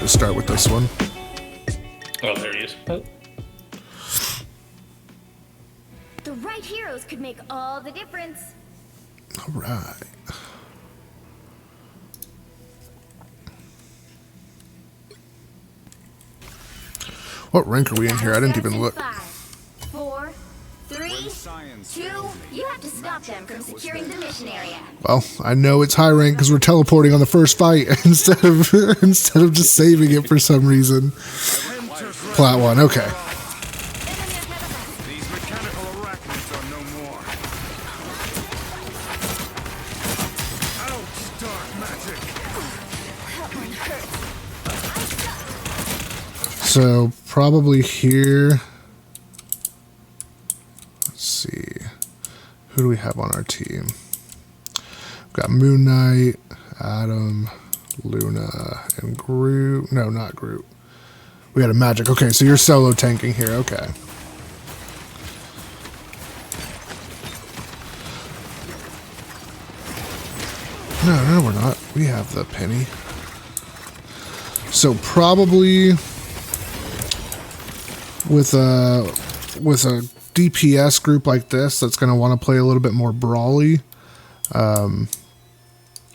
to start with this one. Oh, there he is. The right heroes could make all the difference. All right. What rank are we in here? I didn't even look. 5, 4, 3, 2. You have to stop them from securing the mission area. Well, I know it's high rank because we're teleporting on the first fight instead of just saving it for some reason. Plat 1, okay. These mechanical arachnids are no more. Ouch, dark magic. That one hurts. So probably here. Let's see. Who do we have on our team? We've got Moon Knight, Adam, Luna, and Groot. No, not Groot. We got a magic. Okay, so you're solo tanking here. Okay. No, we're not. We have the penny. So probably with a DPS group like this that's going to want to play a little bit more brawly,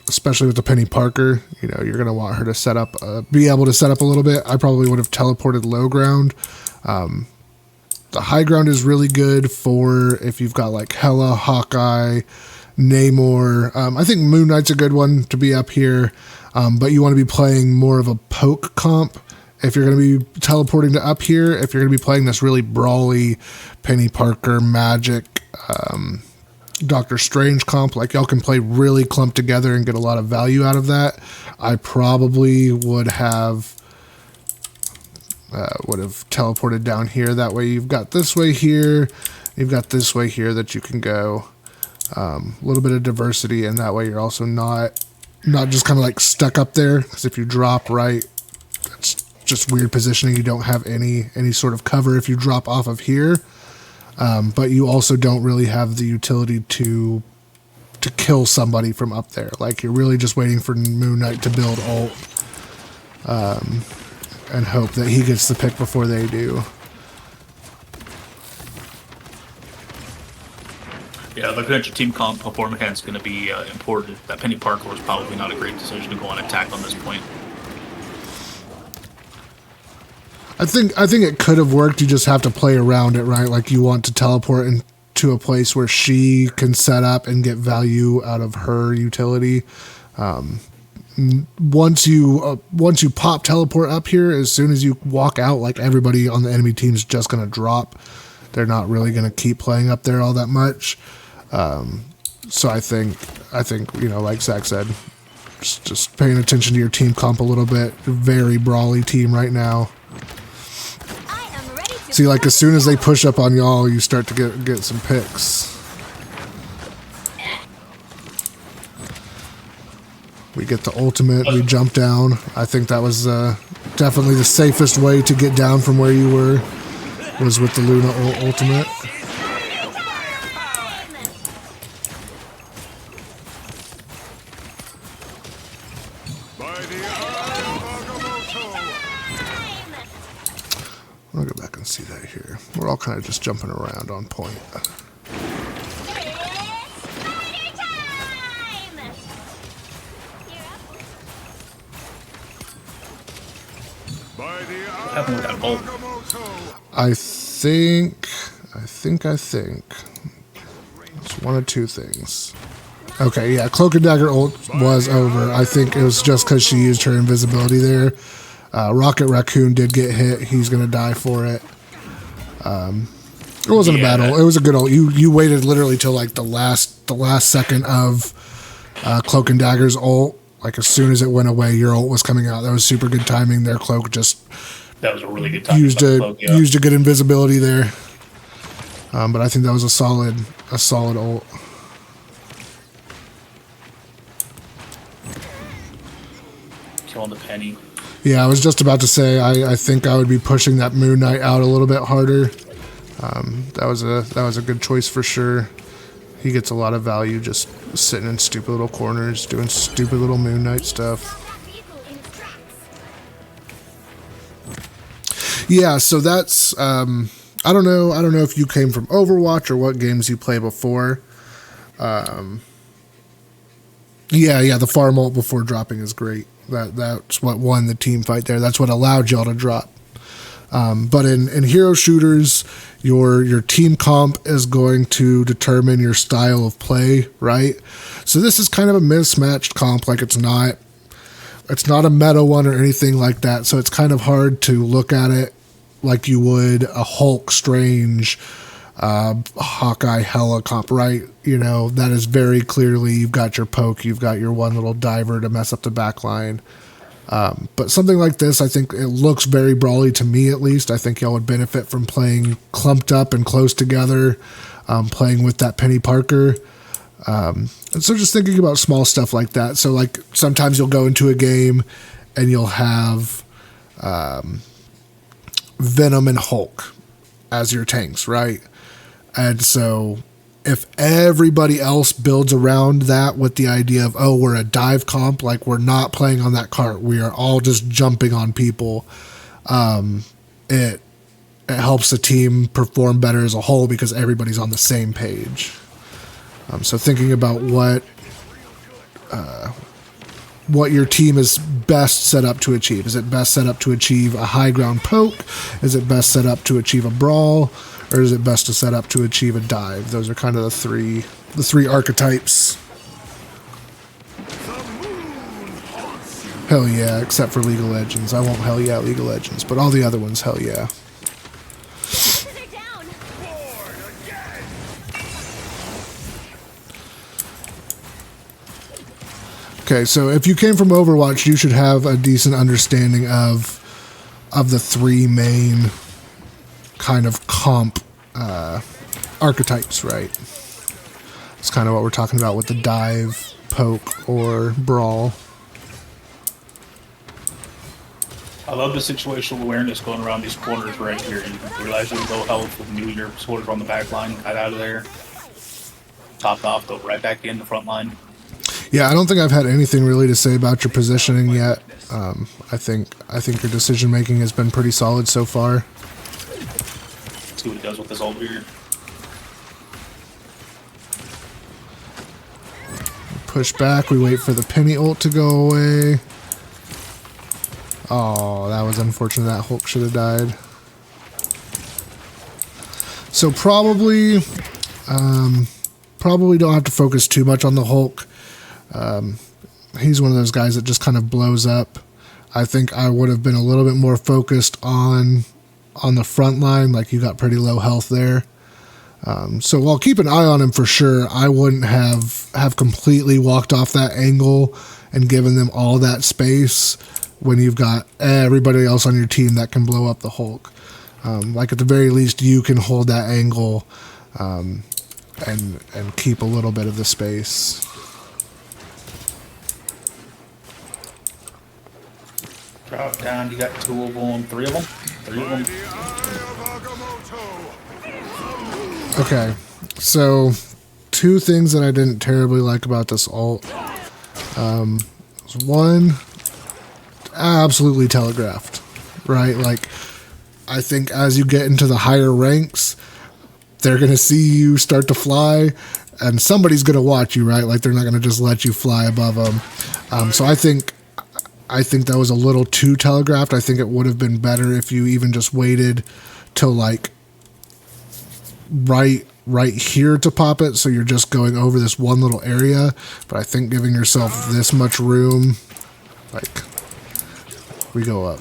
especially with the Penny Parker, you know, you're going to want her to set up, be able to set up a little bit. I probably would have teleported low ground. The high ground is really good for if you've got like Hela, Hawkeye, Namor. I think Moon Knight's a good one to be up here, but you want to be playing more of a poke comp. If you're going to be teleporting to up here, if you're going to be playing this really brawly Penny Parker, Magic, Doctor Strange comp, like y'all can play really clumped together and get a lot of value out of that, I probably would have teleported down here. That way you've got this way here, you've got this way here that you can go. A little bit of diversity, and that way you're also not just kind of like stuck up there, because if you drop right, that's just weird positioning. You don't have any sort of cover if you drop off of here, but you also don't really have the utility to kill somebody from up there. Like, you're really just waiting for Moon Knight to build ult, and hope that he gets the pick before they do. Yeah, looking at your team comp, performance is going to be important. That Penny Parker was probably not a great decision to go on attack on this point. I think it could have worked. You just have to play around it, right? Like, you want to teleport into a place where she can set up and get value out of her utility. Once you pop teleport up here, as soon as you walk out, like, everybody on the enemy team is just going to drop. They're not really going to keep playing up there all that much. So I think, you know, like Zach said, just paying attention to your team comp a little bit. Very brawly team right now. See, like, as soon as they push up on y'all, you start to get some picks. We get the ultimate, we jump down. I think that was definitely the safest way to get down from where you were, was with the Luna ultimate. I'll go back and see that here. We're all kind of just jumping around on point. I think it's one of two things. Okay, yeah, Cloak and Dagger ult was over. I think it was just because she used her invisibility there. Rocket Raccoon did get hit. He's gonna die for it. It wasn't a battle. It was a good ult. You waited literally till like the last second of Cloak and Dagger's ult. Like, as soon as it went away, your ult was coming out. That was super good timing. Their Cloak just that was a really good time. Used a good invisibility there. But I think that was a solid ult. Killing the Penny. Yeah, I was just about to say, I think I would be pushing that Moon Knight out a little bit harder. That was a good choice for sure. He gets a lot of value just sitting in stupid little corners, doing stupid little Moon Knight stuff. Yeah, so that's I don't know if you came from Overwatch or what games you play before. Yeah, the farm ult before dropping is great. That's what won the team fight there. That's what allowed y'all to drop. But in hero shooters, your team comp is going to determine your style of play, right? So this is kind of a mismatched comp. Like it's not a meta one or anything like that. So it's kind of hard to look at it like you would a Hulk, Strange, Hawkeye, Hela comp, right? You know, that is very clearly you've got your poke, you've got your one little diver to mess up the back line. But something like this, I think it looks very brawly to me at least. I think y'all would benefit from playing clumped up and close together, playing with that Penny Parker. And so just thinking about small stuff like that. So like sometimes you'll go into a game and you'll have Venom and Hulk as your tanks, right? And so if everybody else builds around that with the idea of, oh, we're a dive comp, like we're not playing on that cart, we are all just jumping on people, it helps the team perform better as a whole because everybody's on the same page. So thinking about what your team is best set up to achieve. Is it best set up to achieve a high ground poke? Is it best set up to achieve a brawl? Or is it best to set up to achieve a dive? Those are kind of the three archetypes. Hell yeah, except for League of Legends. I won't hell yeah League of Legends, but all the other ones, hell yeah. Okay, so if you came from Overwatch, you should have a decent understanding of the three main kind of comp archetypes, right? It's kind of what we're talking about with the dive, poke, or brawl. I love the situational awareness going around these corners right here. You realize you're low health with new your supporters on the back line, cut out of there. Topped off, go right back in the front line. Yeah, I don't think I've had anything really to say about your positioning yet. I think your decision making has been pretty solid so far. Let's see what he does with this ult here. Push back, we wait for the Penny ult to go away. Oh, that was unfortunate. That Hulk should have died. So probably don't have to focus too much on the Hulk. He's one of those guys that just kind of blows up. I think I would have been a little bit more focused on the front line. Like, you got pretty low health there. So I'll keep an eye on him for sure. I wouldn't have completely walked off that angle and given them all that space when you've got everybody else on your team that can blow up the Hulk. Like, at the very least, you can hold that angle and keep a little bit of the space. Drop down, you got two of them, three of them? Three of them. Okay, so two things that I didn't terribly like about this ult. One, absolutely telegraphed, right? Like, I think as you get into the higher ranks, they're going to see you start to fly, and somebody's going to watch you, right? Like, they're not going to just let you fly above them. So I think that was a little too telegraphed. I think it would have been better if you even just waited till, like, right here to pop it, so you're just going over this one little area. But I think giving yourself this much room, like, we go up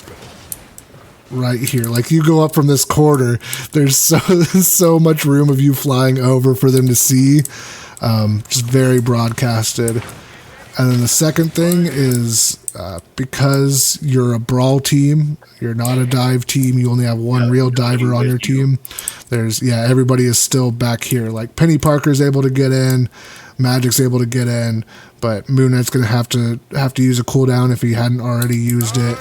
right here, like, you go up from this corner, there's so much room of you flying over for them to see. Just very broadcasted. And then the second thing is, because you're a brawl team, you're not a dive team, you only have one real diver on your team. Everybody is still back here. Like, Penny Parker's able to get in, Magic's able to get in, but Moon Knight's going to have to use a cooldown if he hadn't already used it.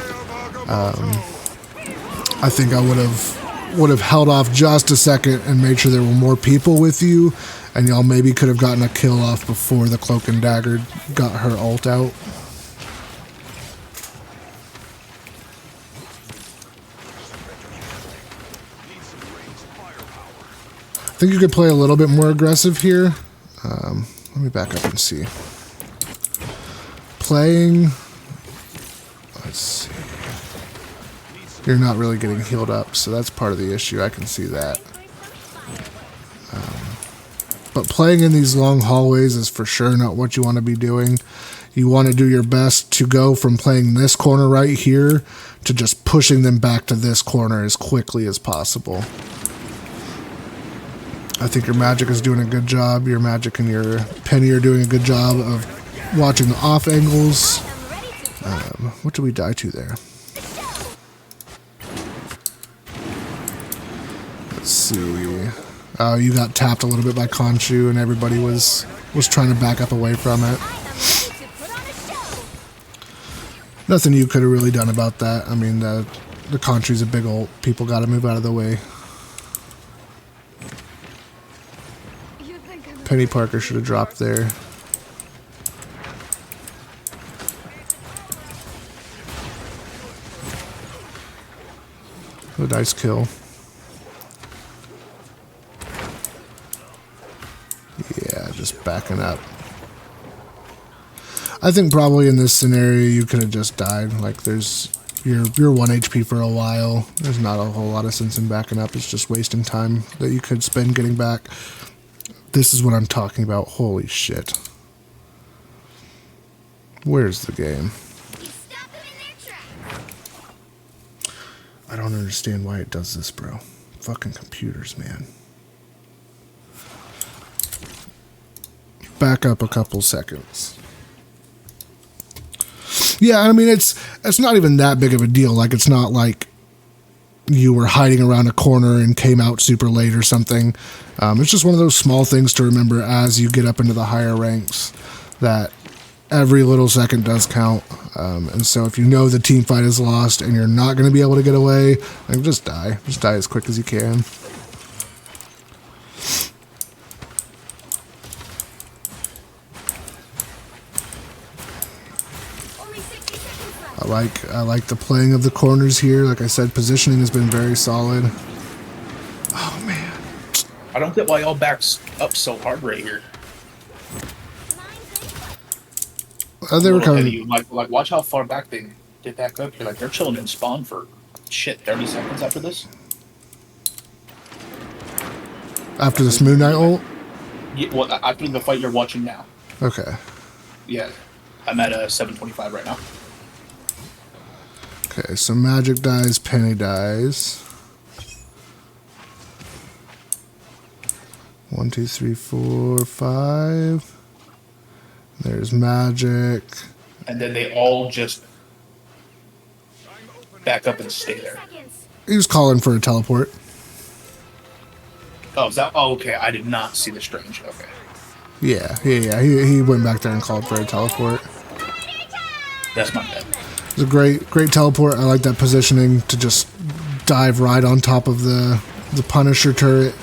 I think I would have held off just a second and made sure there were more people with you, and y'all maybe could have gotten a kill off before the Cloak and Dagger got her ult out. think you could play a little bit more aggressive here. Let me back up and see. Playing... Let's see. You're not really getting healed up, so that's part of the issue. I can see that. But playing in these long hallways is for sure not what you want to be doing. You want to do your best to go from playing this corner right here to just pushing them back to this corner as quickly as possible. I think your Magic is doing a good job. Your Magic and your Penny are doing a good job of watching the off angles. What did we die to there? Let's see. Oh, you got tapped a little bit by Khonshu, and everybody was trying to back up away from it. Nothing you could have really done about that. I mean, the Khonshu's a big ult. People got to move out of the way. Penny Parker should have dropped there. A nice kill. Yeah, just backing up. I think probably in this scenario you could have just died. Like you're 1 HP for a while. There's not a whole lot of sense in backing up. It's just wasting time that you could spend getting back. This is what I'm talking about. Holy shit. Where's the game? I don't understand why it does this, bro. Fucking computers, man. Back up a couple seconds. Yeah, I mean, it's not even that big of a deal. Like, it's not like you were hiding around a corner and came out super late or something. It's just one of those small things to remember as you get up into the higher ranks, that every little second does count. And so if you know the team fight is lost and you're not going to be able to get away, like, just die. Just die as quick as you can. I like the playing of the corners here. Like I said, positioning has been very solid. Oh man, I don't get why y'all backs up so hard right here. They were coming. Like, watch how far back they did back up here. Like, they're chilling in spawn for, shit, 30 seconds after this? After this Moon Knight ult? Yeah, well, after the fight you're watching now. Okay. Yeah. I'm at 725 right now. Okay, so Magic dies, Penny dies. 1, 2, 3, 4, 5. There's Magic. And then they all just back up and stay there. He was calling for a teleport. Oh, is that? Oh, okay. I did not see the strange. Okay. Yeah. He went back there and called for a teleport. That's my bad. It was a great teleport. I like that positioning to just dive right on top of the Punisher turret.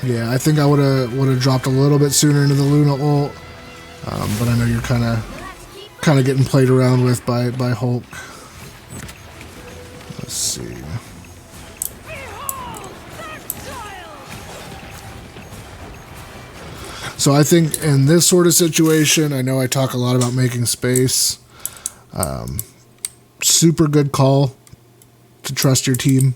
Yeah, I think I would have dropped a little bit sooner into the Luna ult, but I know you're kind of getting played around with by Hulk. Let's see. So I think in this sort of situation, I know I talk a lot about making space. Super good call to trust your team.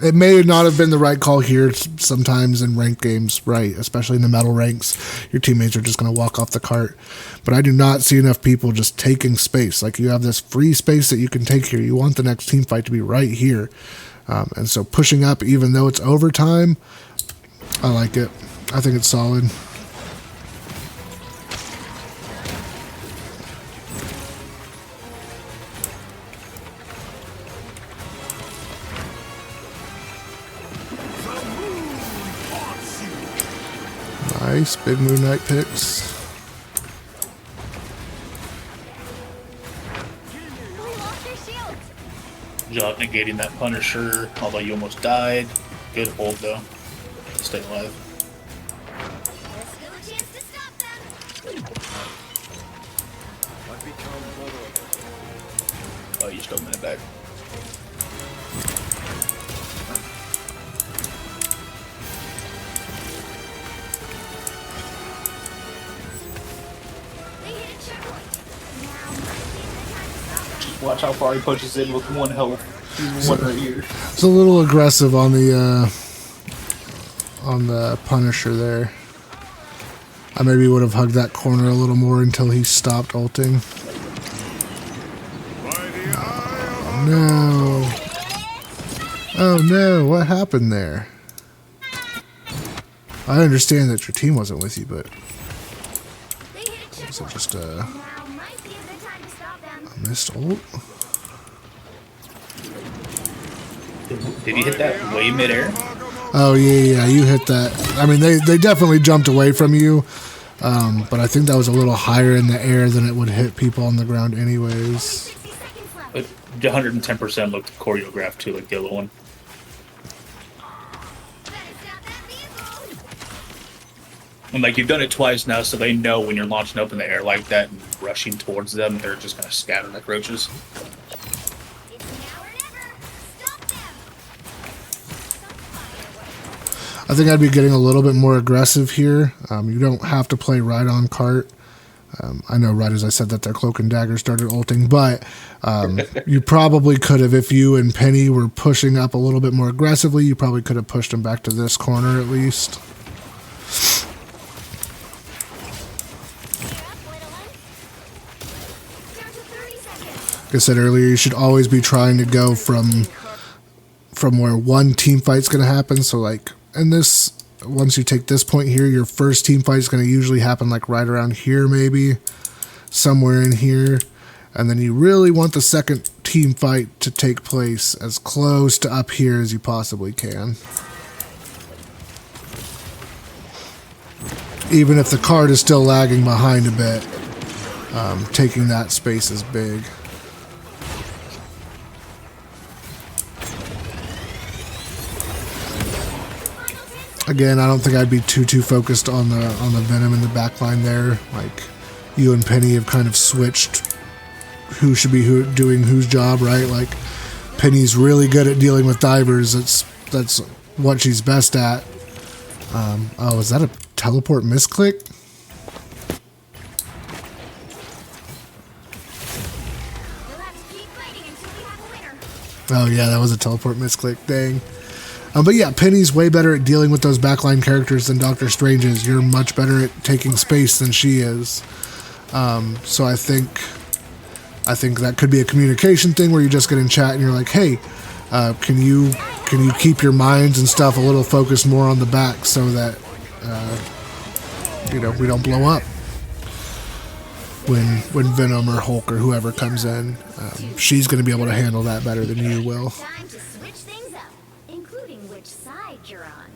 It may not have been the right call here sometimes in ranked games, right? Especially in the metal ranks, your teammates are just going to walk off the cart. But I do not see enough people just taking space. Like, you have this free space that you can take here. You want the next team fight to be right here. And so pushing up, even though it's overtime, I like it. I think it's solid. Nice, big Moon Knight picks. Good job negating that Punisher, although you almost died. Good hold, though. Stay alive. Oh, you still a minute back. They hit a checkpoint. Now might be the time to stop them. Just watch how far he punches in with one health. He's one right here. It's a little aggressive on the Punisher there. I maybe would have hugged that corner a little more until he stopped ulting. Oh no. Oh no, what happened there? I understand that your team wasn't with you, but They hit a was it checkpoint. just a Now might be a good time to stop them. missed ult? Did he hit that way midair? Oh yeah, you hit that. I mean, they definitely jumped away from you, but I think that was a little higher in the air than it would hit people on the ground anyways. 60 seconds left. But 110% looked choreographed too, like the other one. Better stop that vehicle. And like you've done it twice now, so they know when you're launching up in the air like that and rushing towards them, they're just gonna scatter like roaches. It's now or never. Stop them. I think I'd be getting a little bit more aggressive here. You don't have to play right on cart. I know right as I said that their cloak and dagger started ulting, but you probably could have, if you and Penny were pushing up a little bit more aggressively, you probably could have pushed them back to this corner at least. Gear up, little one. Down to 30 seconds. Like I said earlier, you should always be trying to go from where one team fight's going to happen. So like in this, once you take this point here, your first team fight is going to usually happen like right around here, maybe somewhere in here. And then you really want the second team fight to take place as close to up here as you possibly can. Even if the card is still lagging behind a bit, taking that space is big. Again, I don't think I'd be too focused on the Venom in the backline there. Like, you and Penny have kind of switched who should be doing whose job, right? Like, Penny's really good at dealing with divers. That's what she's best at. Oh, is that a teleport misclick? We'll have to keep fighting until we have a winner. Oh yeah, that was a teleport misclick. Dang. But yeah, Penny's way better at dealing with those backline characters than Doctor Strange is. You're much better at taking space than she is. So I think that could be a communication thing where you just get in chat and you're like, hey, can you keep your minds and stuff a little focused more on the back so that we don't blow up when Venom or Hulk or whoever comes in. She's going to be able to handle that better than you will. Time to switch things up, including which side you're on.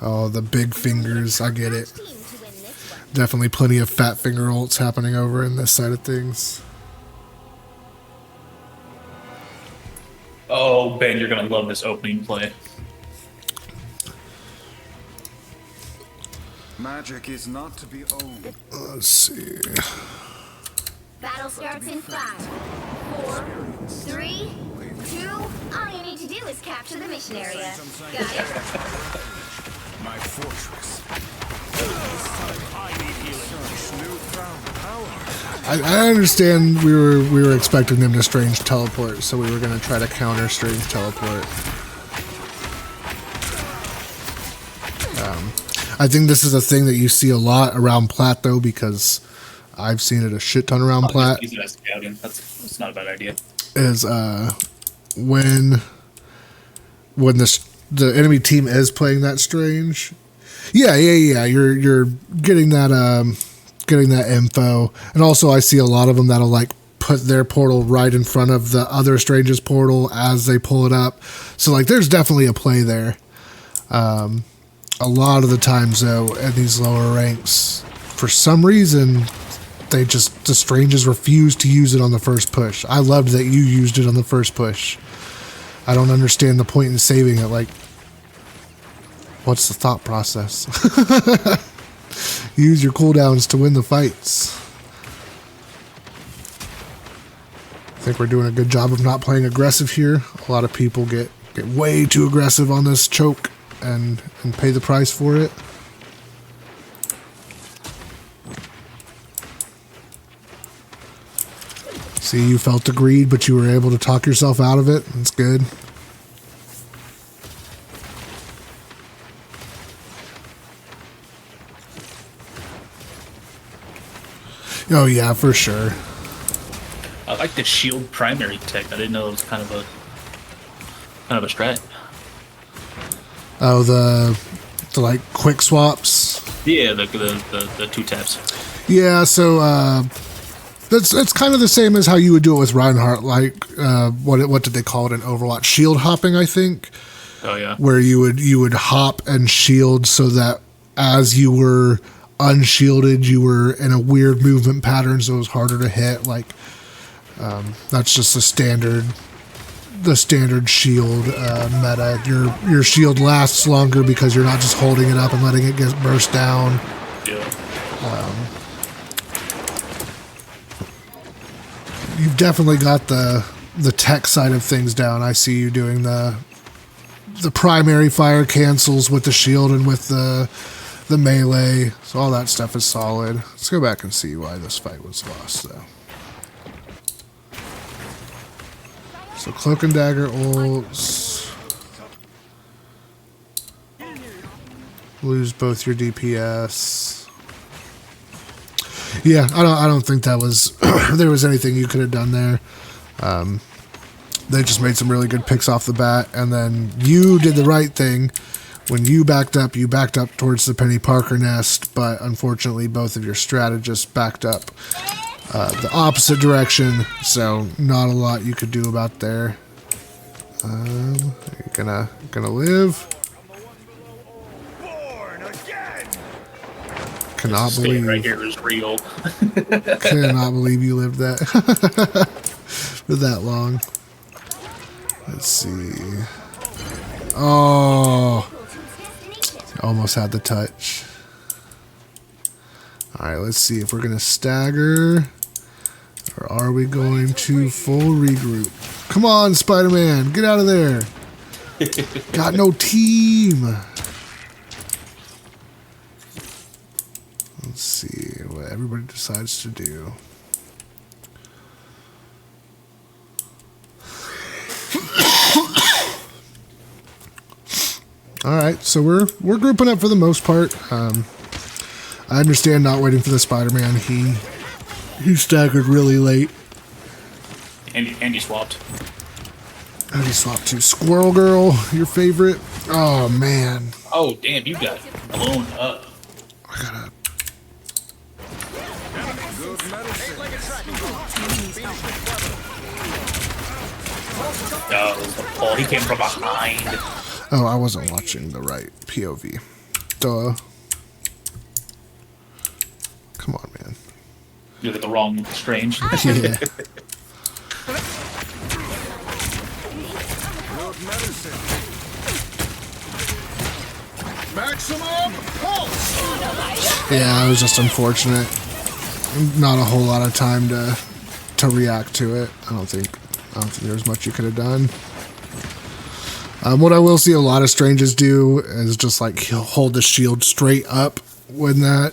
Oh, the big fingers. I get it. Team to win this one. Definitely plenty of fat finger ults happening over in this side of things. Oh, Ben, you're gonna love this opening play. Magic is not to be owned. Let's see. Battle starts in 5, 4, 3, 2. All you need to do is capture the mission area. Got it? My fortress. This time I need healing. This newfound power. I understand we were expecting them to strange teleport, so we were going to try to counter strange teleport. I think this is a thing that you see a lot around Plat, though, because I've seen it a shit ton around Plat. Use it as scouting. That's not a bad idea. Is when the enemy team is playing that strange. Yeah. You're getting that info, and also I see a lot of them that'll like put their portal right in front of the other strange's portal as they pull it up. So like, there's definitely a play there. A lot of the times though, at these lower ranks, for some reason, the stranges refuse to use it on the first push. I loved that you used it on the first push. I don't understand the point in saving it. Like, what's the thought process? Use your cooldowns to win the fights. think we're doing a good job of not playing aggressive here. A lot of people get way too aggressive on this choke and pay the price for it. See, you felt the greed, but you were able to talk yourself out of it. That's good. Oh yeah, for sure. I like the shield primary tech. I didn't know it was kind of a strat. Oh, the like quick swaps. Yeah, the 2 taps. Yeah, so that's kind of the same as how you would do it with Reinhardt. Like what did they call it in Overwatch? Shield hopping, I think. Oh yeah. Where you would hop and shield so that as you were unshielded, you were in a weird movement pattern, so it was harder to hit. Like that's just the standard shield meta. Your shield lasts longer because you're not just holding it up and letting it get burst down. Yeah. You've definitely got the tech side of things down. I see you doing the primary fire cancels with the shield and with the melee. So all that stuff is solid. Let's go back and see why this fight was lost, though. So Cloak and Dagger ults. Lose both your DPS. Yeah, I don't think that was there was anything you could have done there. They just made some really good picks off the bat, and then you did the right thing. When you backed up towards the Penny Parker nest, but unfortunately both of your strategists backed up the opposite direction, so not a lot you could do about there. You're gonna live. Cannot Staying believe right here is real. cannot believe you lived that for that long. Let's see. Oh, almost had the touch. All right, let's see if we're gonna stagger or are we going to full regroup. Come on, Spider-Man, get out of there. Got no team. Let's see what everybody decides to do. All right, so we're grouping up for the most part. I understand not waiting for the Spider-Man. He staggered really late. And he swapped. And he swapped to Squirrel Girl, your favorite. Oh man. Oh damn, you got blown up. I gotta. Oh, he came from behind. Oh, I wasn't watching the right POV. Duh. Come on, man. You look at the wrong Strange. Yeah. Maximum pulse. Yeah, it was just unfortunate. Not a whole lot of time to react to it. I don't think there was much you could have done. What I will see a lot of Stranges do is just like he'll hold the shield straight up when that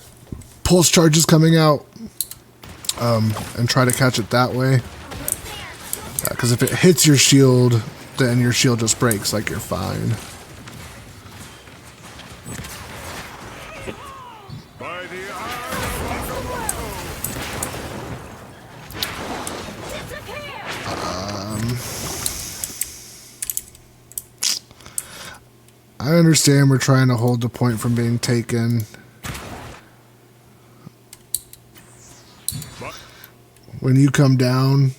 pulse charge is coming out, and try to catch it that way. Because if it hits your shield, then your shield just breaks, like you're fine. By the I understand we're trying to hold the point from being taken. When you come down,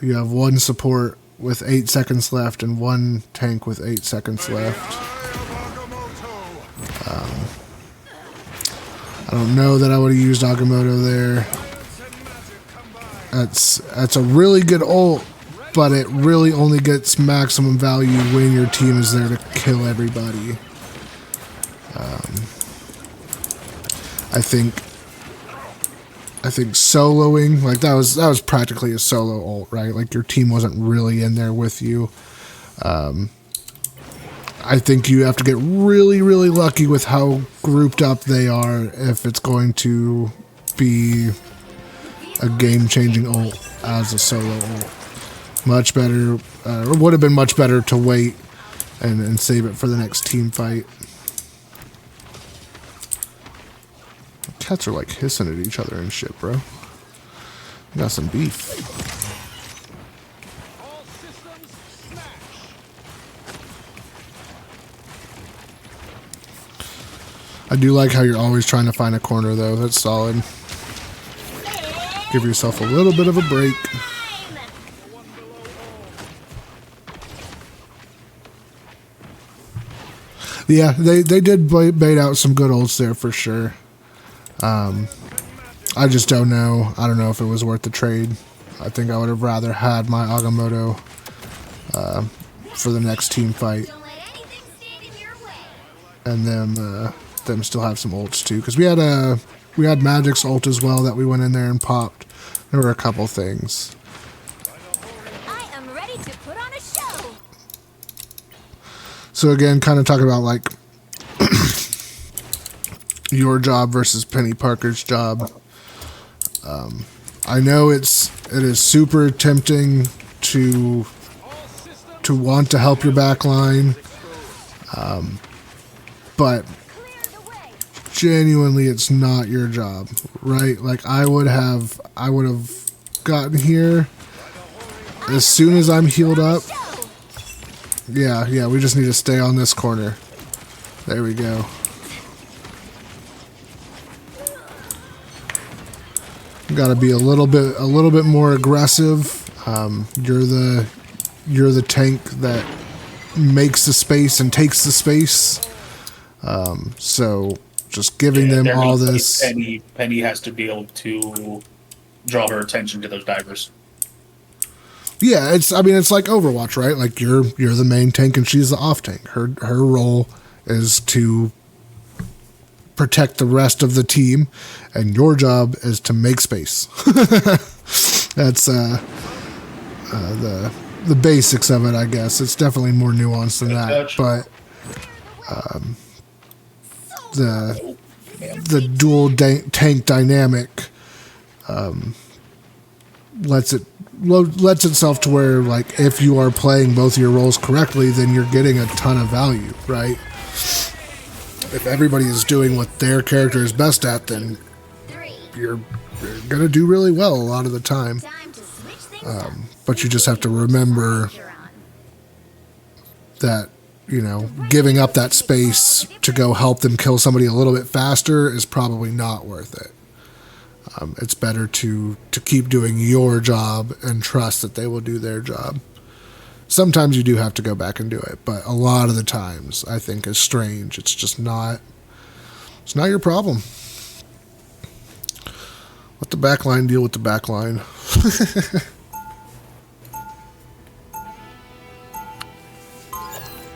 you have one support with 8 seconds left and one tank with 8 seconds left. I don't know that I would have used Agamotto there. That's a really good ult, but it really only gets maximum value when your team is there to kill everybody. I think I think soloing, like that was practically a solo ult, right? Like your team wasn't really in there with you. I think you have to get really, really lucky with how grouped up they are if it's going to be a game-changing ult as a solo ult. Much better, or would have been much better to wait and save it for the next team fight. Cats are like hissing at each other and shit, bro. We got some beef. I do like how you're always trying to find a corner, though. That's solid. Give yourself a little bit of a break. Yeah, they did bait out some good ults there for sure. I just don't know. I don't know if it was worth the trade. I think I would have rather had my Agamotto for the next team fight. Don't let anything stand in your way. And them still have some ults too, because we had Magic's ult as well that we went in there and popped. There were a couple things. I am ready to put on a show. So again, kind of talking about like your job versus Penny Parker's job. I know it is super tempting to want to help your back line, but genuinely it's not your job, right? Like I would have gotten here as soon as I'm healed up. Yeah, we just need to stay on this corner. There we go. Got to be a little bit more aggressive. You're the tank that makes the space and takes the space. So just giving them all this. Penny has to be able to draw her attention to those divers. Yeah, it's like Overwatch, right? Like you're the main tank and she's the off tank. Her role is to protect the rest of the team, and your job is to make space. That's the basics of it, I guess. It's definitely more nuanced than that, but the dual tank dynamic lets itself to where, like, if you are playing both your roles correctly, then you're getting a ton of value, right? If everybody is doing what their character is best at, then you're gonna do really well a lot of the time. But you just have to remember that, you know, giving up that space to go help them kill somebody a little bit faster is probably not worth it. It's better to keep doing your job and trust that they will do their job. Sometimes you do have to go back and do it, but a lot of the times I think is strange. It's just not. It's not your problem. Let the backline deal with the backline.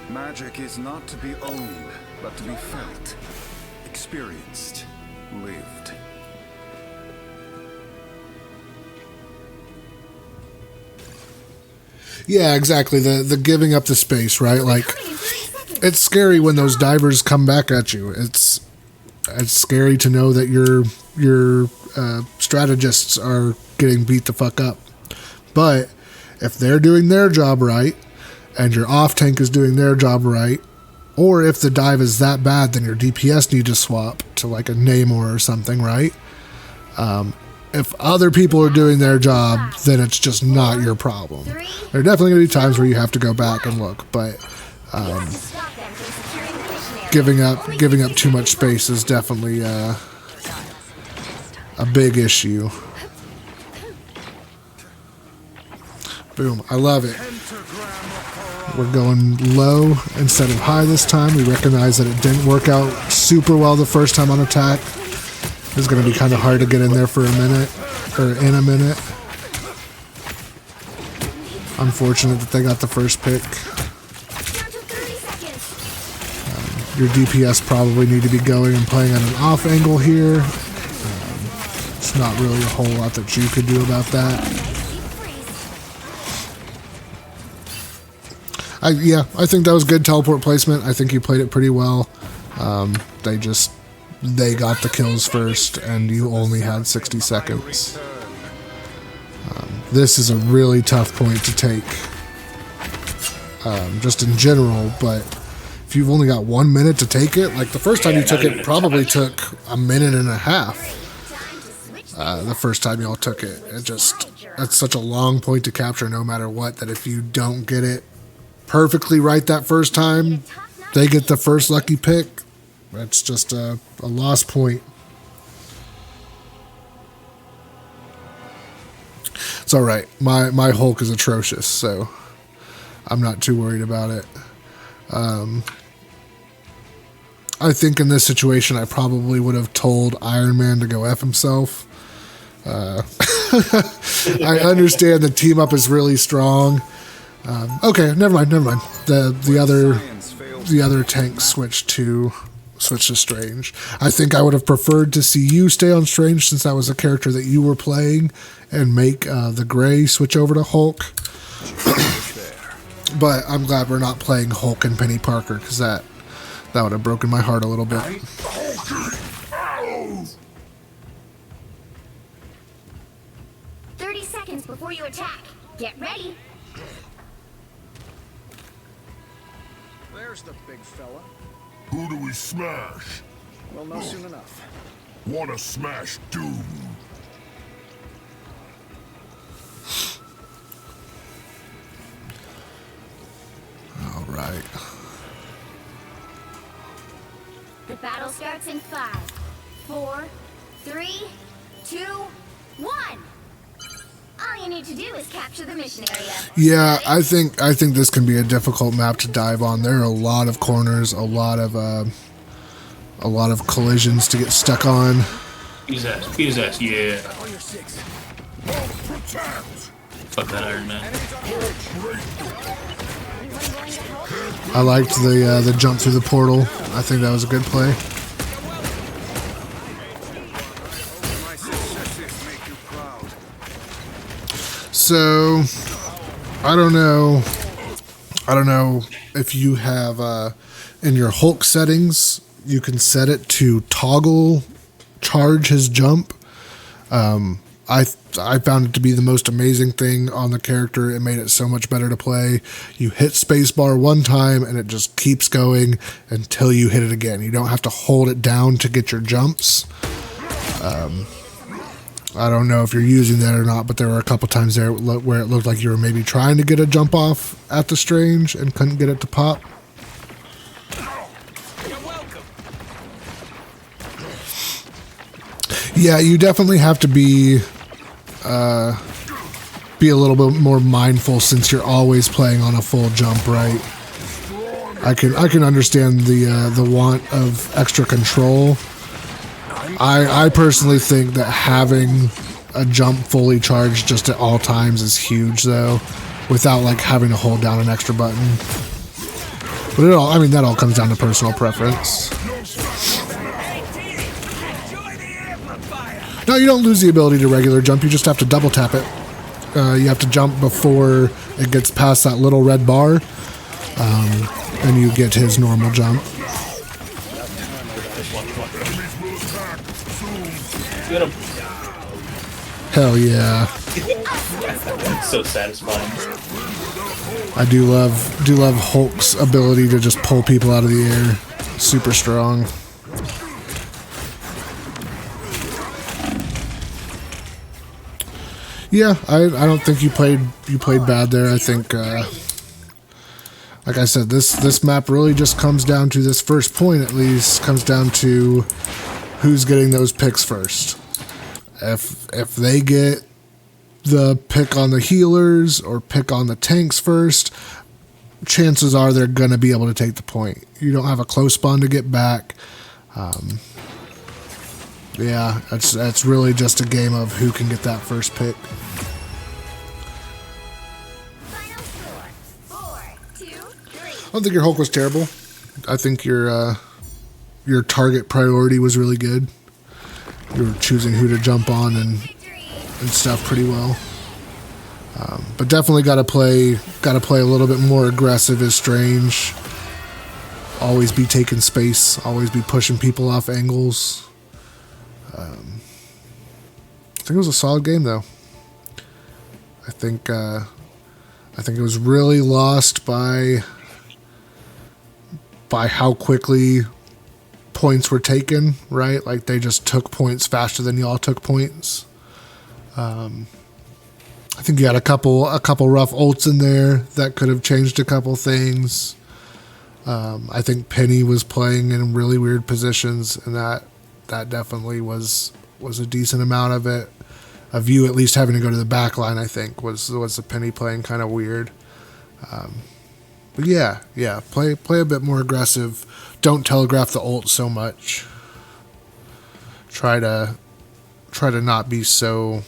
Magic is not to be owned, but to be felt, experienced, lived. Yeah, exactly. The giving up the space, right? Like, it's scary when those divers come back at you. It's scary to know that your strategists are getting beat the fuck up. But if they're doing their job right, and your off tank is doing their job right, or if the dive is that bad, then your DPS need to swap to like a Namor or something, right? If other people are doing their job, then it's just not your problem. There are definitely going to be times where you have to go back and look, but giving up too much space is definitely a big issue. Boom, I love it. We're going low instead of high this time. We recognize that it didn't work out super well the first time on attack. It's going to be kind of hard to get in there for a minute, or in a minute. Unfortunate that they got the first pick. Your DPS probably need to be going and playing at an off angle here. It's not really a whole lot that you could do about that. I think that was good teleport placement. I think you played it pretty well. They got the kills first, and you only had 60 seconds. This is a really tough point to take, just in general, but if you've only got 1 minute to take it, like the first time you took it probably took a minute and a half. The first time y'all took it, that's such a long point to capture no matter what, that if you don't get it perfectly right that first time, they get the first lucky pick. That's just a lost point. It's all right. My Hulk is atrocious, so I'm not too worried about it. I think in this situation, I probably would have told Iron Man to go F himself. I understand the team up is really strong. Okay, never mind. The other tank switched to Strange. I think I would have preferred to see you stay on Strange since that was a character that you were playing, and make the Gray switch over to Hulk. But I'm glad we're not playing Hulk and Penny Parker, because that would have broken my heart a little bit. 30 seconds before you attack. Get ready. There's the big fella. Who do we smash? We'll know soon enough. Wanna smash Doom? All right. The battle starts in 5, 4, 3, 2, 1. All you need to do is capture the mission area. Yeah, I think this can be a difficult map to dive on. There are a lot of corners, a lot of collisions to get stuck on. Beat his ass, yeah. Fuck that Iron Man. I liked the jump through the portal. I think that was a good play. My successes make you proud. So, I don't know if you have in your Hulk settings, you can set it to toggle charge his jump. I found it to be the most amazing thing on the character. It made it so much better to play. You hit spacebar one time and it just keeps going until you hit it again. You don't have to hold it down to get your jumps. I don't know if you're using that or not, but there were a couple times there where it looked like you were maybe trying to get a jump off at the Strange and couldn't get it to pop. Yeah, you definitely have to be a little bit more mindful since you're always playing on a full jump, right? I can understand the want of extra control. I personally think that having a jump fully charged just at all times is huge, though, without like having to hold down an extra button. But that all comes down to personal preference. No, you don't lose the ability to regular jump. You just have to double tap it. You have to jump before it gets past that little red bar, and you get his normal jump. Get him. Hell yeah! It's so satisfying. I do love Hulk's ability to just pull people out of the air. Super strong. Yeah, I don't think you played bad there. I think, like I said, this map really just comes down to this first point. At least comes down to who's getting those picks first. If they get the pick on the healers or pick on the tanks first, chances are they're going to be able to take the point. You don't have a close spawn to get back. Yeah, that's really just a game of who can get that first pick. Final score, 4, 2, 3. I don't think your Hulk was terrible. I think your target priority was really good. you're choosing who to jump on and stuff pretty well. But definitely got to play a little bit more aggressive as Strange. Always be taking space. Always be pushing people off angles. I think it was a solid game though. I think it was really lost by how quickly points were taken, right? Like they just took points faster than y'all took points. I think you had a couple rough ults in there that could have changed a couple things. I think Penny was playing in really weird positions, and that definitely was a decent amount of it. Of you at least having to go to the back line, I think, was the Penny playing kind of weird. But yeah, play a bit more aggressive. Don't telegraph the ult so much. Try to not be so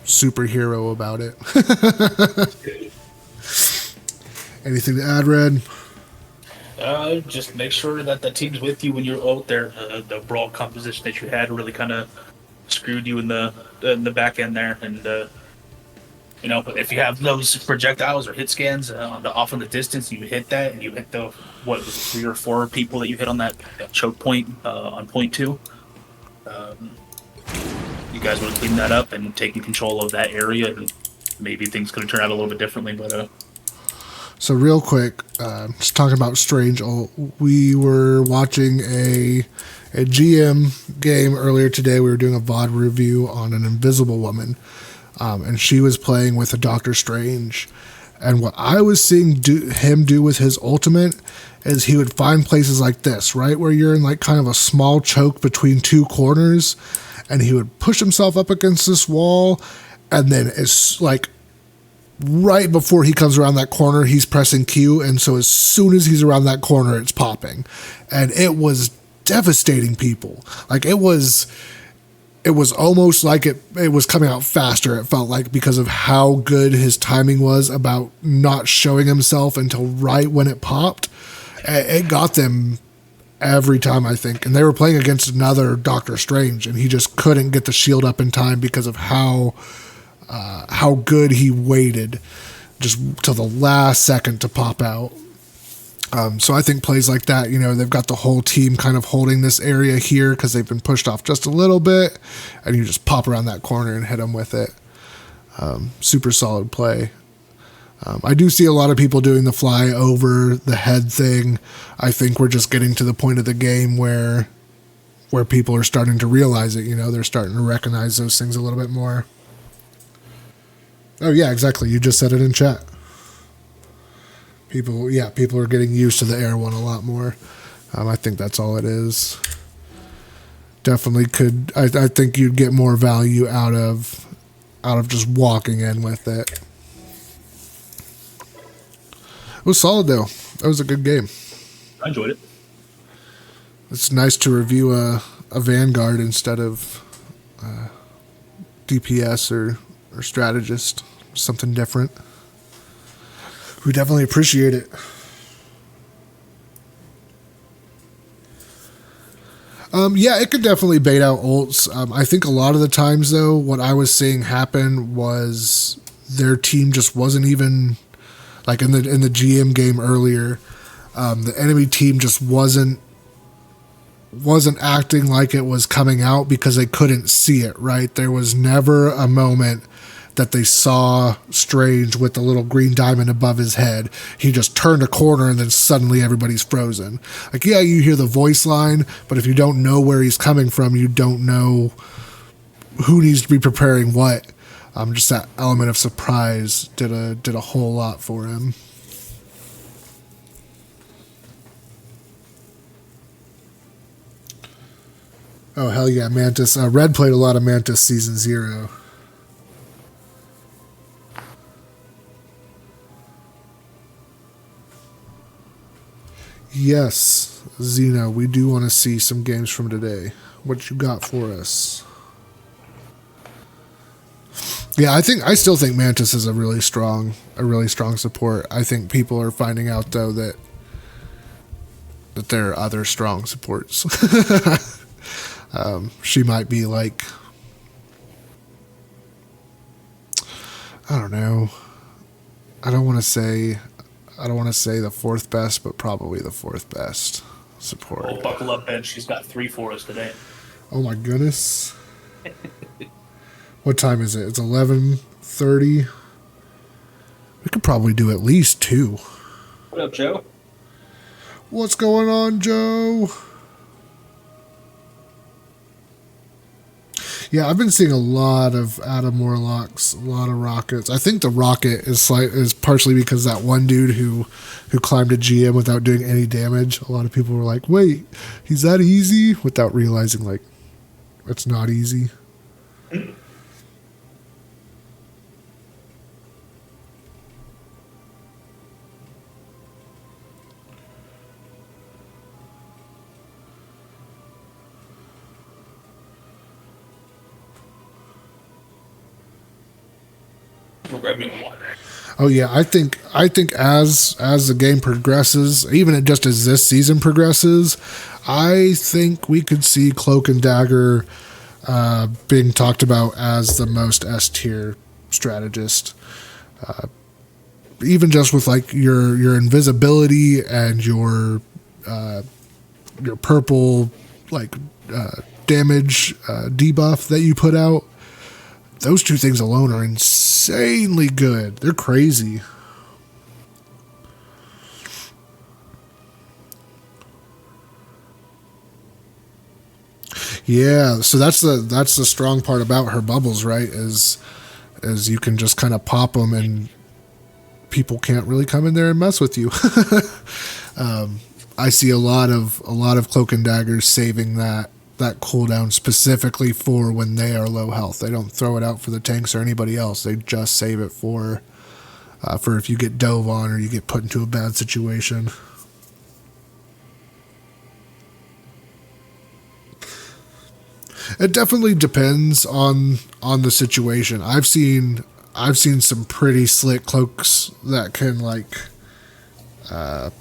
superhero about it. Anything to add, Red? Just make sure that the team's with you when you're out there. The brawl composition that you had really kind of screwed you in the back end there, and if you have those projectiles or hit scans off in the distance, you hit that, and you hit the 3 or 4 people that you hit on that choke point on point 2. You guys would have cleaned that up and taken control of that area, and maybe things could have turned out a little bit differently. But so real quick, just talking about Strange, we were watching a GM game earlier today. We were doing a VOD review on an Invisible Woman, and she was playing with a Doctor Strange. And what I was seeing him do with his ultimate is he would find places like this, right, where you're in like kind of a small choke between 2 corners, and he would push himself up against this wall, and then it's like right before he comes around that corner, he's pressing Q, and so as soon as he's around that corner, it's popping. And it was devastating people. Like it was almost like it was coming out faster, it felt like, because of how good his timing was about not showing himself until right when it popped. It got them every time, I think. And they were playing against another Doctor Strange, and he just couldn't get the shield up in time because of how good he waited just till the last second to pop out. So I think plays like that, they've got the whole team kind of holding this area here because they've been pushed off just a little bit, and you just pop around that corner and hit them with it. Super solid play. I do see a lot of people doing the fly over the head thing. I think we're just getting to the point of the game where people are starting to realize it. They're starting to recognize those things a little bit more. Oh yeah, exactly. You just said it in chat. People are getting used to the air one a lot more. I think that's all it is. Definitely could. I think you'd get more value out of just walking in with it. It was solid though. That was a good game. I enjoyed it. It's nice to review a Vanguard instead of DPS or strategist. Something different. We definitely appreciate it. Yeah, it could definitely bait out ults. I think a lot of the times, though, what I was seeing happen was their team just wasn't even, like in the GM game earlier, the enemy team just wasn't acting like it was coming out because they couldn't see it, right? There was never a moment that they saw Strange with the little green diamond above his head. He just turned a corner and then suddenly everybody's frozen. Like, yeah, you hear the voice line, but if you don't know where he's coming from, you don't know who needs to be preparing what. Just that element of surprise did a whole lot for him. Oh, hell yeah, Mantis. Red played a lot of Mantis Season 0. Yes, Zeno, we do want to see some games from today. What you got for us? Yeah, I still think Mantis is a really strong support. I think people are finding out though that there are other strong supports. She might be like, I don't know. I don't want to say the fourth best, but probably the fourth best support. Oh, buckle up, Ben. She's got 3 for us today. Oh my goodness. What time is it? It's 11:30. We could probably do at least 2. What up, Joe? What's going on, Joe? Yeah, I've been seeing a lot of Adam Morlocks, a lot of rockets. I think the rocket is partially because that one dude who climbed a GM without doing any damage. A lot of people were like, "Wait, he's that easy?" Without realizing like it's not easy. Oh yeah, I think as the game progresses, even just as this season progresses, I think we could see Cloak and Dagger being talked about as the most S tier strategist. Even just with like your invisibility and your purple like damage debuff that you put out. Those 2 things alone are insanely good. They're crazy. Yeah, so that's the strong part about her bubbles, right? Is you can just kind of pop them and people can't really come in there and mess with you. I see a lot of Cloak and Daggers saving that cooldown specifically for when they are low health. They don't throw it out for the tanks or anybody else. They just save it for if you get dove on or you get put into a bad situation. It definitely depends on the situation. I've seen some pretty slick cloaks that can like that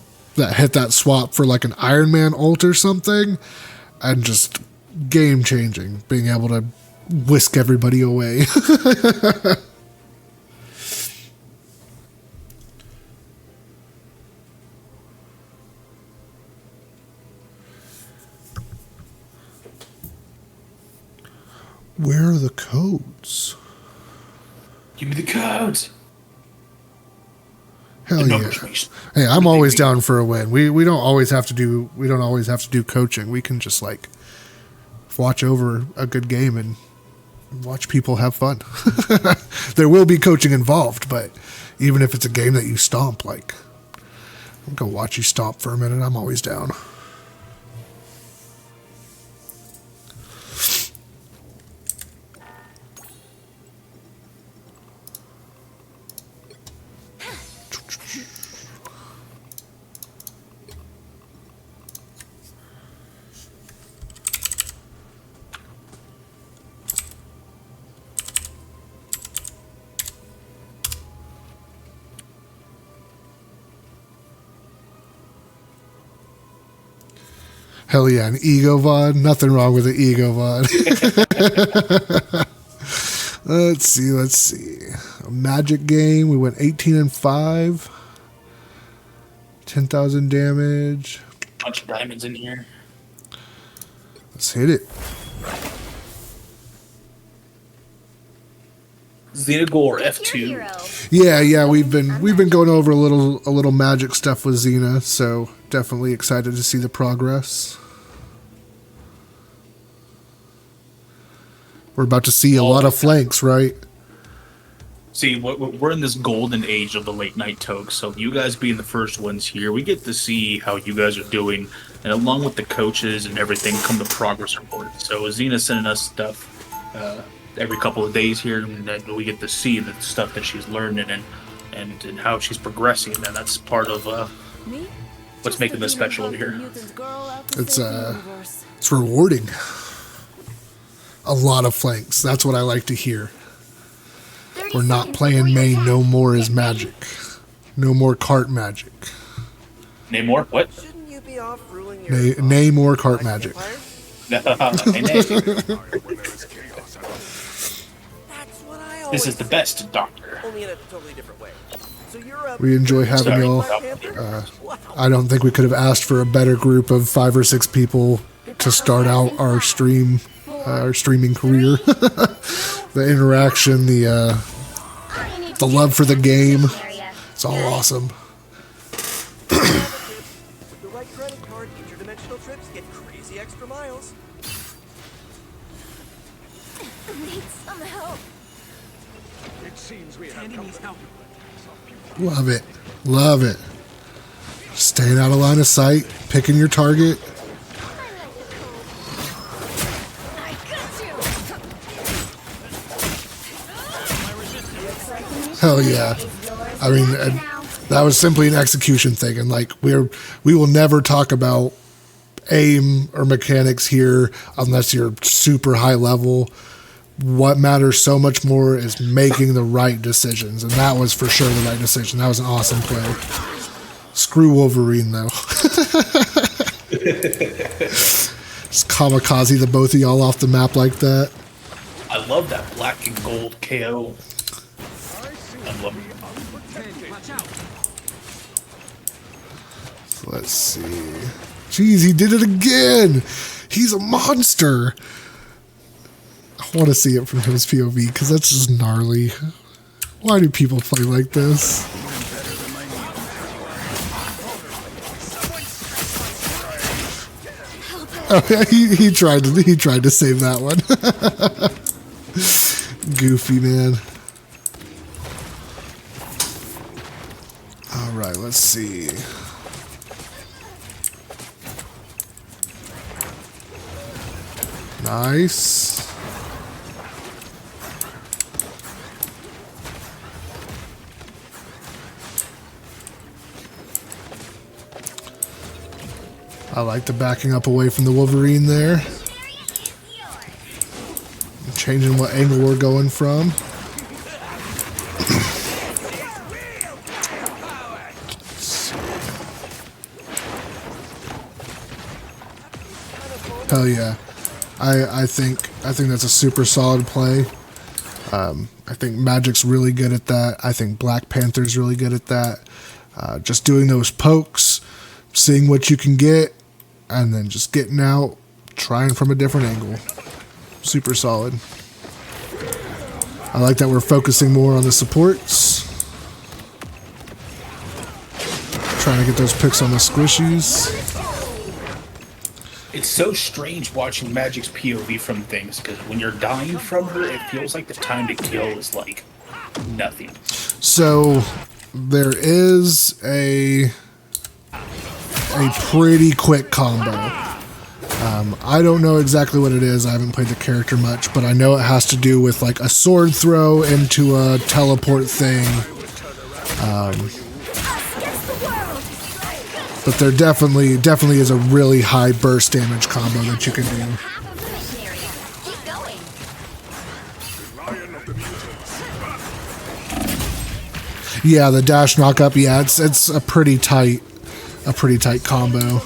hit that swap for like an Iron Man ult or something, and just game changing, being able to whisk everybody away. Where are the codes? Give me the codes. Hell yeah! Hey, I'm always down for a win. We don't always have to do coaching. We can just like watch over a good game and watch people have fun. There will be coaching involved, but even if it's a game that you stomp, like I'm gonna watch you stomp for a minute. I'm always down. Hell yeah, an ego VOD. Nothing wrong with an ego VOD. Let's see. A magic game. We went 18-5. 10,000 damage. Bunch of diamonds in here. Let's hit it. Xenagore Pick your F2. hero. Yeah, we've been going over a little magic stuff with Xena, so definitely excited to see the progress. We're about to see a lot of flanks, right? See, we're in this golden age of the late night toke, so you guys being the first ones here, we get to see how you guys are doing, and along with the coaches and everything, come the progress report. So Xena's sending us stuff every couple of days here, and then we get to see the stuff that she's learning and how she's progressing, and that's part of what's making this special over here. It's rewarding. A lot of flanks. That's what I like to hear. We're not playing main no more as magic. No more cart magic. Name more? What? Shouldn't you be off ruling your Name more cart magic. And hey, When there is chaos at all. That's what I this always is the best doctor. only in a totally different way. So you're a We enjoy having Sorry. y'all. Black Panther? Wow. I don't think we could have asked for a better group of 5 or 6 people to start out our streaming career. The interaction, the love for the game, it's all awesome. With the right credit card, interdimensional trips get crazy extra miles. Need some help. It seems we have help. Love it. Love it. Staying out of line of sight, picking your target. I got you. Hell yeah. I mean, that was simply an execution thing. And like, we will never talk about aim or mechanics here unless you're super high level. What matters so much more is making the right decisions. And that was for sure the right decision. That was an awesome play. Screw Wolverine, though. Just kamikaze the both of y'all off the map like that. I love that black and gold KO. I love it. So let's see. Jeez, he did it again. He's a monster. I want to see it from his POV because that's just gnarly. Why do people play like this? Oh, yeah, he tried to save that one. Goofy man. All right, let's see. Nice. I like the backing up away from the Wolverine there. Changing what angle we're going from. Hell yeah. I think that's a super solid play. I think Magic's really good at that. I think Black Panther's really good at that. Just doing those pokes, seeing what you can get, and then just getting out, trying from a different angle. Super solid. I like that we're focusing more on the supports. Trying to get those picks on the squishies. It's so strange watching Magic's POV from things, because when you're dying from her, it feels like the time to kill is like nothing. So there is a pretty quick combo. I don't know exactly what it is. I haven't played the character much, but I know it has to do with like a sword throw into a teleport thing. But there definitely is a really high burst damage combo that you can do. Half of the mission area. Keep going. Yeah, the dash knock up. Yeah, it's a pretty tight combo.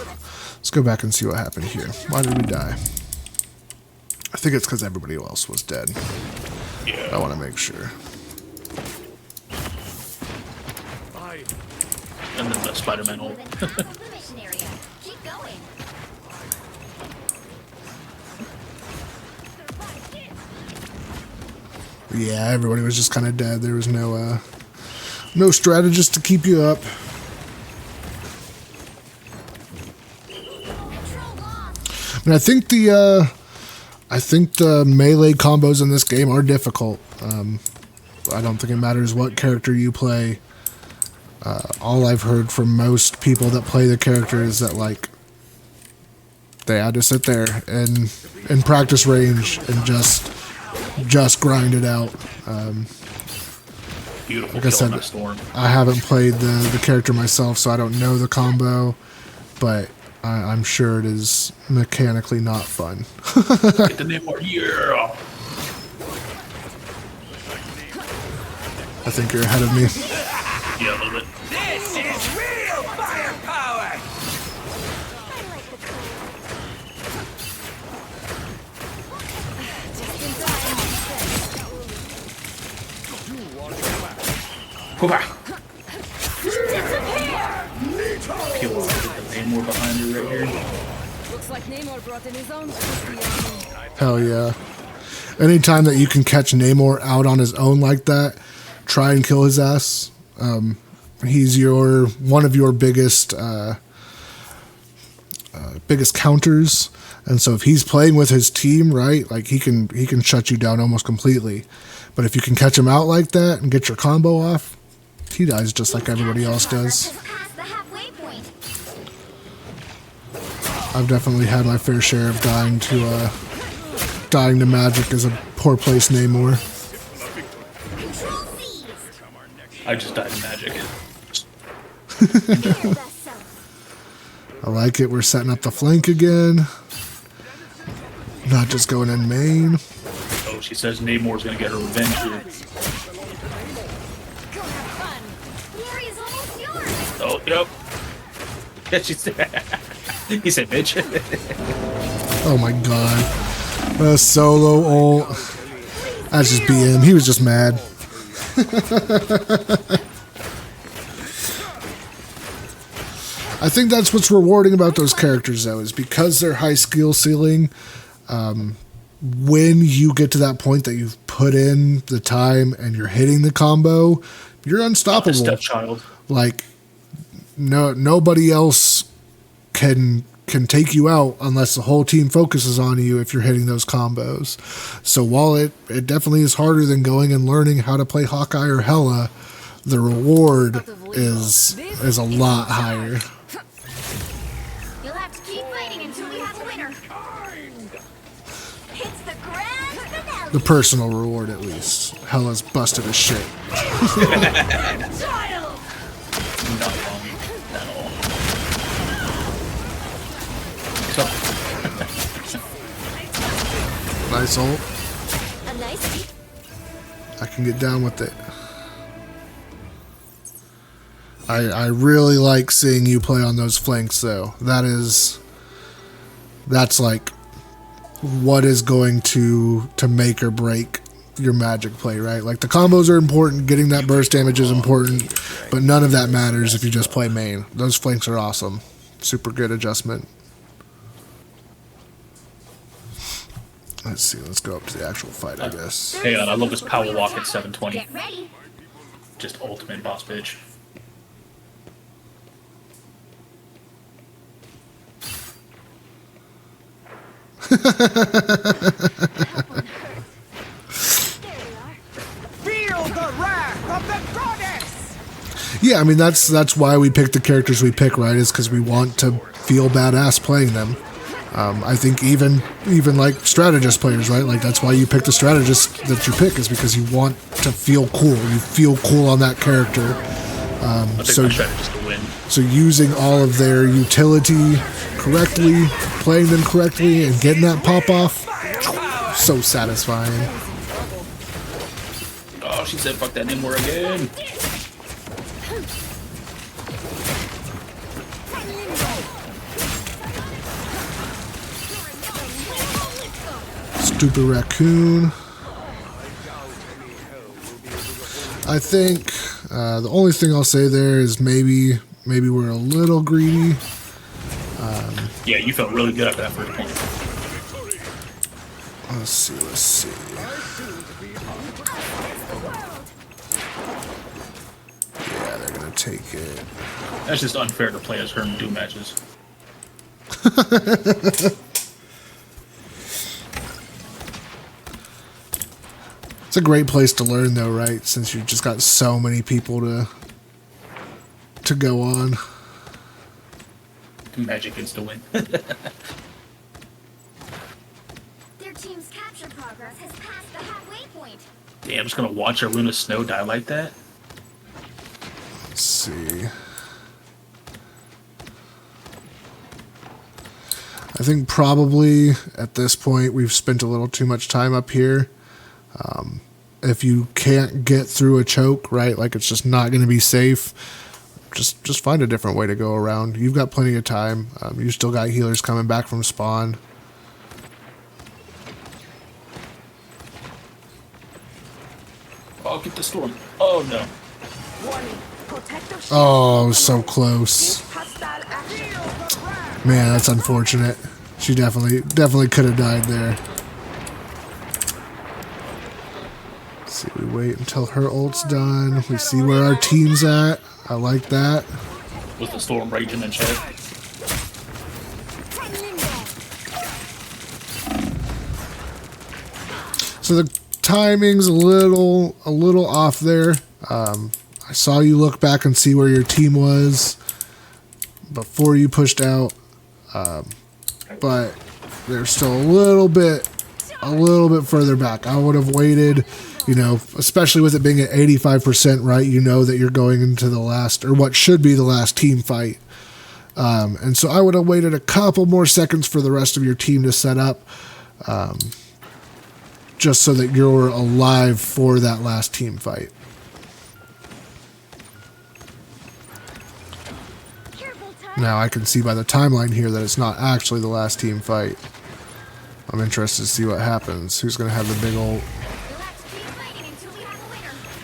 Let's go back and see what happened here. Why did we die? I think it's because everybody else was dead. Yeah. I want to make sure. And then the Spider-Man ult. Half of the mission area. Keep going. Yeah, everybody was just kind of dead. There was no strategist to keep you up. I mean, I think the melee combos in this game are difficult. I don't think it matters what character you play. All I've heard from most people that play the character is that like they had to sit there and in practice range and just grind it out. Beautiful Like I kill said, in that storm. I haven't played the character myself, so I don't know the combo, but I'm sure it is mechanically not fun. Get the name more. Yeah. I think you're ahead of me. Yeah, a little bit. This is real firepower! Peel off the Namor behind you right here. Looks like Namor brought in his own. Hell yeah. Anytime that you can catch Namor out on his own like that, try and kill his ass. He's one of your biggest counters, and so if he's playing with his team, right, like he can shut you down almost completely. But if you can catch him out like that and get your combo off, he dies just like everybody else does. Past the halfway point. I've definitely had my fair share of dying to Magic as a poor place Namor. Control seized. I just died in Magic. I like it. We're setting up the flank again. Not just going in main. Oh, she says Namor's gonna get her revenge here. Glory's almost yours. Oh, yep. Yeah, she said. He said, "Bitch." Oh my god. Solo ult. That's just BM. He was just mad. I think that's what's rewarding about those characters, though, is because they're high skill ceiling. When you get to that point that you've put in the time and you're hitting the combo, you're unstoppable. Stepchild. Like nobody else can take you out unless the whole team focuses on you if you're hitting those combos. So while it definitely is harder than going and learning how to play Hawkeye or Hela, the reward is a lot higher. You'll have to keep fighting until we have a winner. It's the grand finale. The personal reward, at least. Hela's busted as shit. Child. Not wrong at all. Nice ult. A nice beat. I can get down with it. I really like seeing you play on those flanks, though. That's like what is going to make or break your Magic play, right? Like the combos are important, getting that burst damage is important, but none of that matters if you just play main. Those flanks are awesome. Super good adjustment. Let's see, let's go up to the actual fight, I guess. Hey, I love this power walk at 720. Get ready. Just ultimate boss bitch. Feel the wrath of the goddess! Yeah, I mean that's why we pick the characters we pick, right? Is because we want to feel badass playing them. I think even like strategist players, right? Like that's why you pick the strategist that you pick, is because you want to feel cool. You feel cool on that character. I think So my strategist to win. so using all of their utility correctly, playing them correctly, and getting that pop off, so satisfying. Oh, she said, "Fuck that Namor again." Stupid raccoon. I think the only thing I'll say there is maybe we're a little greedy. Yeah, you felt really good after that first point. Let's see. Yeah, they're gonna take it. That's just unfair to play as her and do matches. It's a great place to learn, though, right? Since you've just got so many people to go on. Magic gets to win. Their team's capture progress has passed the halfway point. Damn, I'm just gonna watch Aruna Snow die like that. Let's see. I think probably at this point we've spent a little too much time up here. If you can't get through a choke, right, like it's just not going to be safe, just find a different way to go around. You've got plenty of time. You still got healers coming back from spawn. Oh, get the storm. Oh no. Oh, so close. Man, that's unfortunate. She definitely could have died there. Let's see, we wait until her ult's done. We see where our team's at. I like that. Was the storm raging and shit? So the timing's a little off there. I saw you look back and see where your team was before you pushed out, but they're still a little bit further back. I would have waited, you know, especially with it being at 85%, right? You know that you're going into the last, or what should be the last team fight. And so I would have waited a couple more seconds for the rest of your team to set up, just so that you're alive for that last team fight. Now I can see by the timeline here that it's not actually the last team fight. I'm interested to see what happens. Who's going to have the big ult?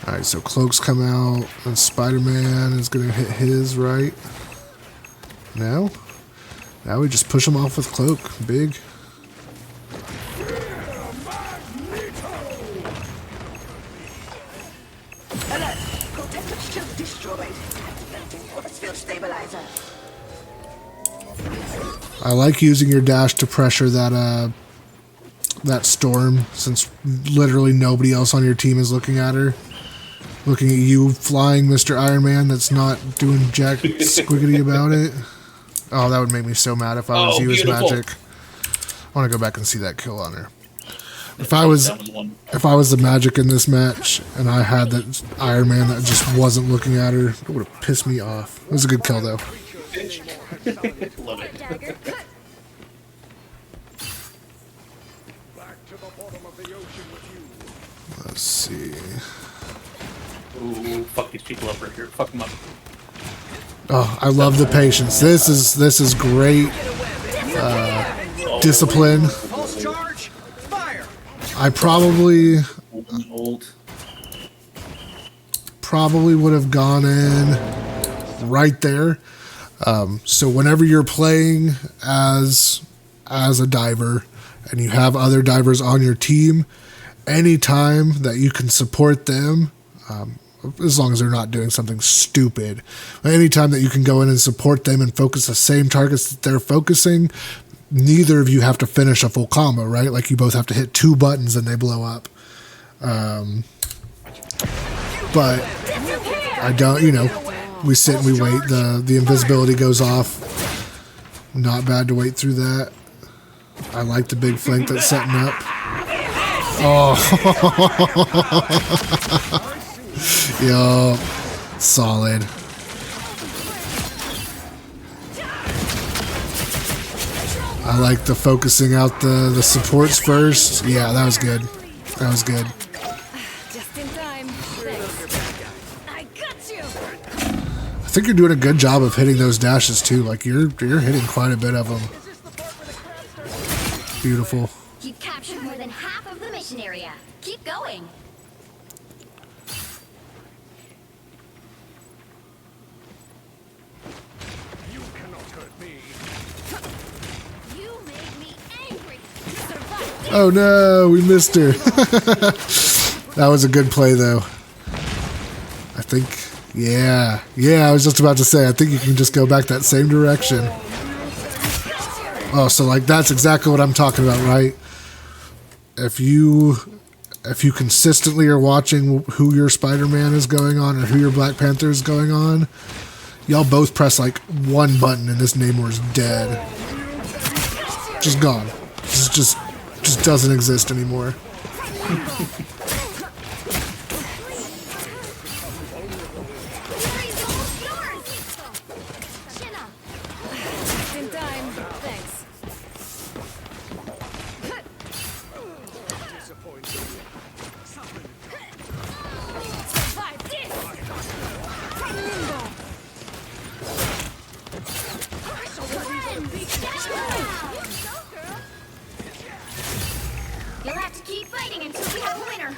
Alright, so Cloak's come out, and Spider-Man is going to hit his, right? No? Now we just push him off with Cloak. Big. I like using your dash to pressure that that storm, since literally nobody else on your team is looking at her. Looking at you flying Mr. Iron Man that's not doing jack squiggity about it. Oh, that would make me so mad if I was you as Magic. I want to go back and see that kill on her. If I was the Magic in this match and I had that Iron Man that just wasn't looking at her, it would have pissed me off. It was a good kill though. Love it. Let's see. Ooh, fuck these people up right here. Fuck them up. Oh, I love the patience. This is great discipline. I probably would have gone in right there. So whenever you're playing as a diver and you have other divers on your team, anytime that you can support them, as long as they're not doing something stupid, anytime that you can go in and support them and focus the same targets that they're focusing, neither of you have to finish a full combo, right? Like you both have to hit 2 buttons and they blow up. But I don't, you know, we sit and we wait. The invisibility goes off. Not bad to wait through that. I like the big flank that's setting up. Oh. Yo, solid. I like the focusing out the supports first. Yeah, that was good. That was good. Just in time. Thanks. I got you. I think you're doing a good job of hitting those dashes too. Like you're hitting quite a bit of them. Beautiful. You've captured more than half of the mission area. Keep going. You cannot hurt me. You made me angry. You survived. Oh no, we missed her. That was a good play though. I think, yeah, I was just about to say, I think you can just go back that same direction. Oh, so like that's exactly what I'm talking about, right? If you consistently are watching who your Spider-Man is going on or who your Black Panther is going on, y'all both press like one button and this Namor's dead. Just gone. Just doesn't exist anymore. Just in time. Thanks. Survive this. You'll have to keep fighting until we have a winner.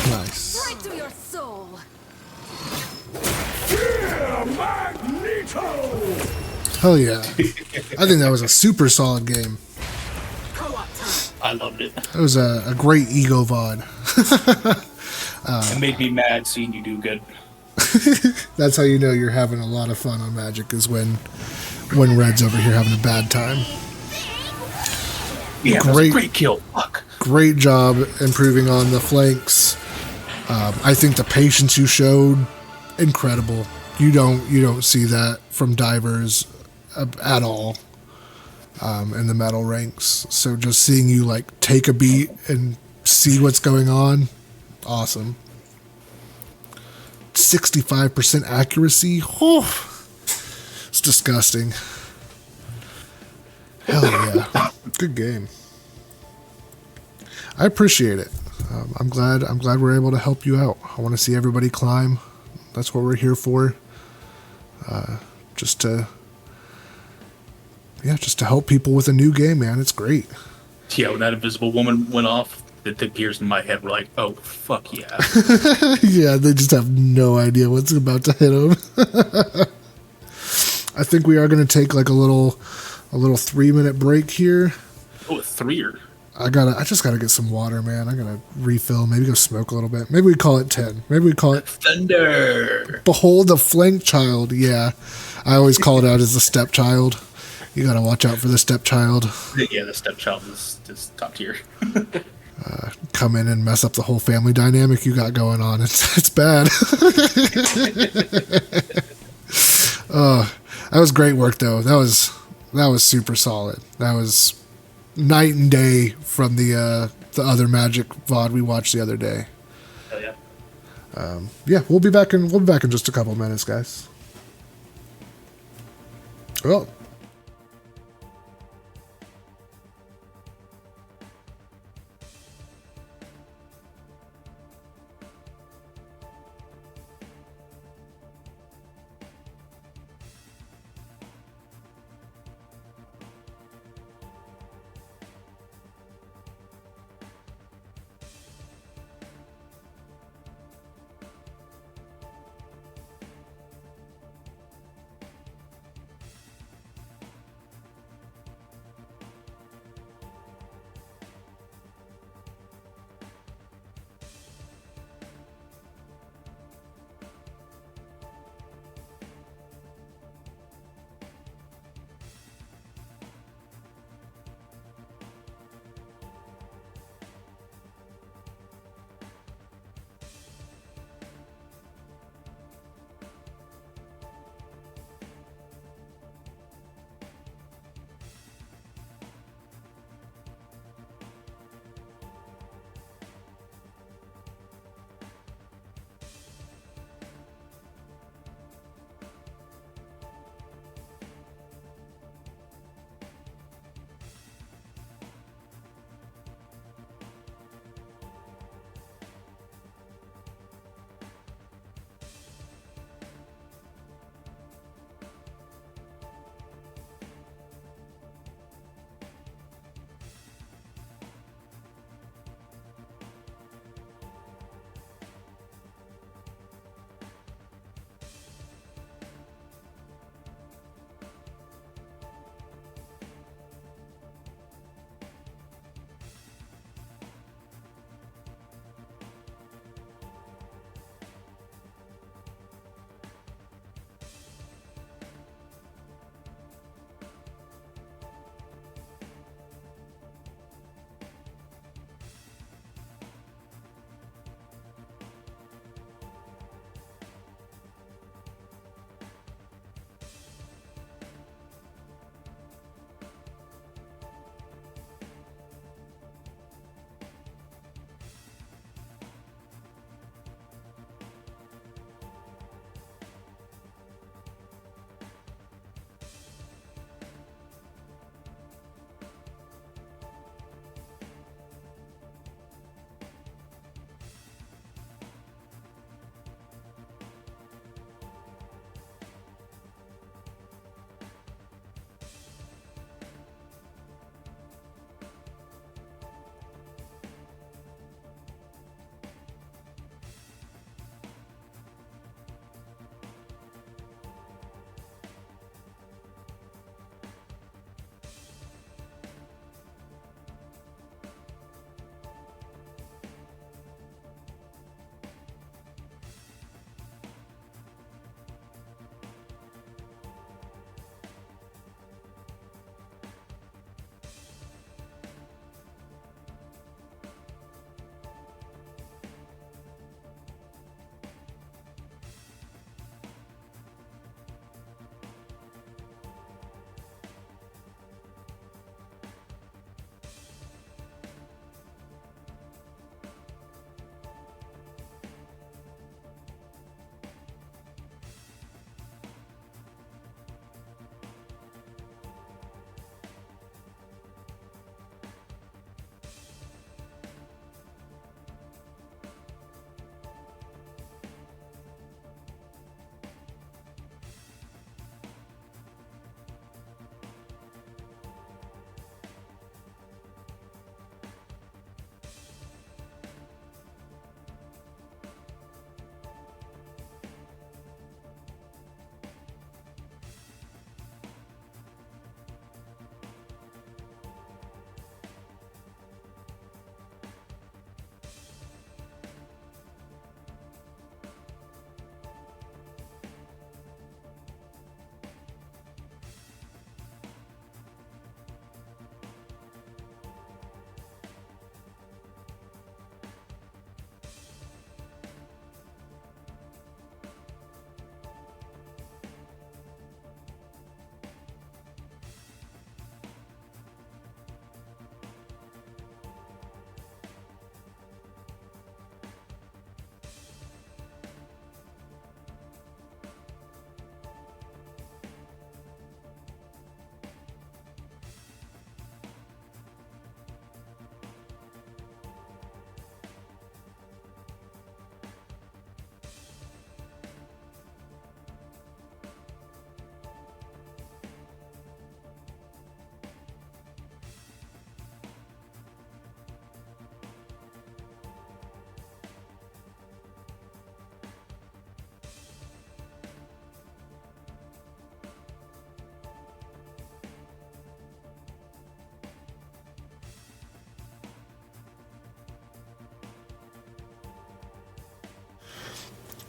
Nice. Right through your soul. Hell yeah. I think that was a super solid game. I loved it. That was a great ego VOD. It made me mad seeing you do good. That's how you know you're having a lot of fun on Magic, is when Red's over here having a bad time. Yeah, that was a great kill. Fuck. Great job improving on the flanks. I think the patience you showed, incredible. You don't see that from divers at all in the metal ranks. So just seeing you like take a beat and see what's going on, awesome. 65% accuracy. Oh, it's disgusting. Hell yeah, good game. I appreciate it. I'm glad we're able to help you out. I want to see everybody climb. That's what we're here for. Just to help people with a new game, man. It's great. Yeah, when that invisible woman went off, the gears in my head were like, "Oh fuck yeah!" Yeah, they just have no idea what's about to hit them. I think we are going to take like a little 3-minute break here. Oh, a 3-er. I just gotta get some water, man. I gotta refill. Maybe go smoke a little bit. Maybe we call it 10. Maybe we call it Thunder. Behold the Flank Child. Yeah, I always call it out as the stepchild. You gotta watch out for the stepchild. Yeah, the stepchild is top tier. Come in and mess up the whole family dynamic you got going on. It's bad. That was great work though. That was super solid. That was night and day from the other Magic VOD we watched the other day. Hell yeah. Yeah, we'll be back in just a couple minutes, guys. Oh.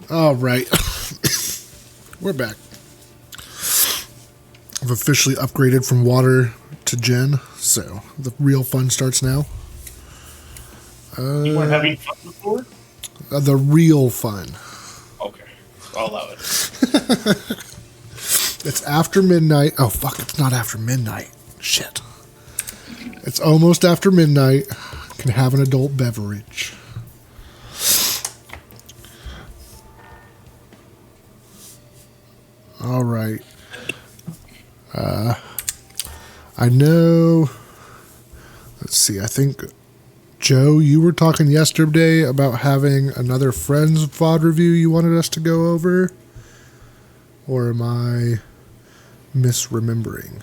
All right. We're back. I've officially upgraded from water to gen, so the real fun starts now. You weren't having fun before? The real fun. Okay. I'll allow it. It's after midnight. Oh, fuck, it's not after midnight. Shit. It's almost after midnight. Can have an adult beverage. All right. I know. Let's see. I think, Joe, you were talking yesterday about having another Friends VOD review you wanted us to go over. Or am I misremembering?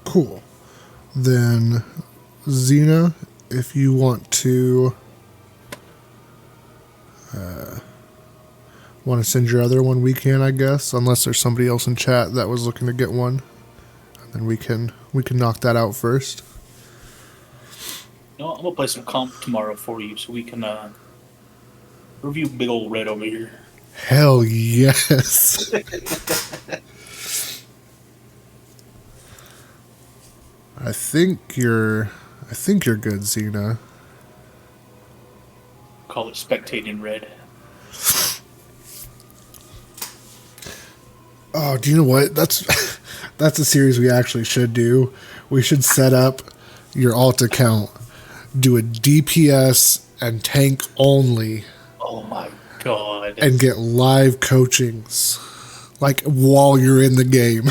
Cool. Then, Xena, if you want to send your other one, we can, I guess, unless there's somebody else in chat that was looking to get one. And then we can knock that out first. You know, I'm gonna play some comp tomorrow for you, so we can review Big Old Red over here. Hell yes. I think you're good, Xena. Call it Spectating Red. Oh, do you know what? That's a series we actually should do. We should set up your alt account, do a DPS and tank only, Oh my god. and get live coachings, like while you're in the game.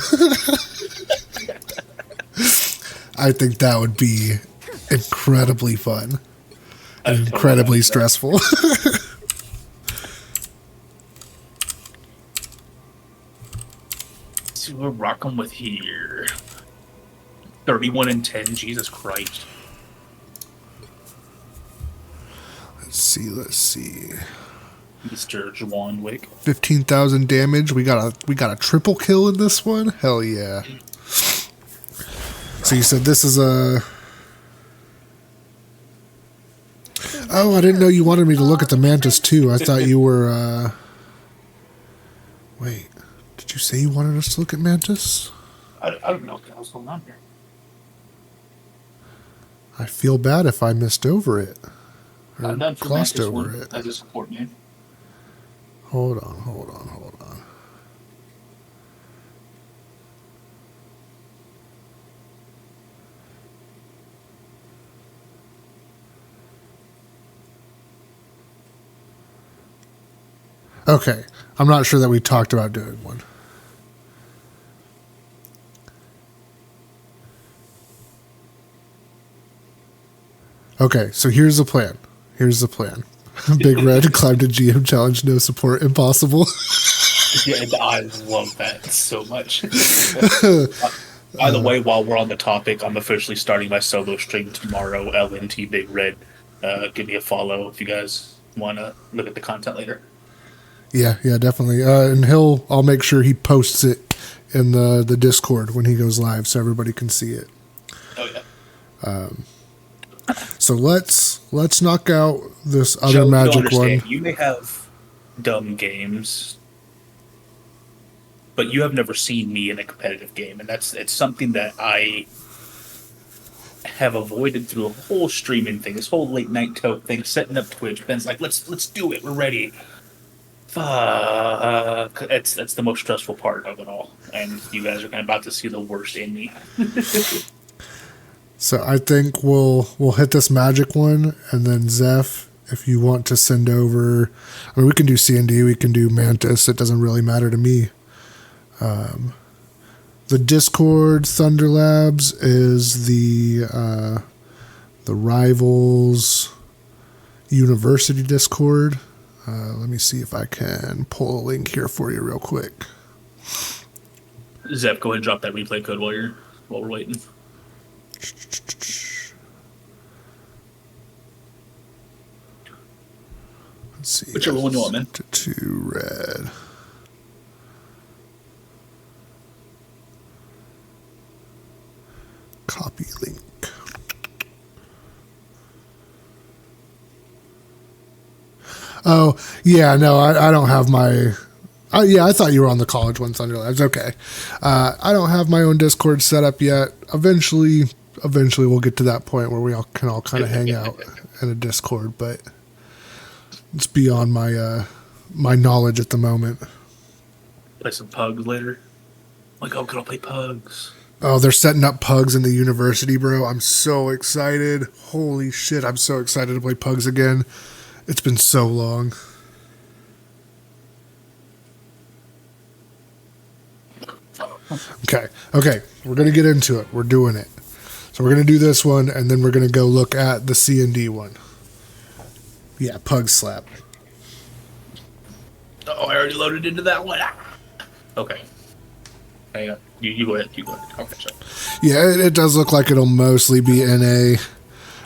I think that would be incredibly fun and incredibly stressful. See what we're rocking with here. 31 and 10, Jesus Christ. Let's see. Mr. Juwan Wick. 15,000 damage. We got a triple kill in this one. Hell yeah. So you said this is a... Oh, I didn't know you wanted me to look at the Mantis too. I thought you were... Wait, did you say you wanted us to look at Mantis? I don't know what was going on here. I feel bad if I missed over it. Or I'm done for glossed Mantis over one it. as a support man. Hold on. Okay, I'm not sure that we talked about doing one. Okay, so here's the plan. BigRed climbed a GM challenge, no support, impossible. Yeah, I love that so much. By the way, while we're on the topic, I'm officially starting my solo stream tomorrow, LNT BigRed. Give me a follow if you guys want to look at the content later. Yeah, definitely. And I'll make sure he posts it in the Discord when he goes live so everybody can see it. Oh, yeah. So let's knock out this other Joe, magic one. You may have dumb games, but you have never seen me in a competitive game, and it's something that I have avoided through a whole streaming thing, this whole late night tote thing, setting up Twitch. Ben's like, let's do it, we're ready. Fuck, that's the most stressful part of it all, and you guys are kind of about to see the worst in me. So I think we'll hit this magic one, and then Zeph, if you want to send over, I mean, we can do C&D, we can do Mantis. It doesn't really matter to me. The Discord Thunder Labs is the Rivals University Discord. Let me see if I can pull a link here for you real quick. Zep, go ahead and drop that replay code while we're waiting. Let's see. Whichever one you want, man. To red. Oh, yeah, no, I don't have my... yeah, I thought you were on the college one, Thunder Labs. Okay. I don't have my own Discord set up yet. Eventually we'll get to that point where we all can all kind of hang out in a Discord, but it's beyond my my knowledge at the moment. Play some pugs later. Like, oh, can I play pugs? Oh, they're setting up pugs in the university, bro. I'm so excited. Holy shit, I'm so excited to play pugs again. It's been so long. Okay, we're going to get into it. We're doing it. So we're going to do this one, and then we're going to go look at the C&D one. Yeah, pug slap. Oh, I already loaded into that one. Okay. Hang on. You go ahead. Okay, so. Yeah, it does look like it'll mostly be NA.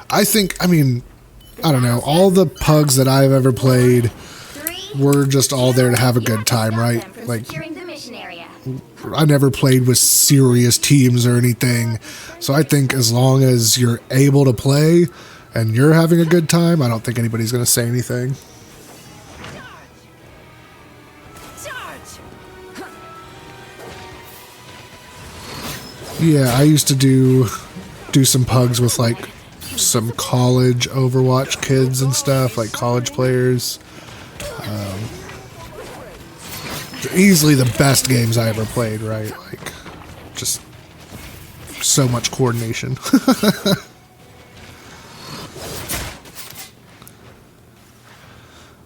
I don't know. All the pugs that I've ever played were just all there to have a good time, right? Like, I never played with serious teams or anything. So I think as long as you're able to play and you're having a good time, I don't think anybody's going to say anything. Yeah, I used to do some pugs with like some college Overwatch kids and stuff, like college players. Easily the best games I ever played, right? Like, just so much coordination.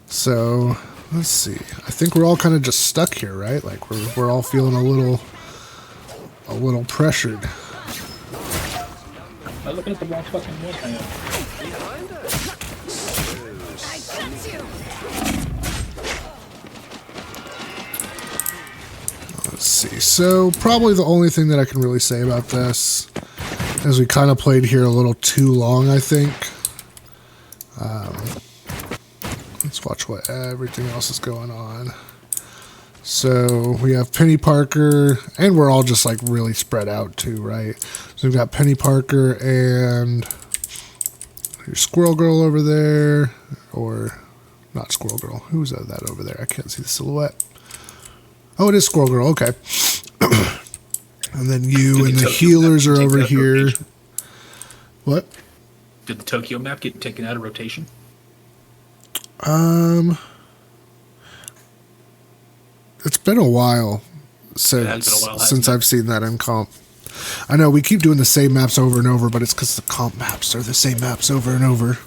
So, let's see. I think we're all kind of just stuck here, right? Like, we're all feeling a little pressured. I'm looking at the wrong fucking one. Let's see. So probably the only thing that I can really say about this is we kind of played here a little too long, I think. Let's watch what everything else is going on. So we have Penny Parker, and we're all just like really spread out too, right? So we've got Penny Parker and your Squirrel Girl over there, or not Squirrel Girl. Who's that over there? I can't see the silhouette. Oh, it is Squirrel Girl. Okay. And then you and the healers are over here. What? Did the Tokyo map get taken out of rotation? It's been a while since I've seen that in comp. I know we keep doing the same maps over and over, but it's because the comp maps are the same maps over and over.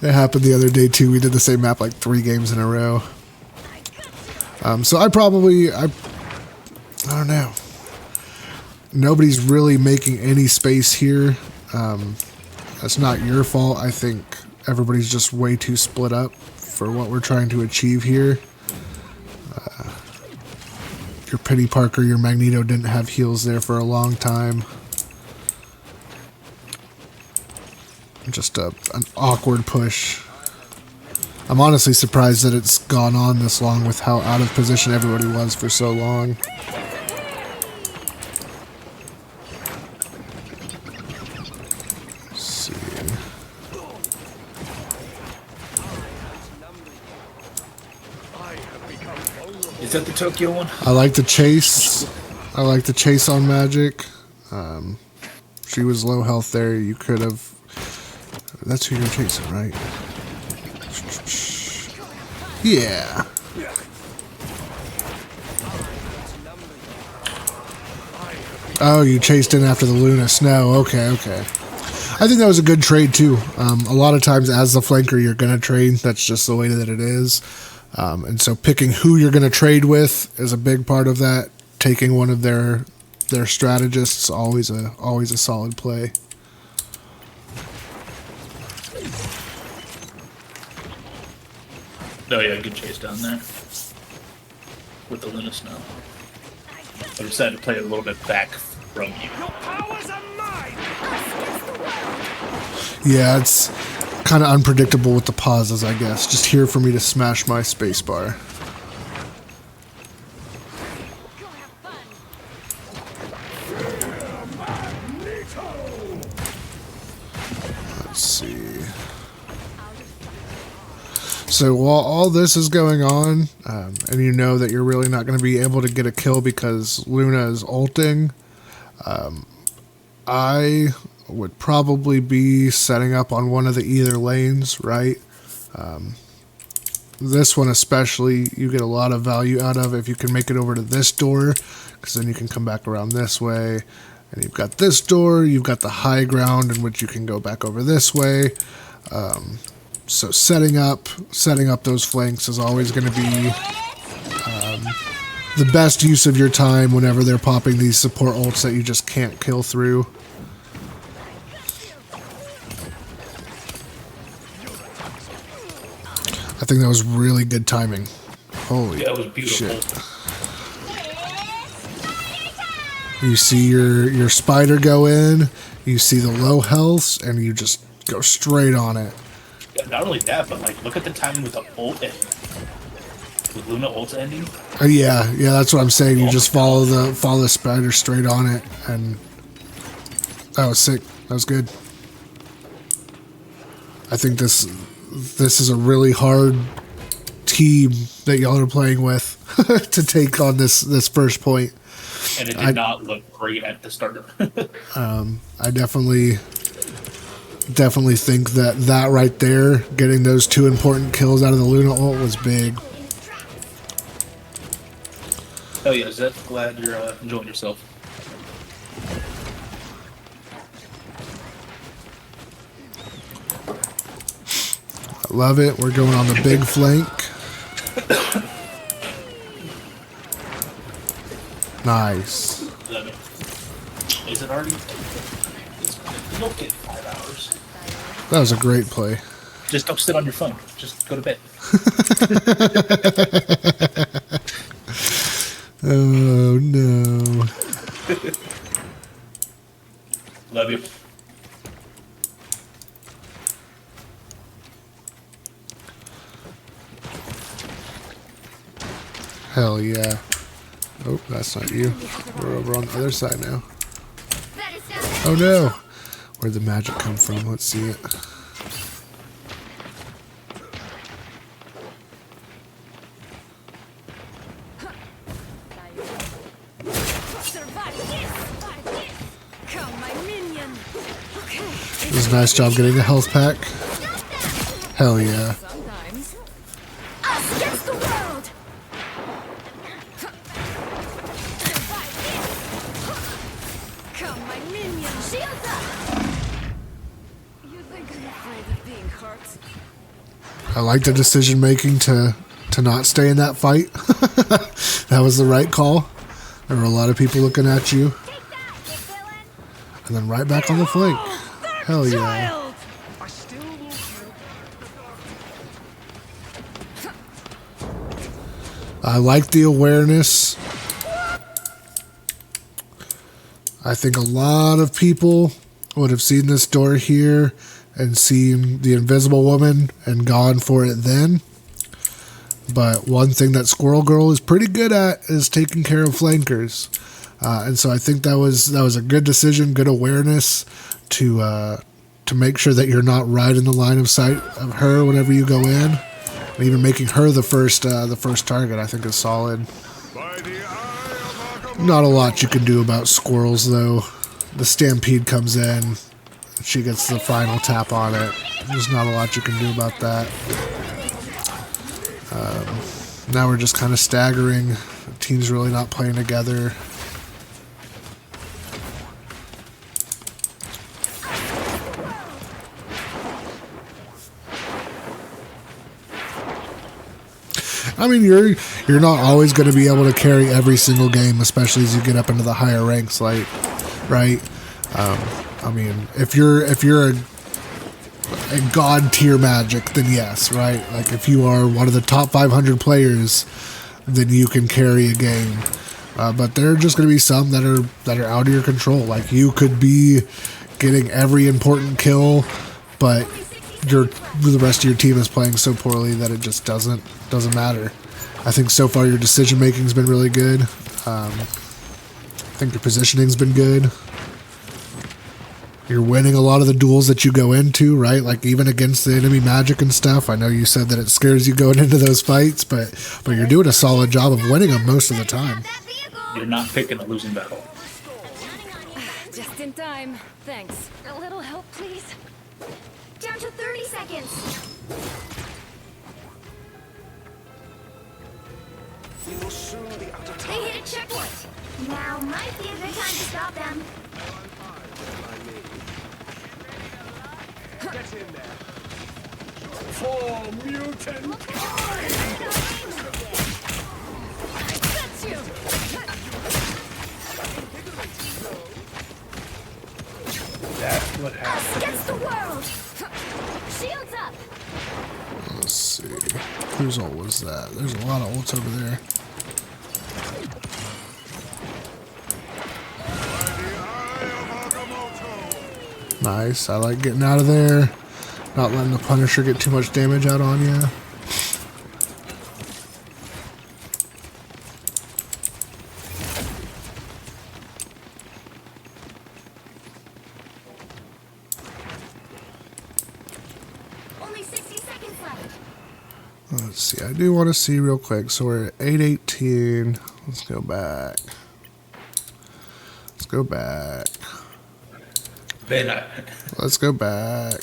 It happened the other day too. We did the same map like 3 games in a row. So I don't know. Nobody's really making any space here. That's not your fault. I think everybody's just way too split up for what we're trying to achieve here. Your Penny Parker, your Magneto didn't have heals there for a long time. Just an awkward push. I'm honestly surprised that it's gone on this long with how out of position everybody was for so long. Let's see. Is that the Tokyo one? I like the chase. I like the chase on Magic. She was low health there. You could have... That's who you're chasing, right? Yeah. Oh, you chased in after the Luna Snow. Okay. I think that was a good trade, too. A lot of times, as the flanker, you're going to trade. That's just the way that it is. And so picking who you're going to trade with is a big part of that. Taking one of their strategists, always a solid play. Oh yeah, good chase down there with the Luna Snow. I decided to play a little bit back from you. Yeah, it's kind of unpredictable with the pauses, I guess. Just here for me to smash my spacebar. Let's see. So while all this is going on, and you know that you're really not going to be able to get a kill because Luna is ulting, I would probably be setting up on one of the either lanes, right? This one especially, you get a lot of value out of if you can make it over to this door, because then you can come back around this way, and you've got this door, you've got the high ground in which you can go back over this way. So setting up those flanks is always going to be the best use of your time whenever they're popping these support ults that you just can't kill through. I think that was really good timing. Holy Yeah, it was beautiful. shit. You see your spider go in, you see the low healths, and you just go straight on it. Yeah, not only that, but like, look at the timing with the ult ending. With Luna ult ending. Yeah, that's what I'm saying. You just follow the spider straight on it, and that was sick. That was good. I think this is a really hard team that y'all are playing with to take on this first point. And it did not look great at the start. I definitely think that right there, getting those 2 important kills out of the Luna ult was big. Oh yeah, Zed, glad you're enjoying yourself. I love it. We're going on the big flank. Nice. Is it already? You'll get 5 hours. That was a great play. Just don't sit on your phone. Just go to bed. Oh no. Love you. Hell yeah. Oh, that's not you. We're over on the other side now. Oh no. Where'd the magic come from? Let's see it. This is a nice job getting a health pack. Hell yeah. Sometimes. Us against the world! Come, my minion. Shields up! You think I'm afraid of being hurt? I like the decision making to not stay in that fight. That was the right call. There were a lot of people looking at you. And then right back on the flank. Hell yeah. Child! I still will kill. I like the awareness. I think a lot of people would have seen this door here and seen the Invisible Woman and gone for it then. But one thing that Squirrel Girl is pretty good at is taking care of flankers. And so I think that was a good decision, good awareness to make sure that you're not right in the line of sight of her whenever you go in. And even making her the first target, I think is solid. By the eye of Not a lot you can do about squirrels, though. The stampede comes in, she gets the final tap on it. There's not a lot you can do about that. Now we're just kind of staggering. The team's really not playing together. I mean, you're not always going to be able to carry every single game, especially as you get up into the higher ranks, like, right? I mean, if you're a god tier Magic, then yes, right? Like if you are one of the top 500 players, then you can carry a game. But there are just going to be some that are out of your control. Like you could be getting every important kill, but the rest of your team is playing so poorly that it just doesn't matter. I think so far your decision making's been really good. I think your positioning's been good. You're winning a lot of the duels that you go into, right? Like even against the enemy magic and stuff. I know you said that it scares you going into those fights, but you're doing a solid job of winning them most of the time. You're not picking a losing battle. Just in time. Thanks. A little help, please. Down to 30 seconds. We will soon be out of They time. hit a checkpoint. Now might be a good time to stop them. Get in there. For mutant Got you! That's what happened. Against the world. Shields up. Let's see. Whose ult was that? There's a lot of ults over there. Nice. I like getting out of there. Not letting the Punisher get too much damage out on you. Only 60 seconds left. Let's see. I do want to see real quick. So we're at 8:18. Let's go back. Let's go back. Ben, Let's go back.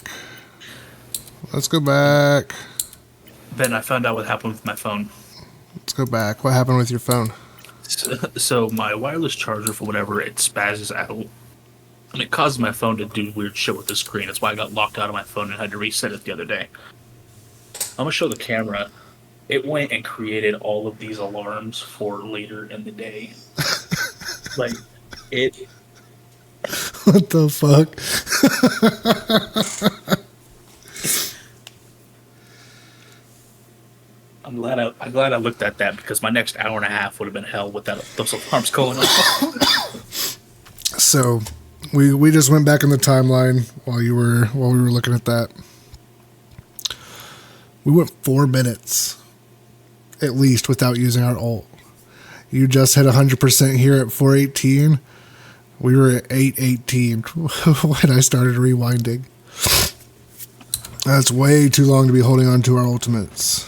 Let's go back. I found out what happened with my phone. Let's go back. What happened with your phone? So my wireless charger, for whatever, it spazzes out. And it causes my phone to do weird shit with the screen. That's why I got locked out of my phone and had to reset it the other day. I'm going to show the camera. It went and created all of these alarms for later in the day. Like, it... What the fuck? I'm glad I looked at that, because my next hour and a half would have been hell with those alarms going off. So we just went back in the timeline while we were looking at that. We went 4 minutes at least without using our ult. You just hit 100% here at 4:18. We were at 8:18 when I started rewinding. That's way too long to be holding on to our ultimates.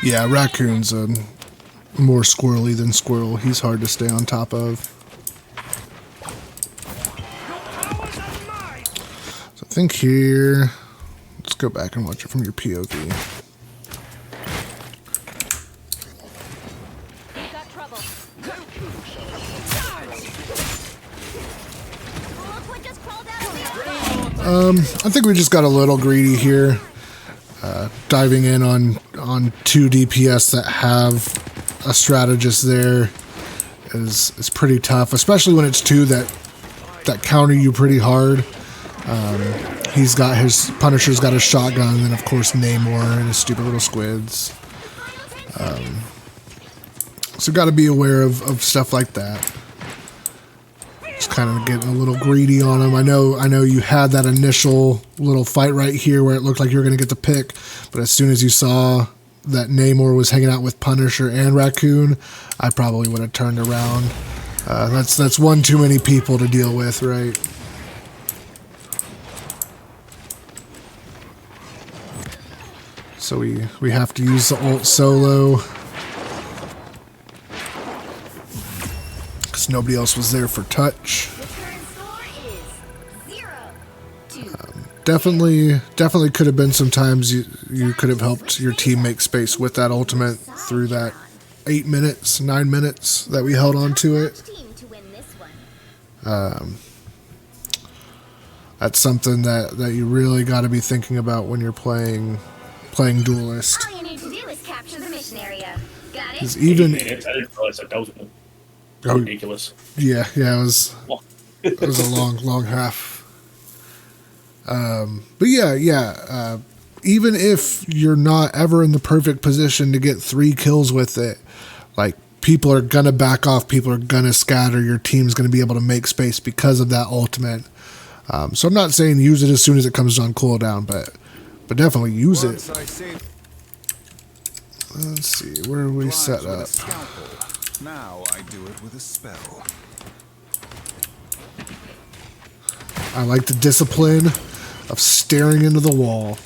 Yeah, Raccoon's more squirrely than Squirrel. He's hard to stay on top of. So I think here, let's go back and watch it from your POV. Got trouble. Look what just crawled out of the I think we just got a little greedy here. Diving in on 2 DPS that have a strategist there is pretty tough, especially when it's 2 that counter you pretty hard. He's got his Punisher's got his shotgun, and then of course Namor and his stupid little squids. So got to be aware of stuff like that. Just kind of getting a little greedy on him. I know you had that initial little fight right here where it looked like you were going to get the pick, but as soon as you saw that Namor was hanging out with Punisher and Raccoon, I probably would have turned around. That's one too many people to deal with, right? So we have to use the ult solo. Nobody else was there for touch. The current score is 0-2. Definitely could have been some times you could have helped your team make space with that ultimate through that 8 minutes, 9 minutes that we held on to it. Team to win this one. That's something that you really got to be thinking about when you're playing Duelist. All you need to do is capture the mission area. Got it? 'Cause even I didn't realize that was ridiculous. yeah, it was a long half. But yeah. Even if you're not ever in the perfect position to get 3 kills with it, like people are gonna back off, people are gonna scatter. Your team's gonna be able to make space because of that ultimate. So I'm not saying use it as soon as it comes on cooldown, but definitely use it. Once I saved Let's see, where are we lives set with a up? scalpel. Now I do it with a spell. I like the discipline of staring into the wall.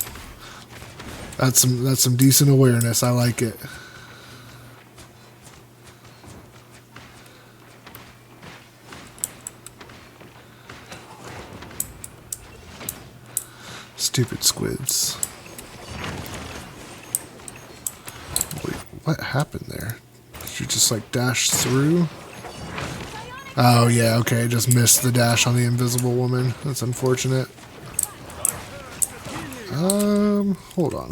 That's some decent awareness. I like it. Stupid squids. Wait, what happened there? Did you just like dash through? Oh yeah, okay, just missed the dash on the invisible woman. That's unfortunate. Hold on.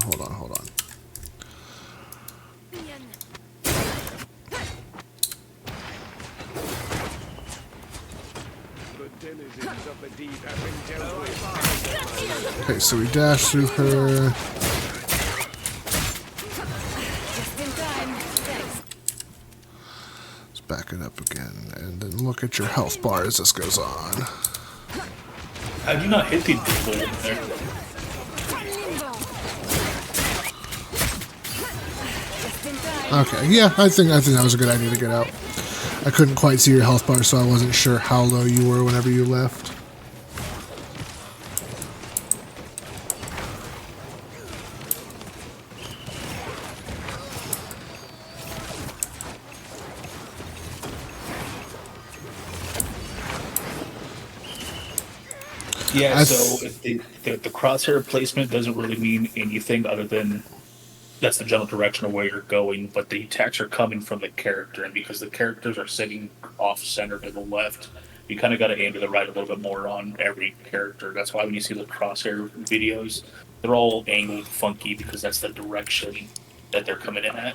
The denizens of the deep have been dealt with. Okay, so we dash through her. Just in time. Thanks. Let's back it up again, and then look at your health bar as this goes on. How'd you not hit the invisible woman there? Just in time. Okay, yeah, I think that was a good idea to get out. I couldn't quite see your health bar, so I wasn't sure how low you were whenever you left. Yeah, I so if the crosshair placement doesn't really mean anything other than that's the general direction of where you're going, but the attacks are coming from the character, and because the characters are sitting off center to the left, you kind of got to aim to the right a little bit more on every character. That's why when you see the crosshair videos, they're all angled funky because that's the direction that they're coming in at.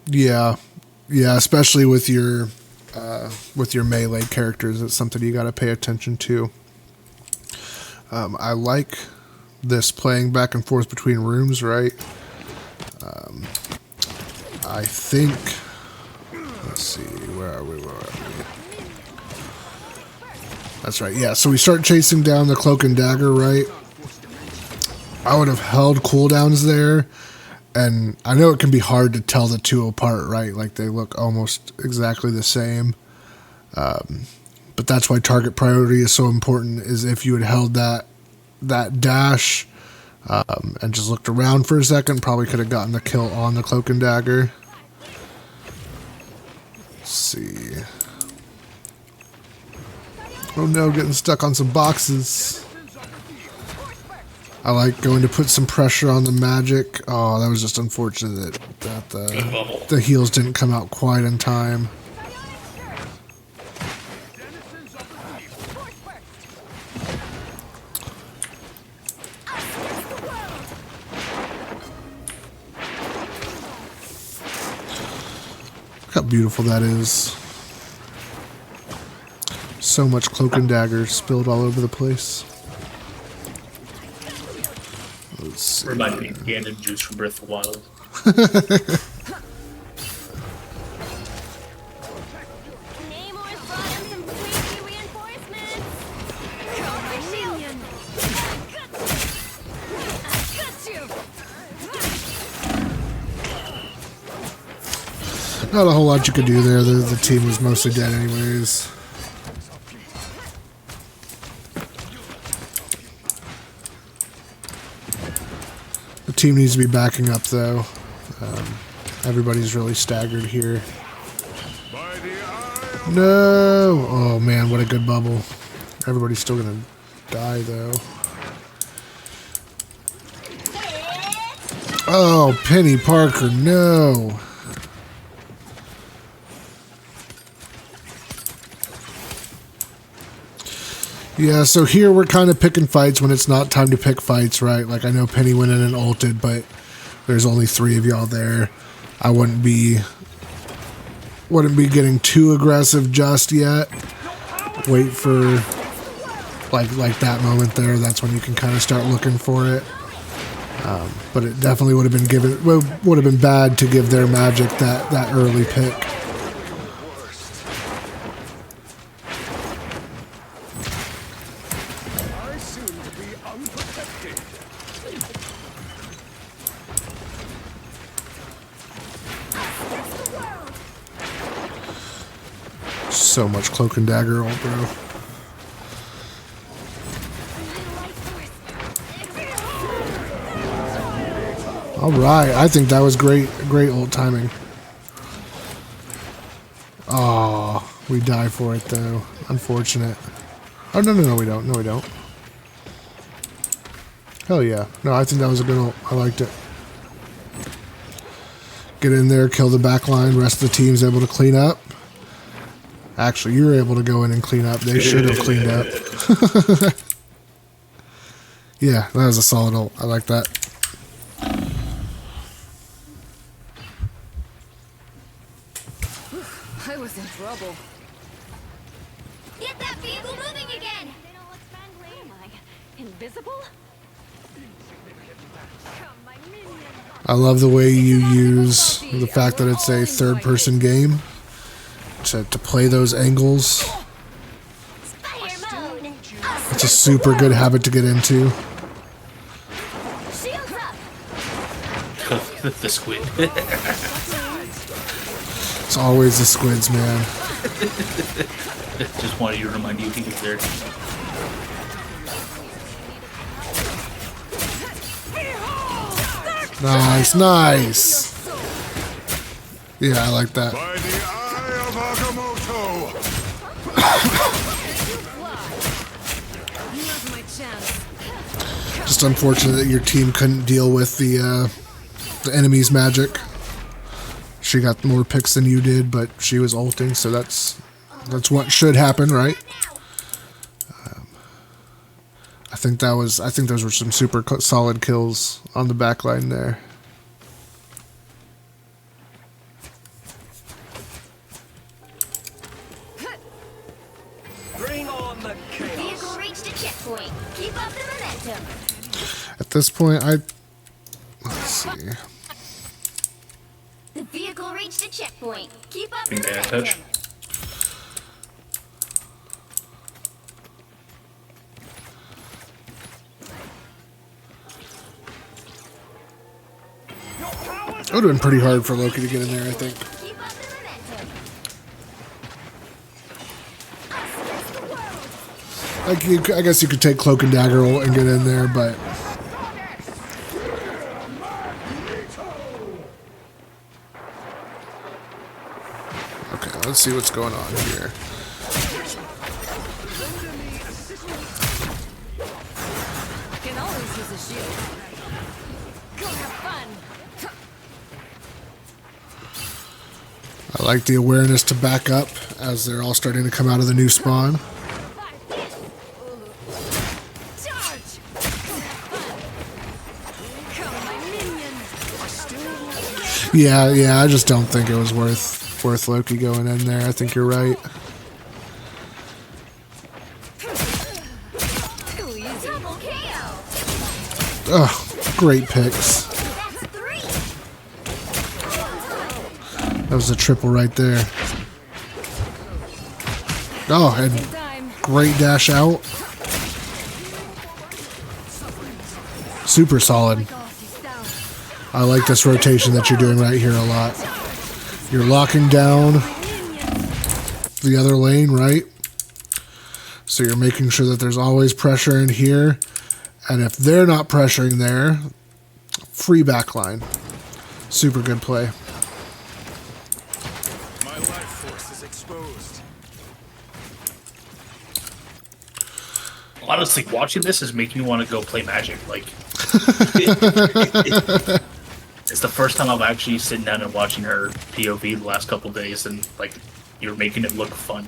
Yeah, especially with your melee characters, it's something you got to pay attention to. I like this playing back and forth between rooms, right? I think. Let's see, where are we? That's right. Yeah, so we start chasing down the cloak and dagger, right? I would have held cooldowns there. And I know it can be hard to tell the two apart, right? Like they look almost exactly the same. But that's why target priority is so important, is if you had held that dash and just looked around for a second, probably could have gotten the kill on the cloak and dagger. Let's see. Oh no, getting stuck on some boxes. I like going to put some pressure on the magic. Oh, that was just unfortunate that the heals didn't come out quite in time. Look how beautiful that is. So much cloak and dagger spilled all over the place. Let's see. Reminded me of Ganon Juice from Breath of the Wild. Namor's brought in some squeaky reinforcements. Got my shield. I got you. Not a whole lot you could do there. The team was mostly dead anyways. The team needs to be backing up though. Everybody's really staggered here. No! Oh man, what a good bubble. Everybody's still gonna die though. Oh, Penny Parker, no! Yeah, so here we're kind of picking fights when it's not time to pick fights, right? Like, I know Penny went in and ulted, but there's only 3 of y'all there. I wouldn't be getting too aggressive just yet. Wait for like that moment there. That's when you can kind of start looking for it. But it definitely would have been bad to give their magic that early pick. unprotected. So much cloak and dagger ult, bro. All right, I think that was great ult timing. Oh, we die for it though. Unfortunate. Oh no, we don't. No, we don't. Hell yeah. No, I think that was a good ult. I liked it. Get in there, kill the back line. Rest of the team's able to clean up. Actually, you were able to go in and clean up. They should have cleaned up. Yeah, that was a solid ult. I like that. I was in trouble. Get that vehicle moving again! Am I invisible? I love the way you use the fact that it's a third-person game to play those angles. Fire mode! It's a super good habit to get into. Shields up! The squid. It's always the squids, man. Just wanted you to remind you he was there. Nice, nice. Yeah, I like that. By the eye of Agamotto! You have my chance. Just unfortunate that your team couldn't deal with the enemy's magic. She got more picks than you did, but she was ulting, so that's what should happen, right? I think those were some super solid kills on the back line there. Bring on the chaos. Vehicle reached a checkpoint. Keep up the momentum. At this point, let's see. The vehicle reached a checkpoint. Keep up the Think they had touch? momentum. It would have been pretty hard for Loki to get in there, I think. Keep up the momentum. I guess you could take Cloak and Dagger ult and get in there, but okay, let's see what's going on here. I can always use a shield. Go have fun. I like the awareness to back up as they're all starting to come out of the new spawn. Charge! Come, my minion. Yeah, I just don't think it was worth Loki going in there. I think you're right. Too easy. Double KO. Oh, great picks. That's 3. That was a triple right there. Oh, and Time. great dash out. Super solid. I like this rotation that you're doing right here a lot. You're locking down the other lane, right? So you're making sure that there's always pressure in here. And if they're not pressuring there, free backline. Super good play. My life force is exposed. Honestly, watching this is making me want to go play Magic. Like, it's the first time I've actually sitting down and watching her POV the last couple days, and like, you're making it look fun.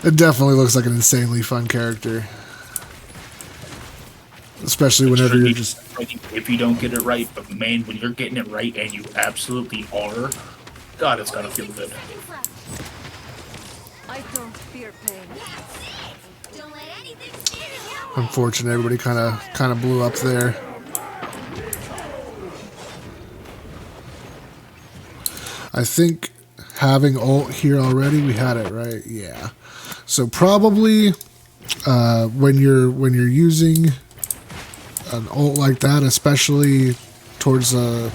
It definitely looks like an insanely fun character. Especially whenever you're just... Like, if you don't get it right, but man, when you're getting it right, and you absolutely are, God, it's gotta feel good. Seconds left. I don't fear pain. That's it. Don't let anything stand in your way. Unfortunate, everybody kind of blew up there. I think having ult here already, we had it, right? Yeah. So probably when you're using an ult like that, especially towards oh,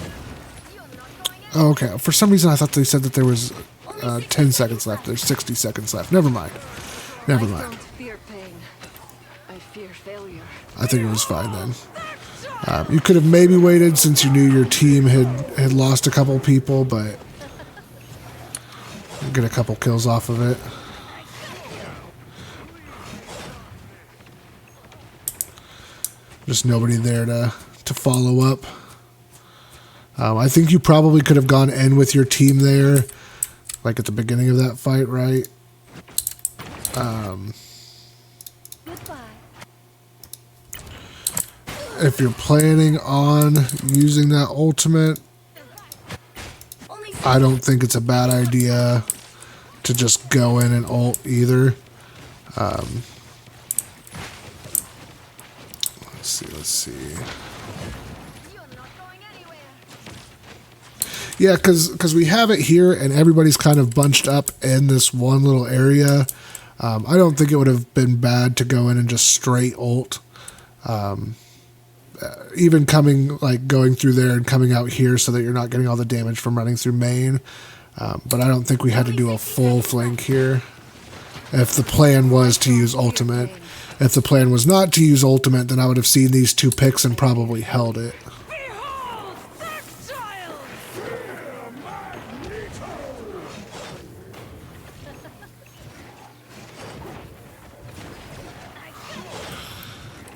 okay. For some reason, I thought they said that there was 10 seconds left. There's 60 seconds left. Never mind. Never I mind. don't fear pain. I fear failure. I think it was fine then. You could have maybe waited since you knew your team had lost a couple people, but get a couple kills off of it. Just nobody there to follow up. I think you probably could have gone in with your team there, like at the beginning of that fight, right? If you're planning on using that ultimate, I don't think it's a bad idea to just go in and ult either. Let's see. Yeah, because we have it here and everybody's kind of bunched up in this one little area. I don't think it would have been bad to go in and just straight ult. Even going through there and coming out here so that you're not getting all the damage from running through main. But I don't think we had to do a full flank here. If the plan was to use ultimate. If the plan was not to use ultimate, then I would have seen these two picks and probably held it.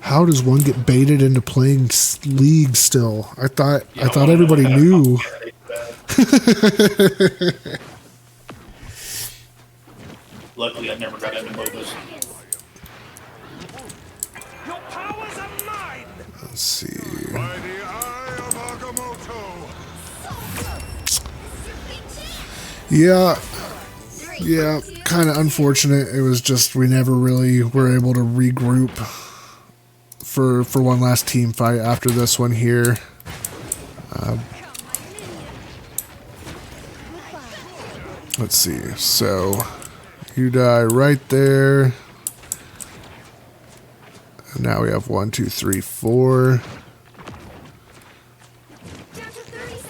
How does one get baited into playing League still? I thought everybody knew. Luckily, I never got into MOBAs. Your powers are mine! Let's see. By the eye of Agamotto. Yeah, kind of unfortunate. It was just we never really were able to regroup for one last team fight after this one here. Let's see. So you die right there. And now we have 1, 2, 3, 4.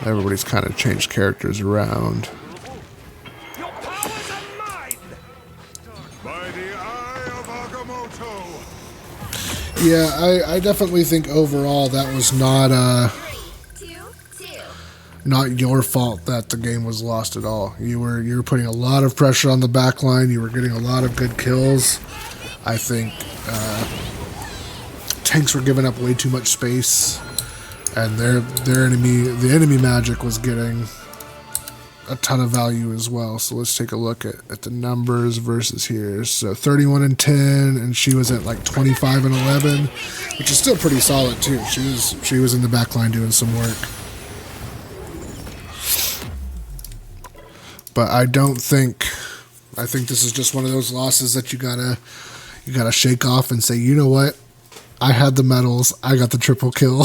Everybody's kind of changed characters around. Your powers are mine! By the eye of Agamotto. Yeah, I definitely think overall that was not your fault that the game was lost at all. You were putting a lot of pressure on the back line. You were getting a lot of good kills. I think tanks were giving up way too much space, and the enemy magic was getting a ton of value as well. So let's take a look at the numbers versus here. So 31 and 10, and she was at like 25 and 11, which is still pretty solid too. She was in the back line doing some work. But I think this is just one of those losses that you gotta shake off and say, you know what? I had the medals. I got the triple kill.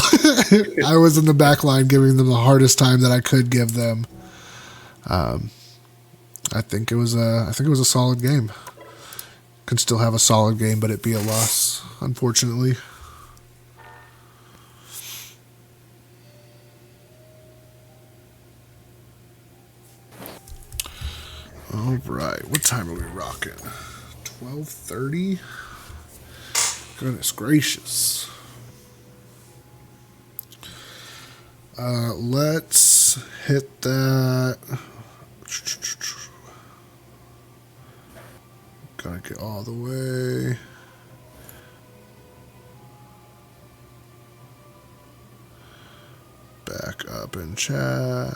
I was in the back line giving them the hardest time that I could give them. I think it was a solid game. Could still have a solid game, but it be a loss, unfortunately. All right, what time are we rocking? 12:30. Goodness gracious. Let's hit that. Gotta get all the way. Back up in chat.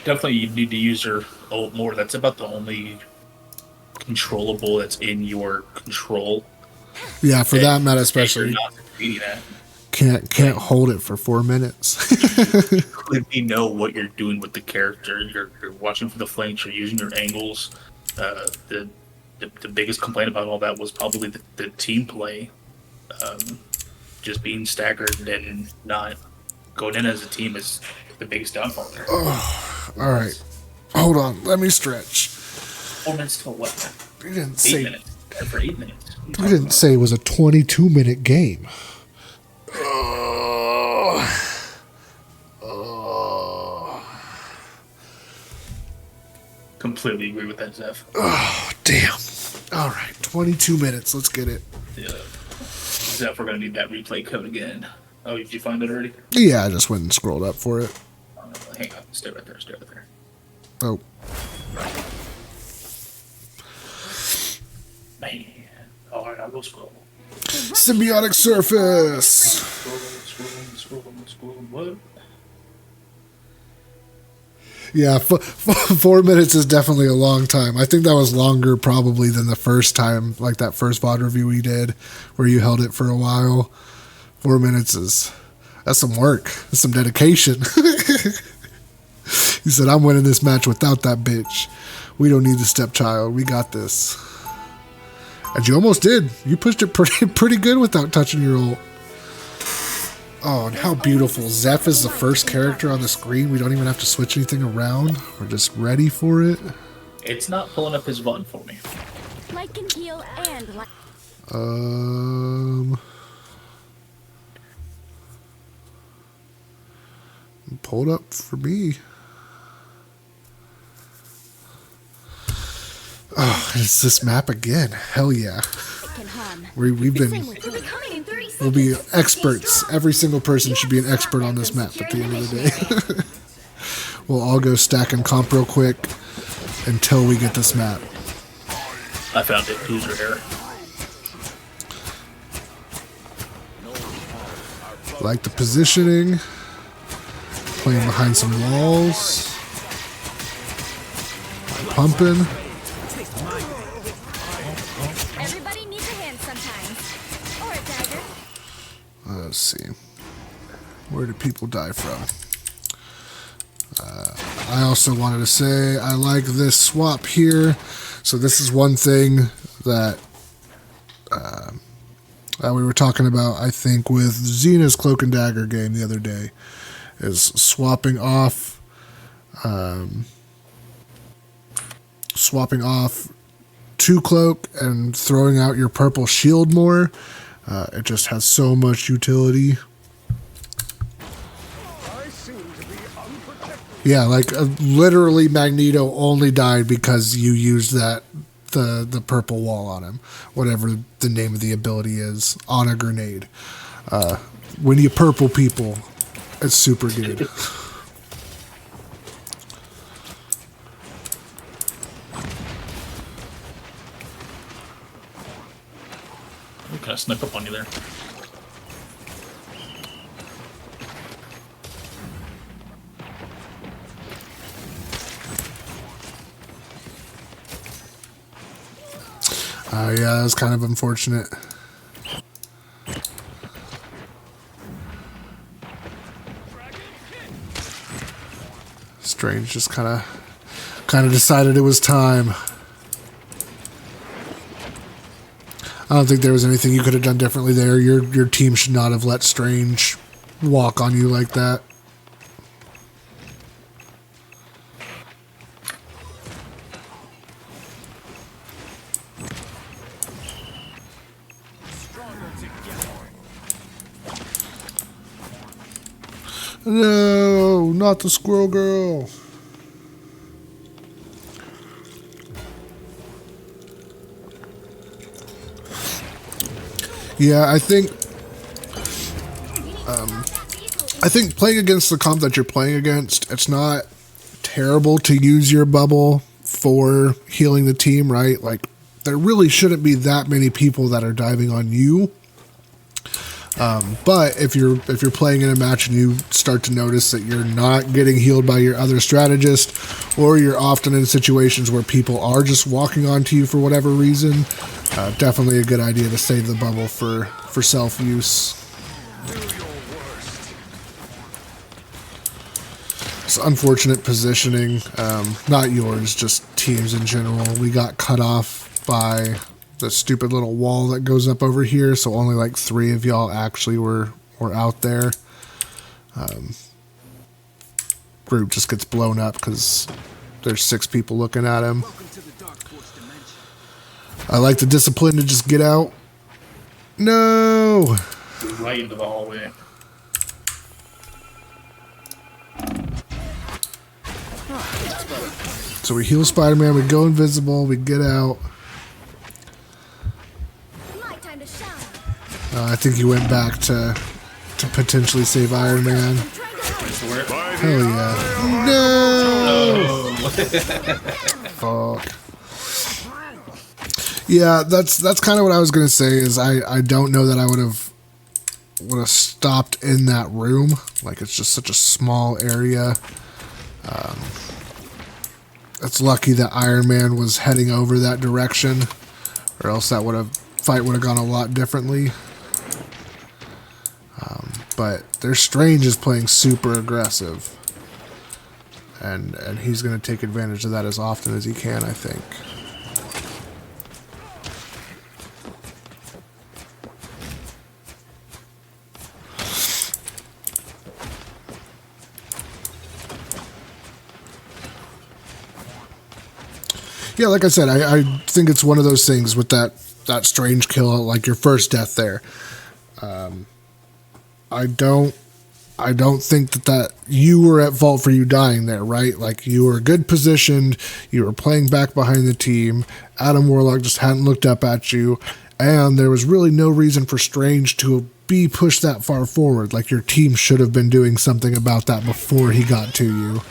Definitely, you need to use your ult more. That's about the only controllable that's in your control. Yeah, for that meta especially. You're not succeeding at. Can't hold it for 4 minutes. You know what you're doing with the character. You're watching for the flanks. You're using your angles. The biggest complaint about all that was probably the team play, just being staggered and not going in as a team is the biggest downfall there. Oh, all right, hold on. Let me stretch. 4 minutes till what? We didn't 8 say. minutes. For 8 minutes. We didn't say it was a 22-minute game. Completely agree with that, Zeph. Oh, damn. All right, 22 minutes. Let's get it. Yeah. Zeph, we're gonna need that replay code again. Oh, did you find it already? Yeah, I just went and scrolled up for it. Hang on. Stay right there. Stay right there. Oh. Man. All right, I'll go scroll. Symbiotic surface. Scroll. What? Yeah, 4 minutes is definitely a long time. I think that was longer probably than the first time, like that first VOD review we did, where you held it for a while. 4 minutes that's some work. That's some dedication. He said, I'm winning this match without that bitch. We don't need the stepchild. We got this. And you almost did. You pushed it pretty good without touching your ult. Oh, and how beautiful. Zeph is the first character on the screen. We don't even have to switch anything around. We're just ready for it. It's not pulling up his button for me. Light can heal and light. Pulled up for me. Oh, it's this map again. Hell yeah. Can hum. We've been. Same with We'll be me. coming in 30 seconds. We'll be experts. Stay strong. Every single person should be an expert on this map at the end of the day. We'll all go stack and comp real quick until we get this map. I found it. Loser error. Like the positioning. Playing behind some walls. Pumping. Everybody needs a hand sometimes. Or a dagger. Let's see. Where do people die from? I also wanted to say I like this swap here. So this is one thing that we were talking about, I think, with Xena's Cloak and Dagger game the other day, is swapping off two cloak and throwing out your purple shield more. It just has so much utility. I seem to be unprotected. Yeah, like literally Magneto only died because you used the purple wall on him, whatever the name of the ability is, on a grenade. When you purple people, it's super good. Can I snipe up on you there? Yeah, that's kind of unfortunate. Strange just kind of decided it was time. I don't think there was anything you could have done differently there. Your team should not have let Strange walk on you like that. No, not the squirrel girl. Yeah, I think playing against the comp that you're playing against, it's not terrible to use your bubble for healing the team, right? Like, there really shouldn't be that many people that are diving on you. But if you're playing in a match and you start to notice that you're not getting healed by your other strategist, or you're often in situations where people are just walking onto you for whatever reason, definitely a good idea to save the bubble for self-use. It's unfortunate positioning, not yours, just teams in general. We got cut off by the stupid little wall that goes up over here, so only like 3 of y'all actually were out there. Group just gets blown up because there's 6 people looking at him. Welcome to the Dark Force dimension. I like the discipline to just get out. No! Right into the hallway. So we heal Spider-Man, we go invisible, we get out. My time to shine. I think he went back to potentially save Iron Man. Hell yeah. No! Fuck. Yeah, that's kind of what I was gonna say. Is I don't know that I would have stopped in that room. Like, it's just such a small area. It's lucky that Iron Man was heading over that direction, or else that fight would have gone a lot differently. But their Strange is playing super aggressive, and he's going to take advantage of that as often as he can, I think. Yeah, like I said, I think it's one of those things with that Strange kill, like your first death there. I don't think that you were at fault for you dying there, right? Like, you were good positioned, you were playing back behind the team, Adam Warlock just hadn't looked up at you, and there was really no reason for Strange to be pushed that far forward. Like, your team should have been doing something about that before he got to you.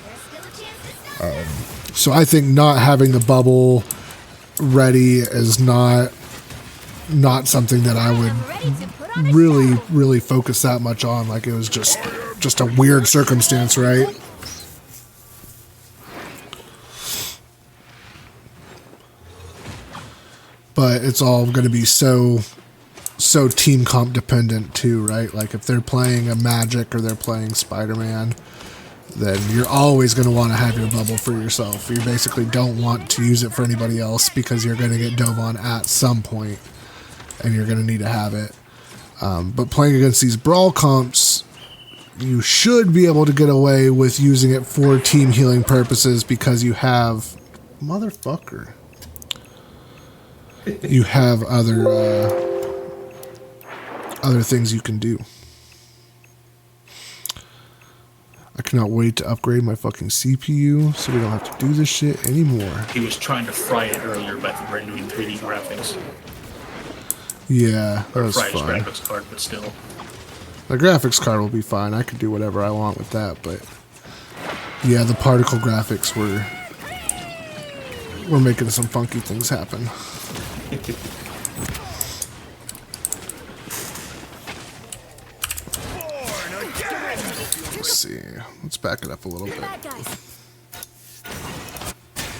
So I think not having the bubble ready is not something that I would really focus that much on. Like, it was just a weird circumstance, right? But it's all going to be so team comp dependent too, right? Like, if they're playing a Magic or they're playing Spider-Man, then you're always going to want to have your bubble for yourself. You basically don't want to use it for anybody else because you're going to get dove on at some point, and you're going to need to have it. But playing against these brawl comps, you should be able to get away with using it for team healing purposes because you have... Motherfucker. You have other things you can do. I cannot wait to upgrade my fucking CPU so we don't have to do this shit anymore. He was trying to fry it earlier by rendering 3D graphics. Yeah, that was Fry his fun. graphics card, but still. The graphics card will be fine. I could do whatever I want with that, but yeah, the particle graphics we're making some funky things happen. Let's see. Let's back it up a little bit. Bad guys.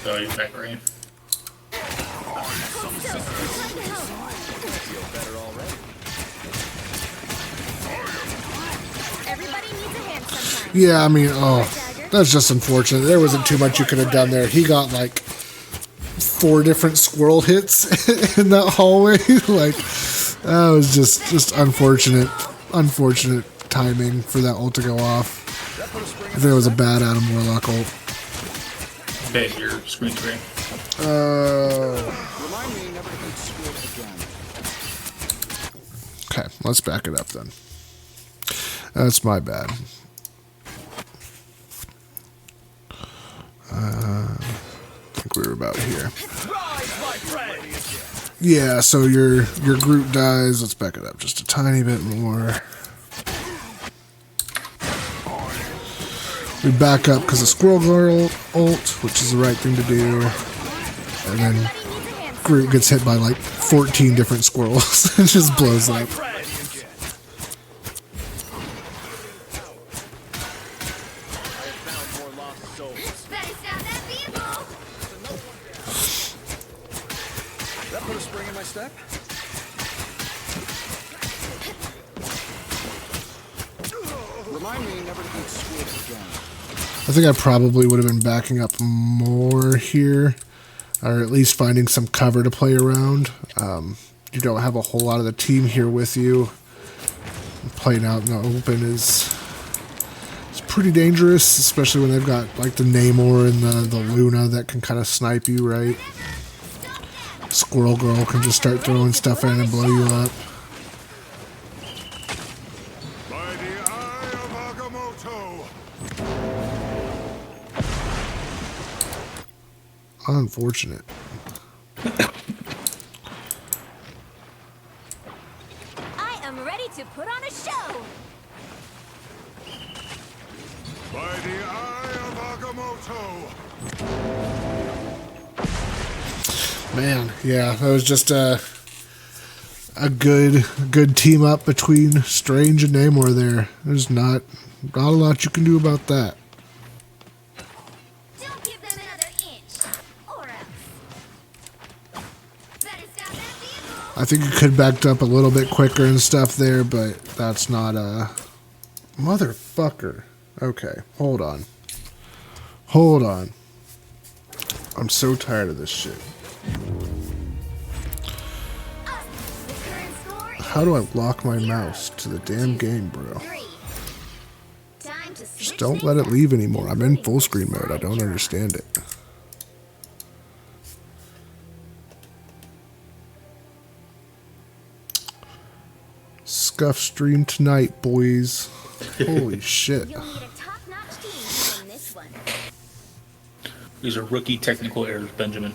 Oh, you're back right. Hold still. I'm trying to help. Everybody needs a hand sometimes. Yeah, I mean, that's just unfortunate. There wasn't too much you could have done there. He got like 4 different squirrel hits in that hallway. Like, that was just unfortunate timing for that ult to go off. I think it was a bad Adam Warlock ult. Okay, your screen's green. Remind me never to hit squid again. Okay, let's back it up then. That's my bad. I think we were about here. Yeah, so your group dies. Let's back it up just a tiny bit more. We back up because of Squirrel Girl ult, which is the right thing to do. And then Groot gets hit by like 14 different squirrels and just blows up. Better stop that vehicle. That put a spring in my step? Remind me never to eat squid again. I think I probably would have been backing up more here, or at least finding some cover to play around. You don't have a whole lot of the team here with you. Playing out in the open is pretty dangerous, especially when they've got like the Namor and the Luna that can kind of snipe you, right? Squirrel Girl can just start throwing stuff in and blow you up. By the eye of Agamotto. Unfortunate. I am ready to put on a show. By the eye of Agamotto. Man, yeah, that was just a good team up between Strange and Namor there. There's not a lot you can do about that. Don't give them another inch, or else. Better stop that vehicle. I think you could backed up a little bit quicker and stuff there, but that's not a motherfucker. Okay, hold on. I'm so tired of this shit. The current score is How do I lock my mouse to the damn game, bro? 3. Time to switch Just don't let it leave anymore. I'm in full screen mode. I don't understand it. Scuff stream tonight, boys. Holy shit. You'll need a top-notch team on this one. These are rookie technical errors, Benjamin.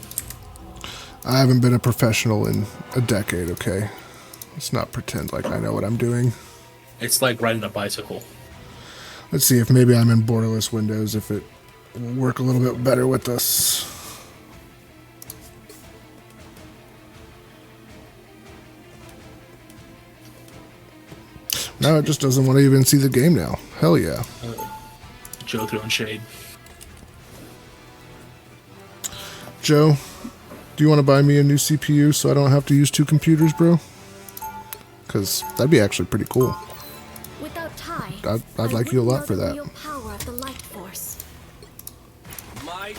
I haven't been a professional in a decade, okay? Let's not pretend like I know what I'm doing. It's like riding a bicycle. Let's see if maybe I'm in borderless Windows, if it will work a little bit better with us. No, it just doesn't want to even see the game now. Hell yeah. Joe throwing shade. Joe, do you want to buy me a new CPU so I don't have to use 2 computers, bro? Because that'd be actually pretty cool. Without Ty, I'd like you a lot for the that. real power of the light force. My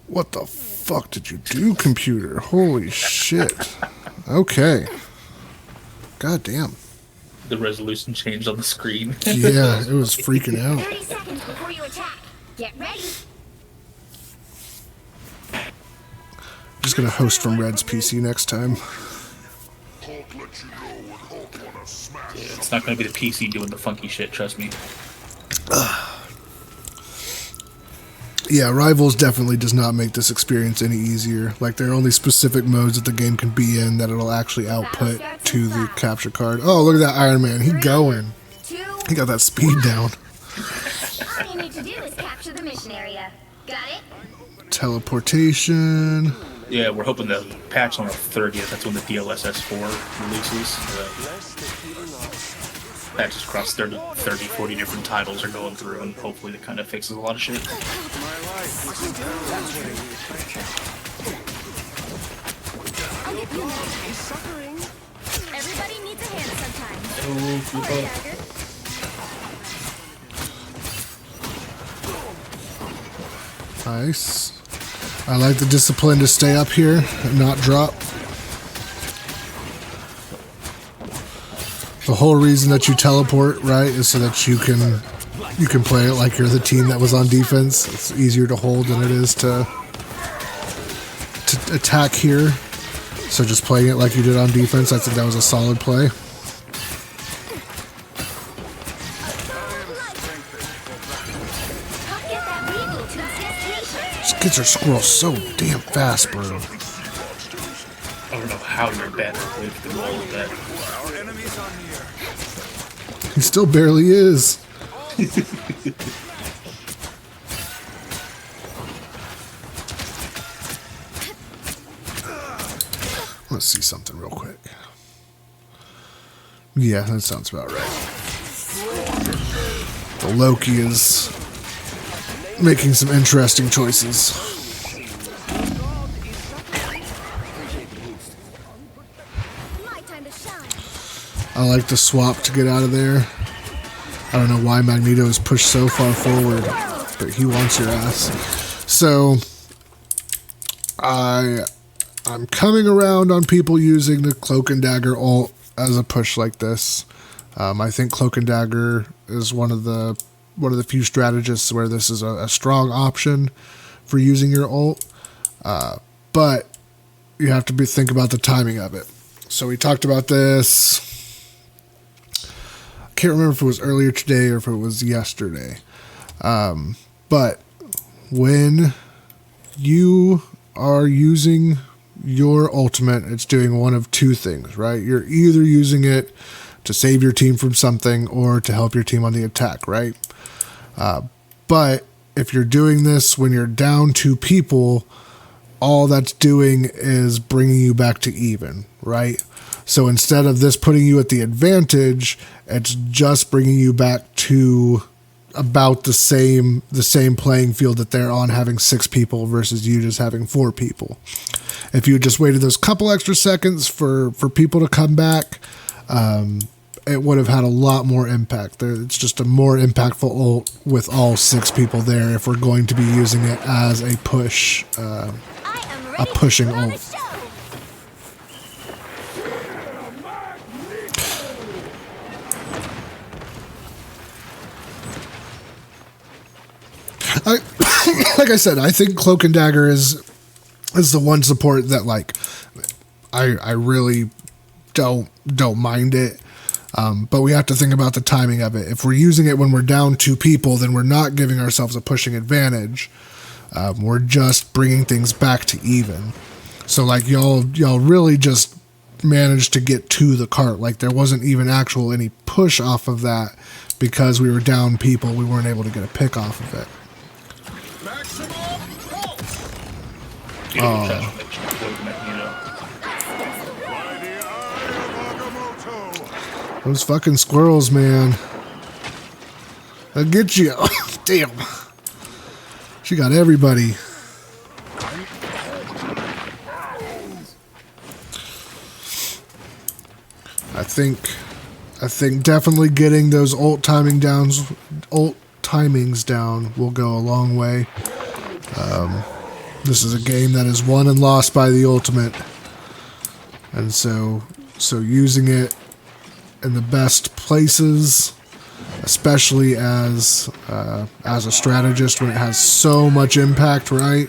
What the fuck did you do, computer? Holy shit. Okay. God damn. The resolution changed on the screen. Yeah, it was freaking out. 30 seconds before you attack. Get ready. Just gonna host from Red's PC next time. It's not going to be the PC doing the funky shit, trust me. Yeah, Rivals definitely does not make this experience any easier. Like, there are only specific modes that the game can be in that it'll actually output to the capture card. Oh, look at that Iron Man. He going. 2. He got that speed down. All you need to do is capture the mission area. Got it? Teleportation. Yeah, we're hoping the patch on the 30th, that's when the DLSS 4 releases. Patches across 30, 40 different titles are going through, and hopefully that kind of fixes a lot of shit. Everybody needs a hand sometimes. Nice. I like the discipline to stay up here and not drop. The whole reason that you teleport, right, is so that you can play it like you're the team that was on defense. It's easier to hold than it is to attack here. So just playing it like you did on defense, I think that was a solid play. Get that vehicle to its destination. These kids are squirrels so damn fast, bro. I don't know how you're better with the all of that. Our enemies are near. He still barely is. Let's see something real quick. Yeah, that sounds about right. The Loki is making some interesting choices. My time to shine. I like the swap to get out of there. I don't know why Magneto is pushed so far forward, but he wants your ass. So, I'm coming around on people using the Cloak and Dagger ult as a push like this. I think Cloak and Dagger is one of the few strategists where this is a strong option for using your ult, but you have to think about the timing of it. So we talked about this. I can't remember if it was earlier today or if it was yesterday. But when you are using your ultimate, it's doing one of two things, right? You're either using it to save your team from something or to help your team on the attack, right? But if you're doing this when you're down 2 people, all that's doing is bringing you back to even, right? So instead of this putting you at the advantage, it's just bringing you back to about the same playing field that they're on, having 6 people versus you just having 4 people. If you just waited those couple extra seconds for people to come back, it would have had a lot more impact. It's just a more impactful ult with all 6 people there if we're going to be using it as a push, a pushing ult. Like I said, I think Cloak and Dagger is the one support that, like, I really don't mind it. But we have to think about the timing of it. If we're using it when we're down 2 people, then we're not giving ourselves a pushing advantage. We're just bringing things back to even. So, like, y'all really just managed to get to the cart. Like, there wasn't even any push off of that because we were down people. We weren't able to get a pick off of it. Those fucking squirrels, man. They'll get you. Damn. She got everybody. I think definitely getting those ult timings down will go a long way. This is a game that is won and lost by the ultimate, and so using it in the best places, especially as a strategist when it has so much impact, right?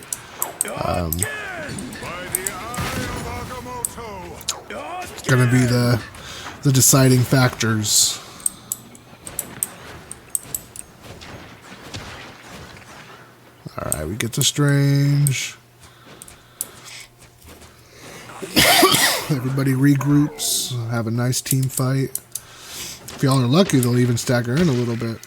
It's gonna be the deciding factors. Alright, we get to Strange. Everybody regroups, have a nice team fight. If y'all are lucky, they'll even stagger in a little bit.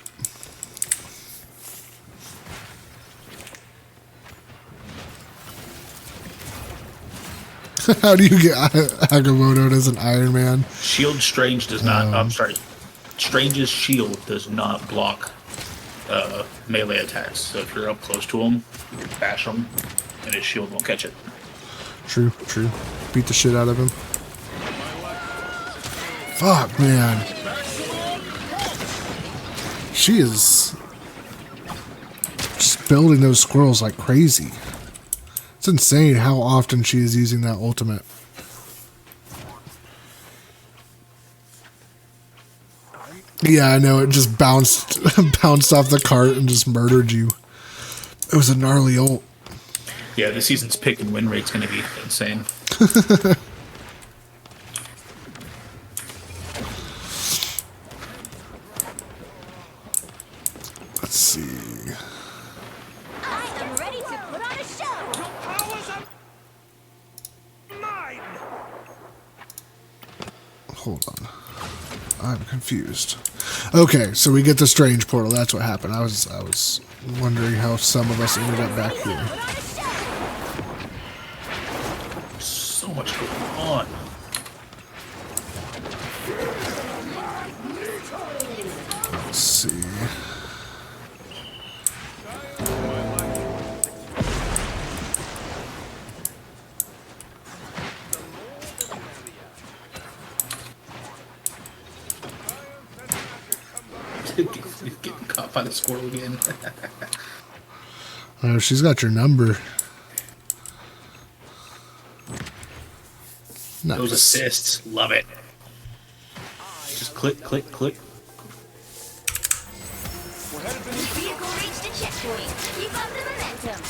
How do you get Agamotto as an Iron Man? Shield Strange does not. I'm sorry. Strange's shield does not block melee attacks. So if you're up close to him, you can bash him, and his shield won't catch it. True. Beat the shit out of him. Fuck, man. She is just building those squirrels like crazy. It's insane how often she is using that ultimate. Yeah, I know, it just bounced off the cart and just murdered you. It was a gnarly ult. Yeah, this season's pick and win rate's going to be insane. Let's see. I am ready to put on a show. Your powers are mine. Hold on. I'm confused. Okay, so we get the Strange portal. That's what happened. I was wondering how some of us ended up back here. So much going on. Let's see. Getting caught by the squirrel again. Oh, she's got your number. Nice. Those assists, love it. Just click. Vehicle reached a checkpoint. Keep up the momentum.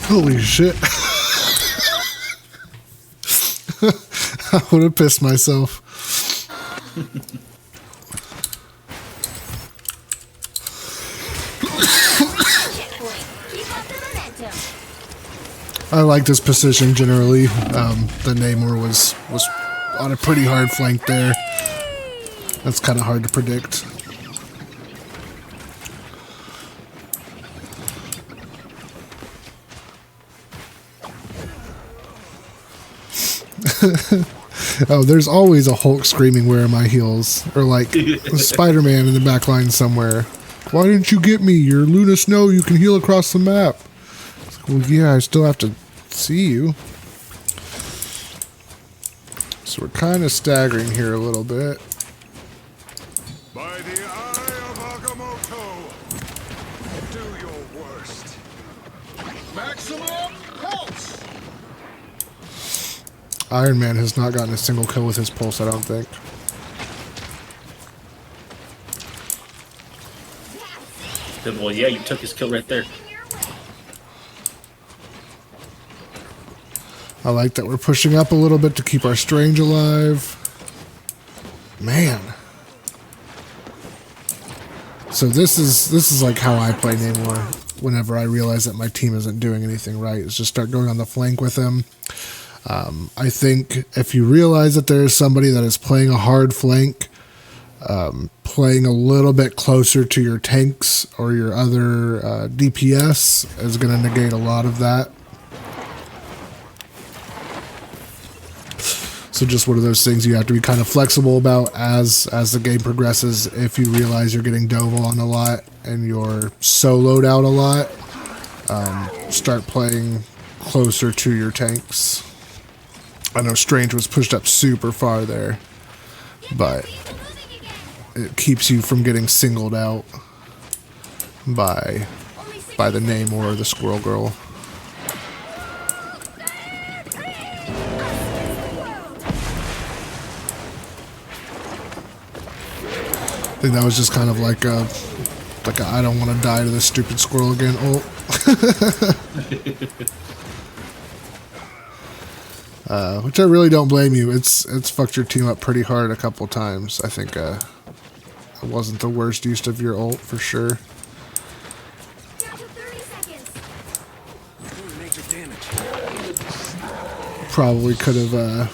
Holy shit. I would have pissed myself. Keep up the momentum. I like this position generally. The Namor was on a pretty hard flank there. That's kind of hard to predict. Oh, there's always a Hulk screaming, "Where are my heels?" Or like Spider-Man in the back line somewhere. "Why didn't you get me? You're Luna Snow. You can heal across the map." It's like, well, yeah, I still have to see you. So we're kind of staggering here a little bit. By the eye of Agamotto, do your worst. Maximum pulse! Iron Man has not gotten a single kill with his pulse, I don't think. Well, yeah, you took his kill right there. I like that we're pushing up a little bit to keep our Strange alive. Man. So this is like how I play Namor whenever I realize that my team isn't doing anything right. Is just start going on the flank with him. I think if you realize that there is somebody that is playing a hard flank, playing a little bit closer to your tanks or your other DPS is going to negate a lot of that. So just one of those things you have to be kind of flexible about as the game progresses. If you realize you're getting dove on a lot and you're soloed out a lot, start playing closer to your tanks. I know Strange was pushed up super far there, but it keeps you from getting singled out by the Namor or the Squirrel Girl. I think that was just kind of like a I don't want to die to this stupid squirrel again ult. Which I really don't blame you. It's fucked your team up pretty hard a couple times. I think it wasn't the worst use of your ult for sure. Down to 30 seconds. Major damage. Probably could have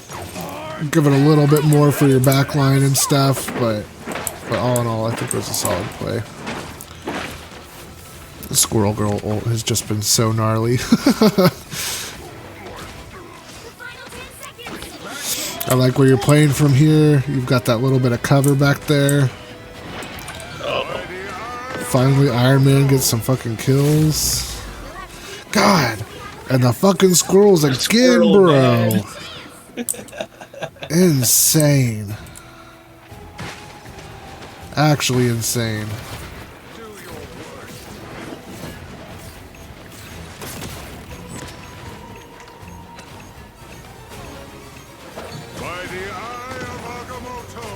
given a little bit more for your backline and stuff, but all in all, I think it was a solid play. The Squirrel Girl ult has just been so gnarly. I like where you're playing from here. You've got that little bit of cover back there. Finally, Iron Man gets some fucking kills. God, and the fucking squirrels again, Squirrel, bro. man. Insane. Actually insane. By the eye of Agamotto,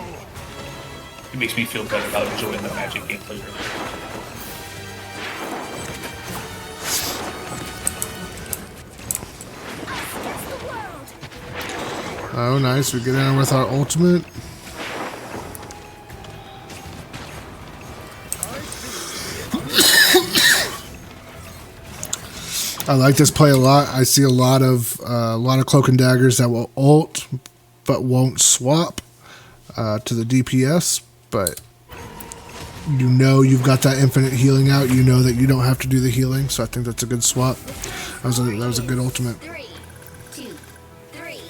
It makes me feel better about enjoying the Magic gameplay. Oh, nice. We get in with our ultimate. I like this play a lot. I see a lot of cloak and daggers that will ult but won't swap to the DPS. But you know you've got that infinite healing out. You know that you don't have to do the healing. So I think that's a good swap. That was a good ultimate. 3, 2, 3.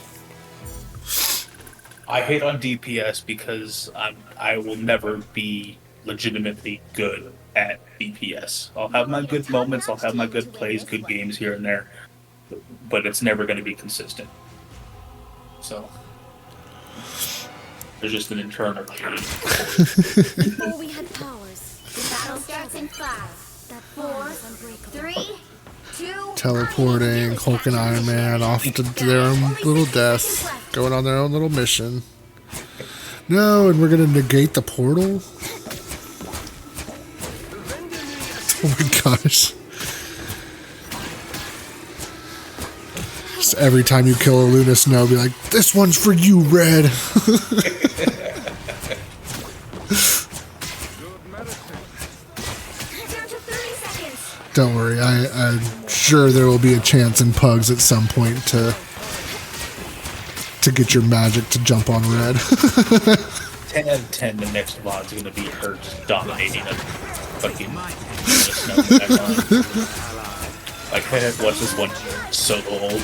I hate on DPS because I will never be legitimately good at DPS. I'll have my good moments, I'll have my good plays, good games here and there, but it's never going to be consistent. So there's just an internal hate. Before we had powers, The battle starts in 5, 4, 3, 2. Teleporting Hulk and Iron Man off to their own little death, going on their own little mission. No, and we're gonna negate the portal? Oh my gosh. Just every time you kill a Luna Snow, be like, this one's for you, Red. Down to 30 seconds. Don't worry, I'm sure there will be a chance in Pugs at some point to get your magic to jump on Red. 10 out of 10, the next VOD's gonna be her just dominating a fucking snow backline. Like, hey, what's this one? So old.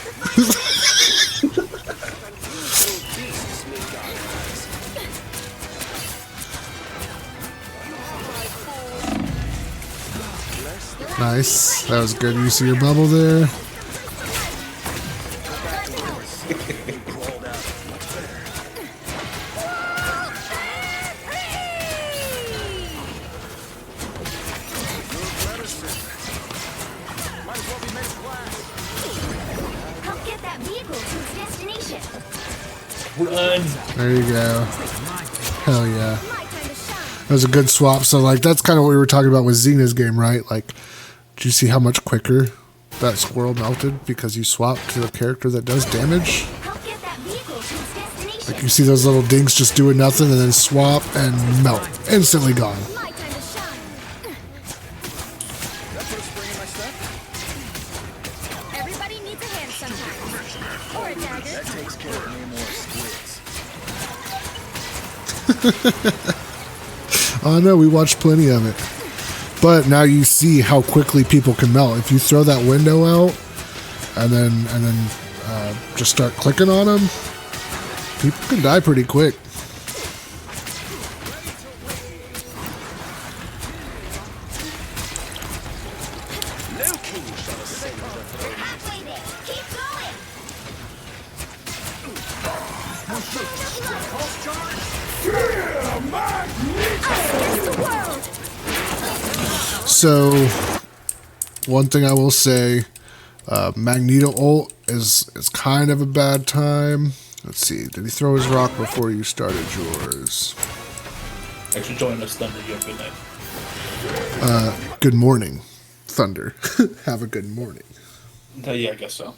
Nice. That was good use of your bubble there. Help get that vehicle to its destination. Run! There you go. Hell yeah. My time to shine. That was a good swap. So, like, that's kind of what we were talking about with Xena's game, right? Like, do you see how much quicker that squirrel melted because you swapped to a character that does damage? Help get that vehicle to its destination. Like, you see those little dinks just doing nothing and then swap and melt. Instantly gone. My time to shine. Everybody needs a hand sometimes. Or a dagger. That takes care of me more squids. Oh no, we watched plenty of it. But now you see how quickly people can melt. If you throw that window out and then just start clicking on them, people can die pretty quick. You're halfway there. Keep going. Against the world. So, one thing I will say, Magneto ult is kind of a bad time. Let's see, did he throw his rock before you started yours? Thanks for joining us, Thunder. You have a good night. Good morning, Thunder. Have a good morning. Yeah, I guess so.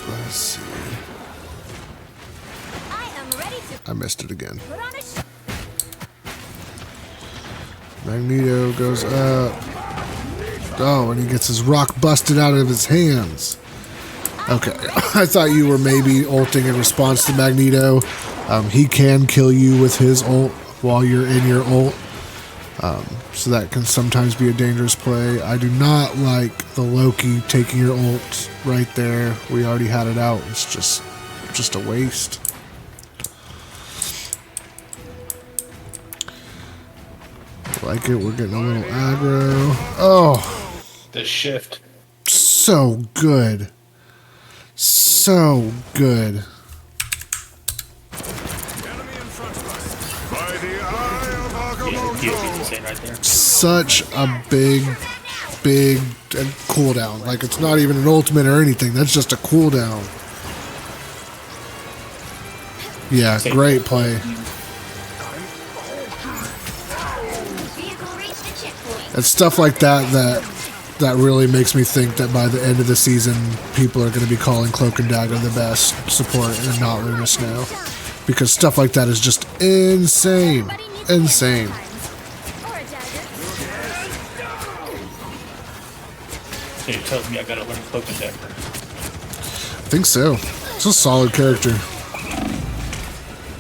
Let's see. I am ready to I missed it again. put on a show. Magneto goes up. Oh, and he gets his rock busted out of his hands. Okay, I thought you were maybe ulting in response to Magneto. He can kill you with his ult while you're in your ult. So that can sometimes be a dangerous play. I do not like the Loki taking your ult right there. We already had it out. It's just a waste. I like it. We're getting a little aggro. Oh, The shift. so good. So good. DOT's insane right there. Such a big cooldown. Like, it's not even an ultimate or anything. That's just a cooldown. Yeah, great play. Vehicle reached the checkpoint. It's stuff like that really makes me think that by the end of the season, people are going to be calling Cloak and Dagger the best support and not Luna Snow. Because stuff like that is just insane. Insane. Or a dagger. So you're telling me I gotta learn Cloak and Dagger. I think so. It's a solid character.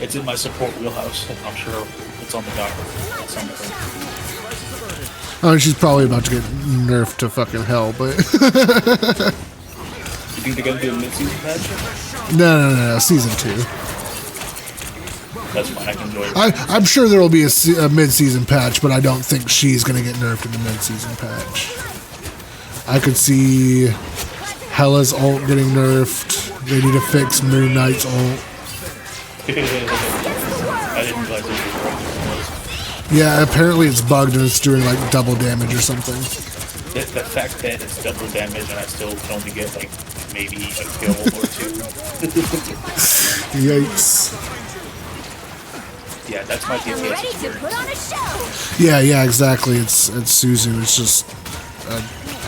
It's in my support wheelhouse, and I'm sure it's on the docket at some point. I mean, she's probably about to get nerfed to fucking hell, but... You think they're gonna do a mid-season patch? No, season 2. That's fine, I can enjoy it. I'm sure there will be a mid-season patch, but I don't think she's going to get nerfed in the mid-season patch. I could see Hela's ult getting nerfed. They need to fix Moon Knight's ult. I didn't realize it was. Yeah, apparently it's bugged and it's doing like double damage or something. The fact that it's double damage and I still can only get like maybe a kill or two. Yikes. Yeah, that's my I'm ready DPS to experience. put on a show. Yeah, exactly. It's Suzu. It's just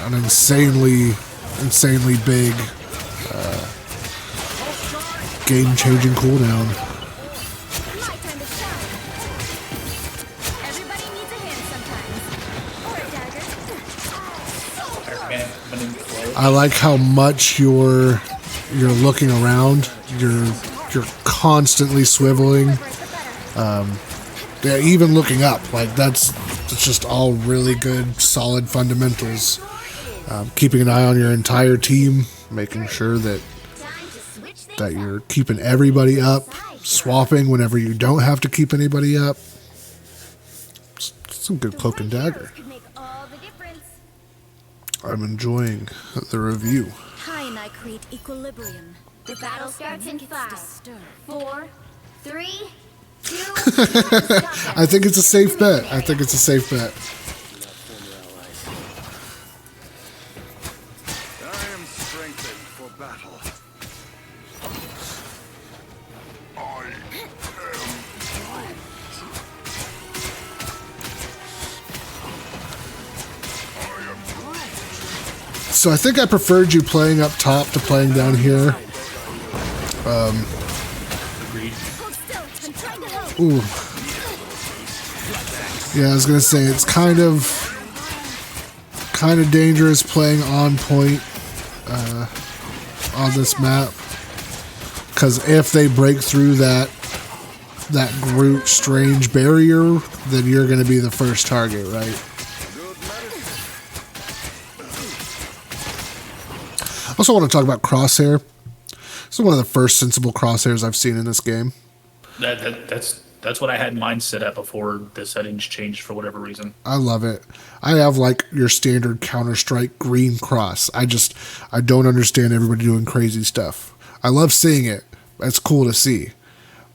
an insanely big game-changing cooldown. My time to shine. Everybody needs a hand sometimes. Or a dagger. Iron Man coming in close. I like how much you're looking around. You're constantly swiveling. Yeah, even looking up. Like that's just all really good, solid fundamentals. Keeping an eye on your entire team, making sure that you're keeping everybody up, swapping whenever you don't have to keep anybody up. Some good cloak and dagger. Could make all the difference. I'm enjoying the review. Kai and I create equilibrium. The battle starts in 5, Stir. 4, 3, 2. I think it's a safe bet. I think it's a safe bet. I am strengthened for battle. So I think I preferred you playing up top to playing down here. Agreed. Hold still. I'm trying to help. Ooh. Yeah, I was gonna say it's kind of dangerous playing on point on this map, because if they break through that Groot strange barrier, then you're gonna be the first target, right? I also want to talk about crosshair. This is one of the first sensible crosshairs I've seen in this game. That's what I had mine set at before the settings changed for whatever reason. I love it. I have like your standard Counter-Strike green cross. I don't understand everybody doing crazy stuff. I love seeing it. It's cool to see.